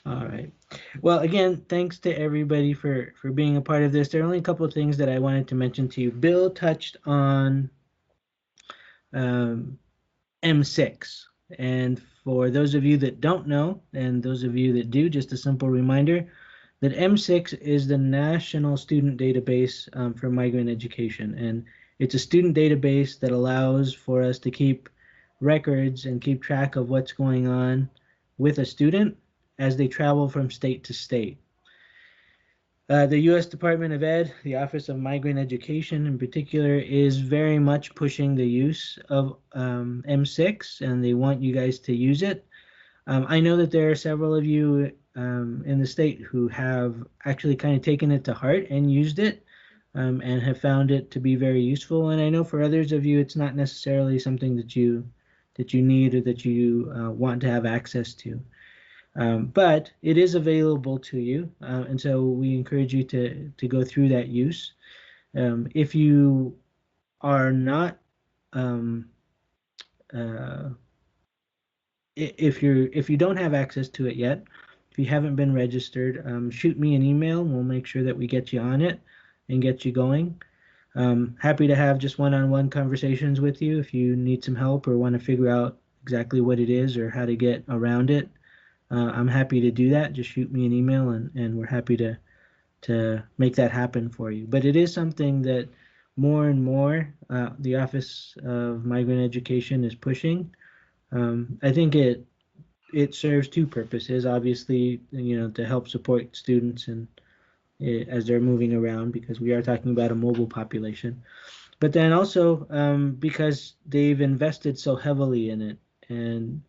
All right. Well, again, thanks to everybody for being a part of this. There are only a couple of things that I wanted to mention to you. Bill touched on M6. And for those of you that don't know, and those of you that do, just a simple reminder that M6 is the national student database for migrant education. And it's a student database that allows for us to keep records and keep track of what's going on with a student as they travel from state to state. The U.S. Department of Ed, the Office of Migrant Education in particular, is very much pushing the use of M6, and they want you guys to use it. I know that there are several of you in the state who have actually kind of taken it to heart and used it and have found it to be very useful. And I know for others of you, it's not necessarily something that you need or that you want to have access to. But it is available to you, and so we encourage you to go through that use. If you are not, if you don't have access to it yet, if you haven't been registered, shoot me an email. We'll make sure that we get you on it and get you going. Happy to have just one-on-one conversations with you if you need some help or want to figure out exactly what it is or how to get around it. I'm happy to do that. Just shoot me an email, and we're happy to make that happen for you. But it is something that more and more the Office of Migrant Education is pushing. I think it serves 2 purposes. Obviously, to help support students and as they're moving around, because we are talking about a mobile population. But then also because they've invested so heavily in it, and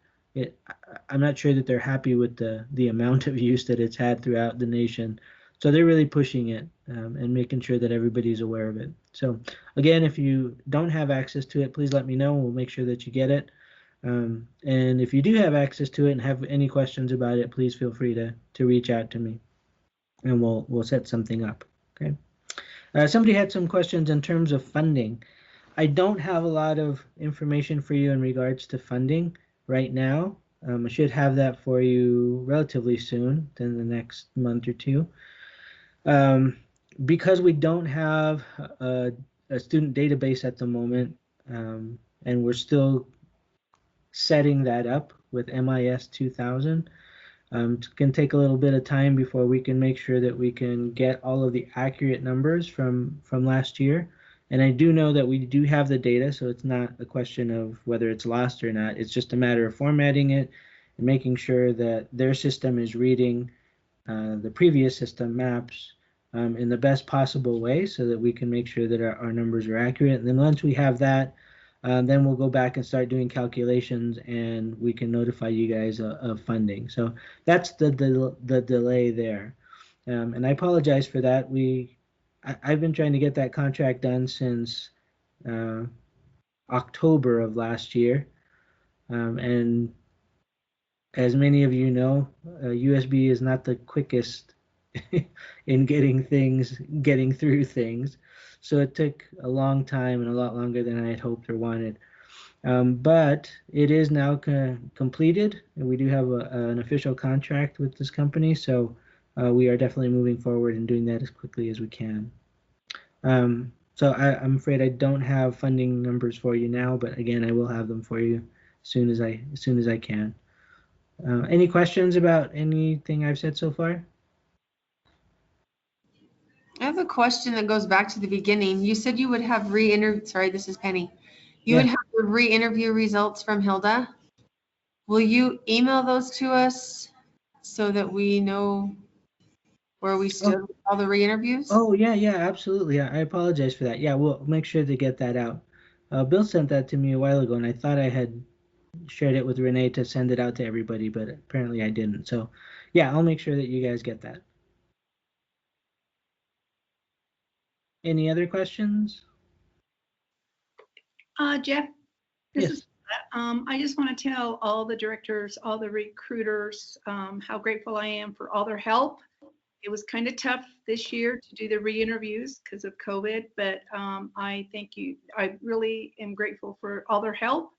I'm not sure that they're happy with the amount of use that it's had throughout the nation. So they're really pushing it and making sure that everybody's aware of it. So again, if you don't have access to it, please let me know. We'll make sure that you get it. And if you do have access to it and have any questions about it, please feel free to reach out to me, and we'll set something up. Okay. Somebody had some questions in terms of funding. I don't have a lot of information for you in regards to funding right now. I should have that for you relatively soon, in the next month or two. Because we don't have a student database at the moment, and we're still setting that up with MIS 2000, it can take a little bit of time before we can make sure that we can get all of the accurate numbers from last year. And I do know that we do have the data, so it's not a question of whether it's lost or not. It's just a matter of formatting it and making sure that their system is reading the previous system maps in the best possible way so that we can make sure that our numbers are accurate. And then once we have that, then we'll go back and start doing calculations, and we can notify you guys of funding. So that's the delay there. And I apologize for that. I've been trying to get that contract done since October of last year. And as many of you know, USB is not the quickest in getting through things. So it took a long time and a lot longer than I had hoped or wanted. But it is now completed, and we do have an official contract with this company. So we are definitely moving forward and doing that as quickly as we can. So I'm afraid I don't have funding numbers for you now, but again, I will have them for you as soon as I can. Any questions about anything I've said so far? I have a question that goes back to the beginning. You said you would have sorry, this is Penny. You Yeah. would have the re-interview results from Hilda. Will you email those to us so that we know where we stood with all the re-interviews? Oh, yeah, absolutely. I apologize for that. Yeah, we'll make sure to get that out. Bill sent that to me a while ago, and I thought I had shared it with Renee to send it out to everybody, but apparently I didn't. So, yeah, I'll make sure that you guys get that. Any other questions? Jeff, this Yes. is, I just want to tell all the directors, all the recruiters, how grateful I am for all their help. It was kind of tough this year to do the re-interviews because of COVID, but I thank you. I really am grateful for all their help.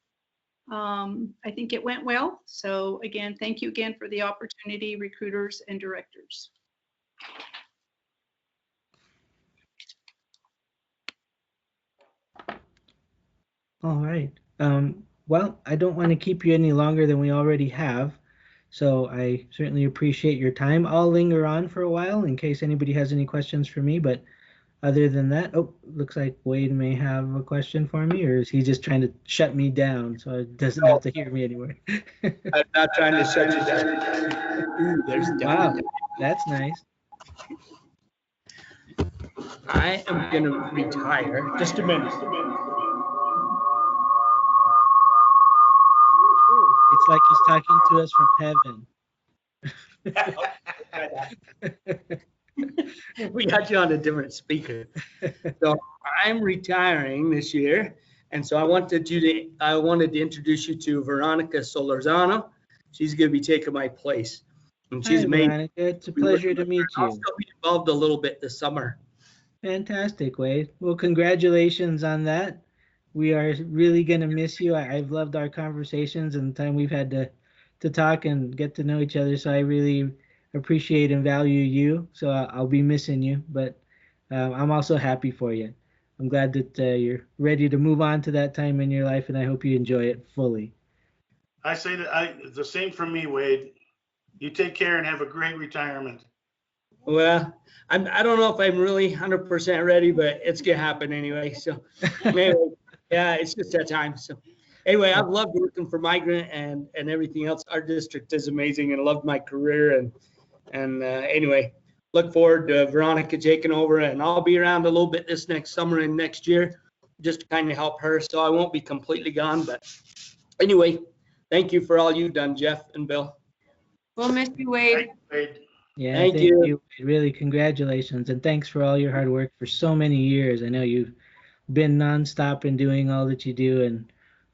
I think it went well. So again, thank you again for the opportunity, recruiters and directors. All right. Well, I don't want to keep you any longer than we already have, so I certainly appreciate your time. I'll linger on for a while in case anybody has any questions for me, but other than that, oh, looks like Wade may have a question for me, or is he just trying to shut me down so it doesn't have to hear me anymore? I'm not trying to shut you down. Ooh, there's Wow, definitely. that's nice. I am going to retire. Just a minute. It's like he's talking to us from heaven. We got you on a different speaker. So I'm retiring this year, and so I wanted to introduce you to Veronica Solorzano. She's going to be taking my place, and she's Hi, amazing. Veronica. It's a pleasure to meet I'll you. still be involved a little bit this summer. Fantastic, Wade. Well, congratulations on that. We are really going to miss you. I've loved our conversations and the time we've had to talk and get to know each other. So I really appreciate and value you. So I'll be missing you, but I'm also happy for you. I'm glad that you're ready to move on to that time in your life, and I hope you enjoy it fully. I say that the same for me, Wade. You take care and have a great retirement. Well, I don't know if I'm really 100% ready, but it's going to happen anyway. So anyway, yeah, it's just that time. So anyway, I've loved working for Migrant and everything else. Our district is amazing and loved my career. And anyway, look forward to Veronica taking over, and I'll be around a little bit this next summer and next year just to kind of help her. So I won't be completely gone. But anyway, thank you for all you've done, Jeff and Bill. We'll miss you, Wade. Thank you, Wade. Yeah, Thank you. Really, congratulations, and thanks for all your hard work for so many years. I know you've been nonstop in doing all that you do,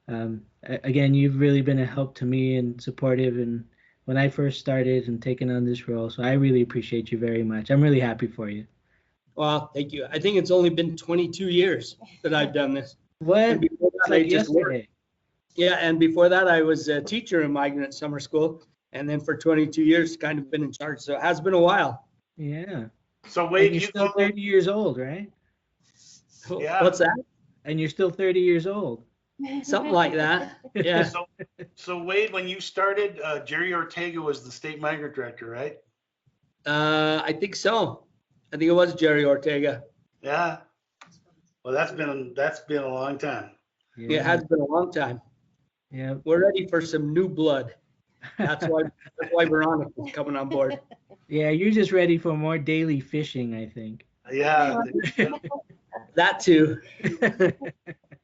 and again, you've really been a help to me and supportive. And when I first started and taken on this role, so I really appreciate you very much. I'm really happy for you. Well, thank you. I think it's only been 22 years that I've done this. What? And before It's that, I like just worked. yesterday. Yeah, and before that, I was a teacher in Migrant Summer School, and then for 22 years, kind of been in charge. So it has been a while. Yeah. So And Wade, you're you still go, 30 years old, right? Yeah. What's that? And you're still 30 years old. Something like that. Yeah. so Wade, when you started, Jerry Ortega was the state migrant director, right? I think so. I think it was Jerry Ortega. Yeah. Well, that's been a long time. Yeah, it has been a long time. Yeah. We're ready for some new blood. That's why Veronica's coming on board. Yeah, you're just ready for more daily fishing, I think. Yeah. That too. Welcome.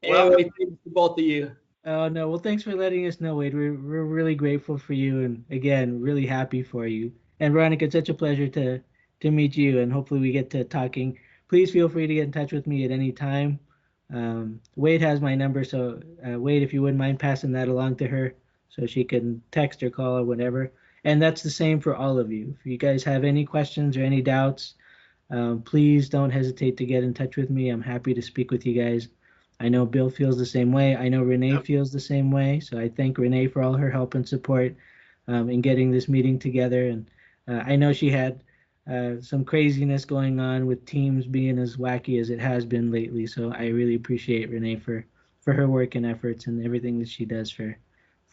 Anyway, thanks to both of you. Oh no, well thanks for letting us know, Wade. We're really grateful for you and again, really happy for you. And Veronica, it's such a pleasure to meet you and hopefully we get to talking. Please feel free to get in touch with me at any time. Wade has my number, so Wade, if you wouldn't mind passing that along to her so she can text or call or whatever. And that's the same for all of you. If you guys have any questions or any doubts, please don't hesitate to get in touch with me. I'm happy to speak with you guys. I know Bill feels the same way. I know Renee feels the same way. So I thank Renee for all her help and support in getting this meeting together. And I know she had some craziness going on with Teams being as wacky as it has been lately. So I really appreciate Renee for her work and efforts and everything that she does for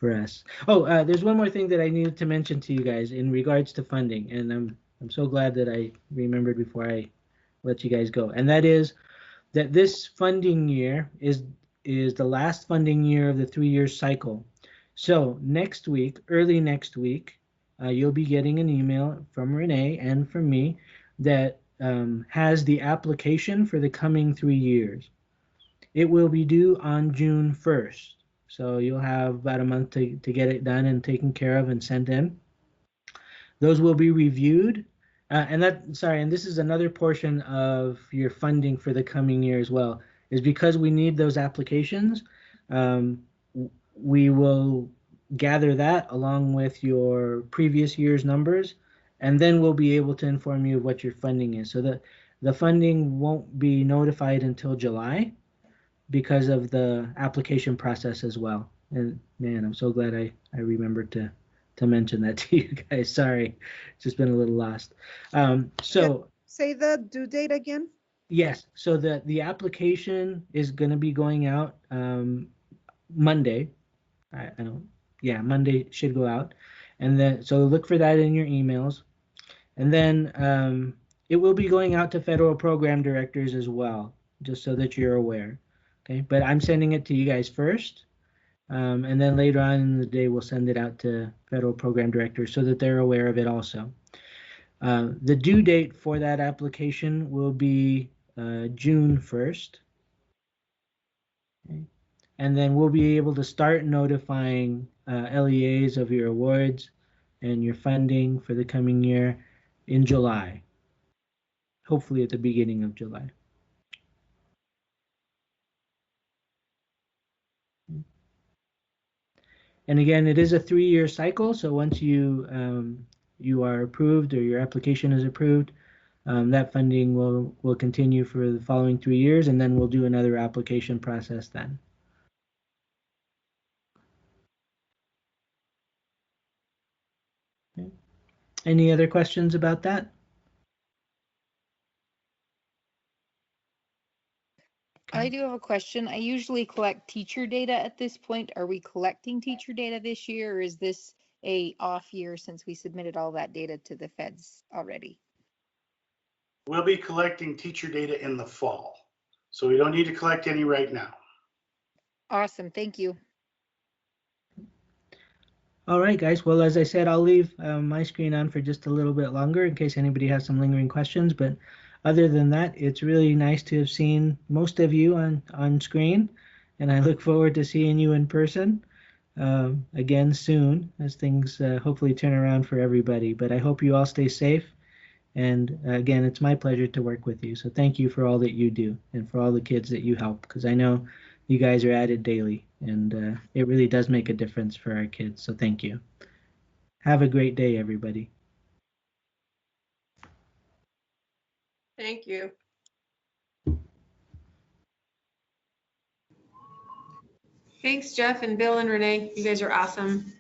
us. Oh, there's one more thing that I needed to mention to you guys in regards to funding, and I'm so glad that I remembered before I let you guys go. And that is that this funding year is the last funding year of the 3-year cycle. So next week, early next week, you'll be getting an email from Renee and from me that has the application for the coming 3 years. It will be due on June 1st. So you'll have about a month to get it done and taken care of and sent in. Those will be reviewed. And this is another portion of your funding for the coming year as well, is because we need those applications. We will gather that along with your previous year's numbers, and then we'll be able to inform you of what your funding is. So the funding won't be notified until July because of the application process as well. And man, I'm so glad I remembered to mention that to you guys. Sorry, it's just been a little lost. So Say the due date again. yes, so the application is going to be going out Monday. I don't. Yeah, Monday should go out, and then so look for that in your emails, and then it will be going out to federal program directors as well, just so that you're aware. Okay, but I'm sending it to you guys first. And then later on in the day, we'll send it out to federal program directors so that they're aware of it also. The due date for that application will be June 1st. Okay. And then we'll be able to start notifying LEAs of your awards and your funding for the coming year in July, hopefully at the beginning of July. And again, it is a 3-year cycle. So once you are approved or your application is approved, that funding will continue for the following 3 years, and then we'll do another application process then. Okay. Any other questions about that? I do have a question. I usually collect teacher data at this point. Are we collecting teacher data this year, or is this a off year since we submitted all that data to the feds already? We'll be collecting teacher data in the fall, so we don't need to collect any right now. Awesome, thank you. All right, guys. Well, as I said, I'll leave my screen on for just a little bit longer in case anybody has some lingering questions. But other than that, it's really nice to have seen most of you on screen, and I look forward to seeing you in person again soon as things hopefully turn around for everybody. But I hope you all stay safe. And again, it's my pleasure to work with you. So thank you for all that you do and for all the kids that you help, because I know you guys are at it daily, and it really does make a difference for our kids. So thank you. Have a great day, everybody. Thank you. Thanks, Jeff and Bill and Renee. You guys are awesome.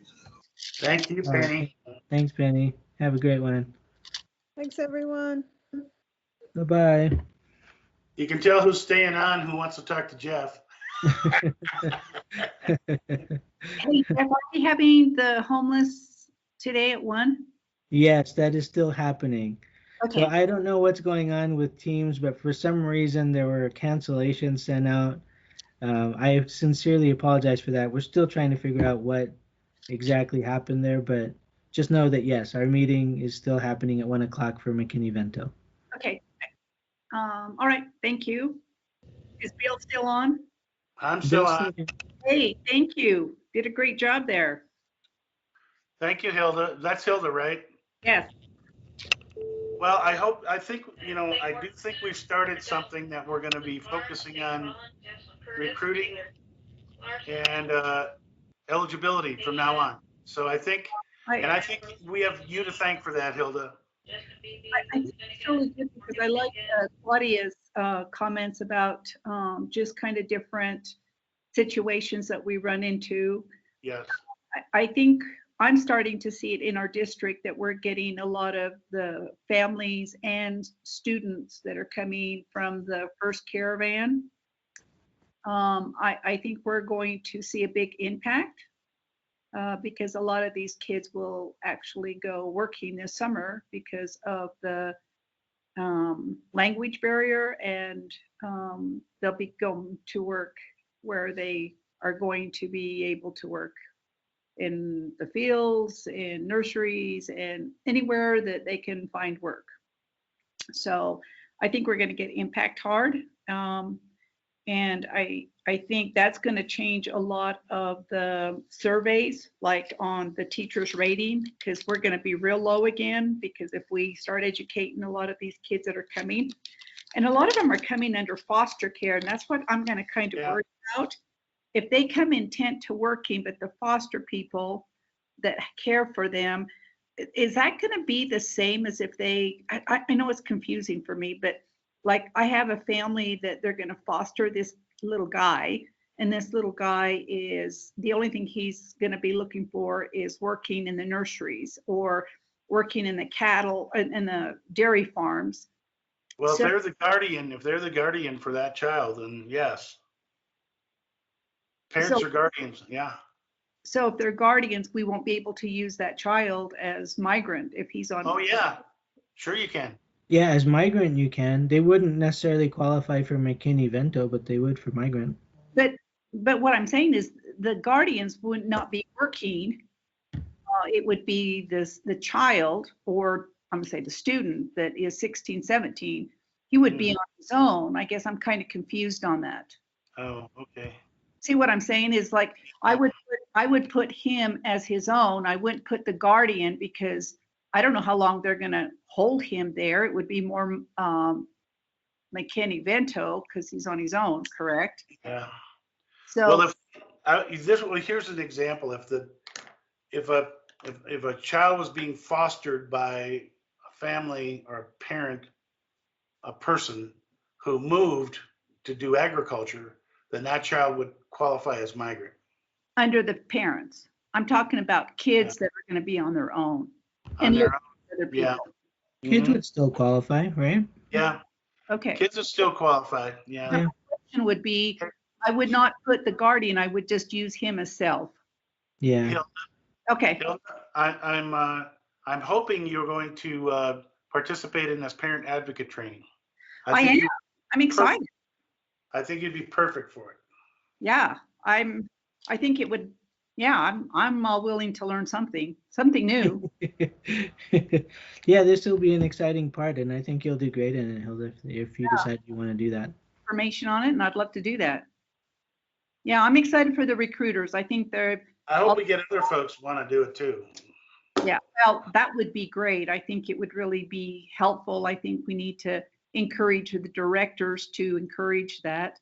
Thank you, All right. Penny. Thanks, Penny. Have a great one. Thanks, everyone. Bye-bye. You can tell who's staying on, who wants to talk to Jeff. Hey, Jeff, are we having the homeless today at 1? Yes, that is still happening. So Okay, I don't know what's going on with Teams, but for some reason there were cancellations sent out. I sincerely apologize for that. We're still trying to figure out what exactly happened there, but just know that yes, our meeting is still happening at 1 o'clock for McKinney-Vento. okay. All right, thank you. Is Bill still on? I'm still Bill's on. here. Hey, thank you. Did a great job there. Thank you, Hilda. That's Hilda, right? Yes. Well, I think, I do think we've started something that we're going to be focusing on recruiting and eligibility from now on. So I think we have you to thank for that, Hilda. I think it's really good because I like Claudia's comments about just kind of different situations that we run into. Yes. I think I'm starting to see it in our district that we're getting a lot of the families and students that are coming from the first caravan. I think we're going to see a big impact because a lot of these kids will actually go working this summer because of the language barrier, and they'll be going to work where they are going to be able to work in the fields, in nurseries, and anywhere that they can find work. So I think we're going to get impact hard. And I think that's going to change a lot of the surveys, like on the teachers' rating, because we're going to be real low again, because if we start educating a lot of these kids that are coming, and a lot of them are coming under foster care, and that's what I'm going to kind of worry about. If they come intent to working, but the foster people that care for them, is that going to be the same as if they, I know it's confusing for me, but like I have a family that they're going to foster this little guy, and this little guy is, the only thing he's going to be looking for is working in the nurseries or working in the cattle and the dairy farms. Well, So- if they're the guardian for that child, then yes. Parents are guardians, yeah. So if they're guardians, we won't be able to use that child as migrant if he's on. Oh, yeah, sure you can. Yeah, as migrant you can. They wouldn't necessarily qualify for McKinney-Vento, but they would for migrant. But what I'm saying is the guardians would not be working. It would be the child, or I'm gonna say the student that is 16, 17. He would be on his own. I guess I'm kind of confused on that. Oh, okay. See what I'm saying is like I would put him as his own. I wouldn't put the guardian because I don't know how long they're gonna hold him there. It would be more McKinney-Vento because he's on his own, correct? Yeah. So Well, here's an example. If a child was being fostered by a family or a parent, a person who moved to do agriculture, then that child would qualify as migrant. under the parents, I'm talking about kids that are going to be on their own. On their own, other yeah. people. Kids Mhm. would still qualify, right? Yeah, Okay. kids would still qualify, yeah. Yeah. The question would be, I would not put the guardian, I would just use him as self. Yeah. Okay. I'm hoping you're going to participate in this parent advocate training. I am. think I'm excited. I think you'd be perfect for it. Yeah, I think it would, yeah, I'm all willing to learn something new. Yeah, this will be an exciting part, and I think you'll do great in it, Hilda, if you decide you want to do that. Information on it, and I'd love to do that. Yeah, I'm excited for the recruiters. I think they're, I hope we get other folks who want to do it too. yeah, well, that would be great. I think it would really be helpful. I think we need to encourage the directors to encourage that.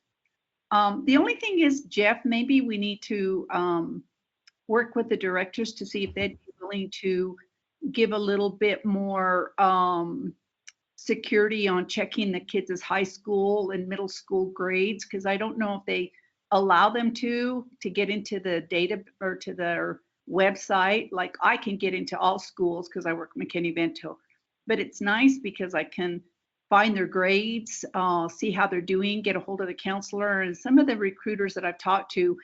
The only thing is, Jeff, maybe we need to work with the directors to see if they'd be willing to give a little bit more security on checking the kids' high school and middle school grades, because I don't know if they allow them to get into the data or to their website. Like I can get into all schools because I work McKinney-Vento, but it's nice because I can find their grades, see how they're doing, get a hold of the counselor. And some of the recruiters that I've talked to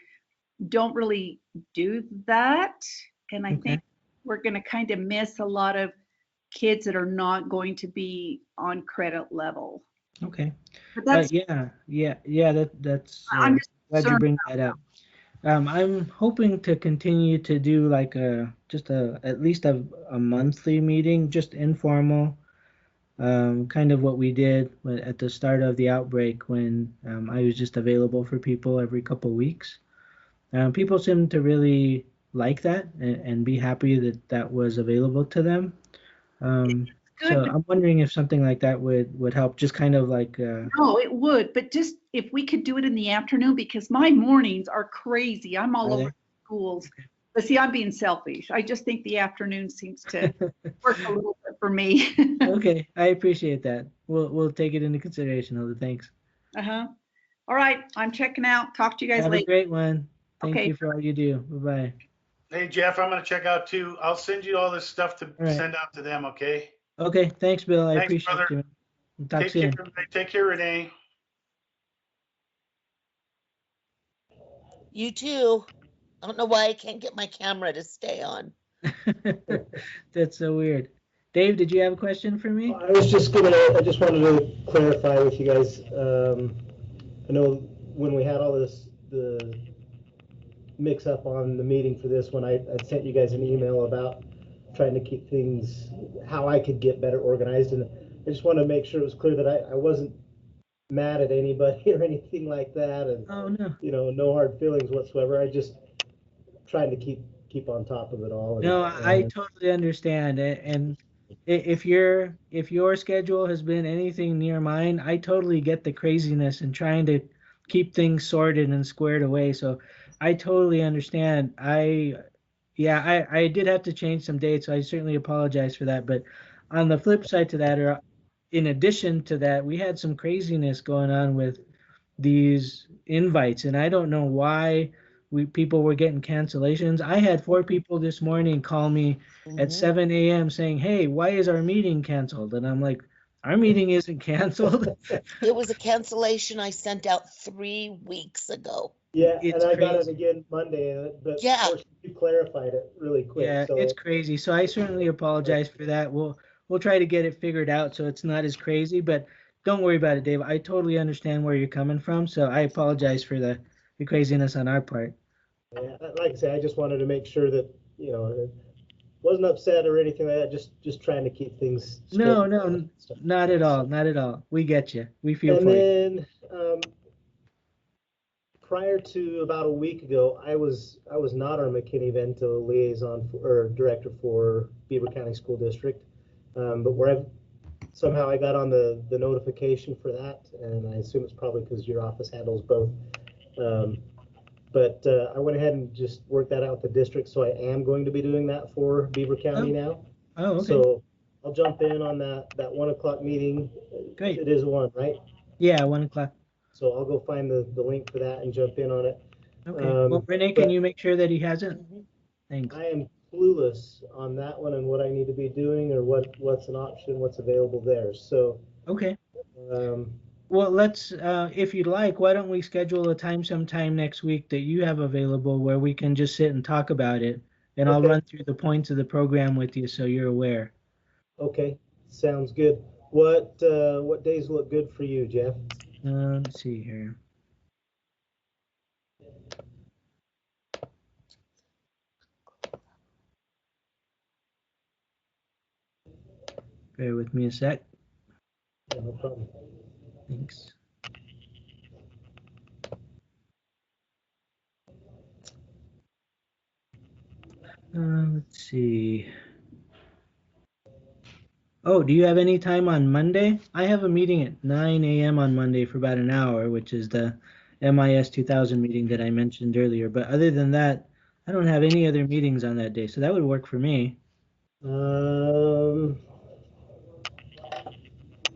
don't really do that. And I Okay. think we're going to kind of miss a lot of kids that are not going to be on credit level. Okay. But that's, That's I'm just glad you concerned bring that up. I'm hoping to continue to do like at least a monthly meeting, just informal, kind of what we did at the start of the outbreak when I was just available for people every couple weeks. People seem to really like that and be happy that that was available to them. good. So But I'm wondering if something like that would help, just kind of like no, it would. But just if we could do it in the afternoon, because my mornings are crazy. I'm all Are over they? schools. But see, I'm being selfish. I just think the afternoon seems to work a little bit for me. Okay, I appreciate that. We'll take it into consideration, Hilda. Thanks. Uh-huh. All right, I'm checking out. Talk to you guys Have a later. great one. Thank Okay. you for all you do. Bye-bye. Hey, Jeff, I'm gonna check out too. I'll send you all this stuff to right. send out to them, okay? Okay, thanks, Bill. I Thanks, appreciate brother. you. We'll talk Take soon. care, take care, Renee. You too. I don't know why I can't get my camera to stay on. That's so weird. Dave, did you have a question for me? I just wanted to clarify with you guys. I know when we had all the mix up on the meeting for this one, I sent you guys an email about trying to keep things, how I could get better organized. And I just want to make sure it was clear that I wasn't mad at anybody or anything like that. And, Oh, no. No hard feelings whatsoever. I just trying to keep on top of it all. No, I totally understand. And if your schedule has been anything near mine, I totally get the craziness and trying to keep things sorted and squared away. So I totally understand. I did have to change some dates, so I certainly apologize for that. But on the flip side to that, or in addition to that, we had some craziness going on with these invites, and I don't know why people were getting cancellations. I had 4 people this morning call me at 7 a.m. saying, "Hey, why is our meeting canceled?" And I'm like, "Our meeting isn't canceled." It was a cancellation I sent out 3 weeks ago. Yeah, It's and I got it crazy. again Monday, but Yeah. of course you clarified it really quick. Yeah, So it's crazy. So I certainly apologize for that. We'll try to get it figured out so it's not as crazy, but don't worry about it, Dave. I totally understand where you're coming from. So I apologize for the craziness on our part. yeah, like I say, I just wanted to make sure that wasn't upset or anything like that. Just trying to keep things straight. No, not at all. Not at all. We get you. We feel And for you. then prior to about a week ago, I was not our McKinney-Vento liaison or director for Beaver County School District, but somehow I got on the notification for that, and I assume it's probably because your office handles both. But I went ahead and just worked that out with the district, so I am going to be doing that for Beaver County now. Oh, okay. So I'll jump in on that 1 o'clock meeting. Great. It is 1, right? Yeah, 1 o'clock. So I'll go find the link for that and jump in on it. Okay. Well, Renee, can you make sure that he has it? Thanks. I am clueless on that one and what I need to be doing or what's an option, what's available there. So Okay. um, Well, let's, if you'd like, why don't we schedule a time sometime next week that you have available where we can just sit and talk about it, and I'll Okay. run through the points of the program with you so you're aware. okay, sounds good. What days look good for you, Jeff? Let's see here. Bear with me a sec. Yeah, no problem. Thanks. Let's see. Oh, do you have any time on Monday? I have a meeting at 9 a.m. on Monday for about an hour, which is the MIS 2000 meeting that I mentioned earlier. But other than that, I don't have any other meetings on that day, so that would work for me.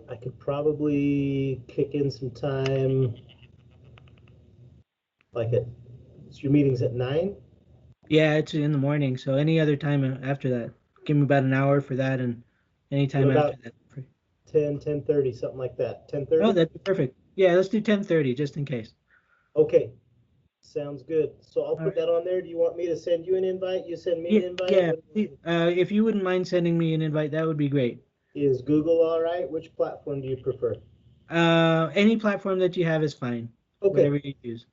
I could probably kick in some time Like your meeting's at 9? Yeah, it's in the morning, so any other time after that. Give me about an hour for that, and any What time after about that. 10:30, something like that? Oh, 10:30? that'd be perfect. Yeah, let's do 10:30 just in case. Okay, sounds good. So I'll All put that on there. Do you want me to send you an invite? You send me Yeah, an invite? yeah. What do you If you wouldn't mind sending me an invite, that would be great. Is Google all right? Which platform do you prefer? Any platform that you have is fine. Okay, Whatever you use.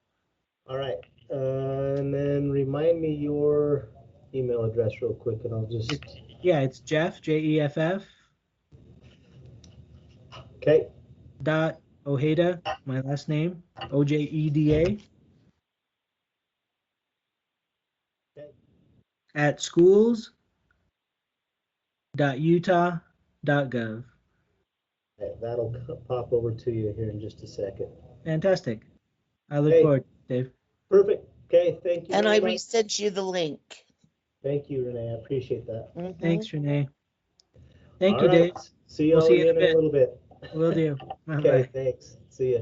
all right. And then remind me your email address real quick, and I'll just. Yeah, it's Jeff, Jeff, Okay. Ojeda, my last name, Ojeda, Okay. at schools.utah.gov. Okay, that'll pop over to you here in just a second. Fantastic. I look Hey. forward, Dave. Perfect. Okay, thank you And very I much. resent you the link. Thank you, Renee. I appreciate that. Mhm. Thanks, Renee. Thank All you, right. Dave. See We'll y'all see you in a again in a bit. little bit. Will do. Okay, Bye-bye. thanks. See ya.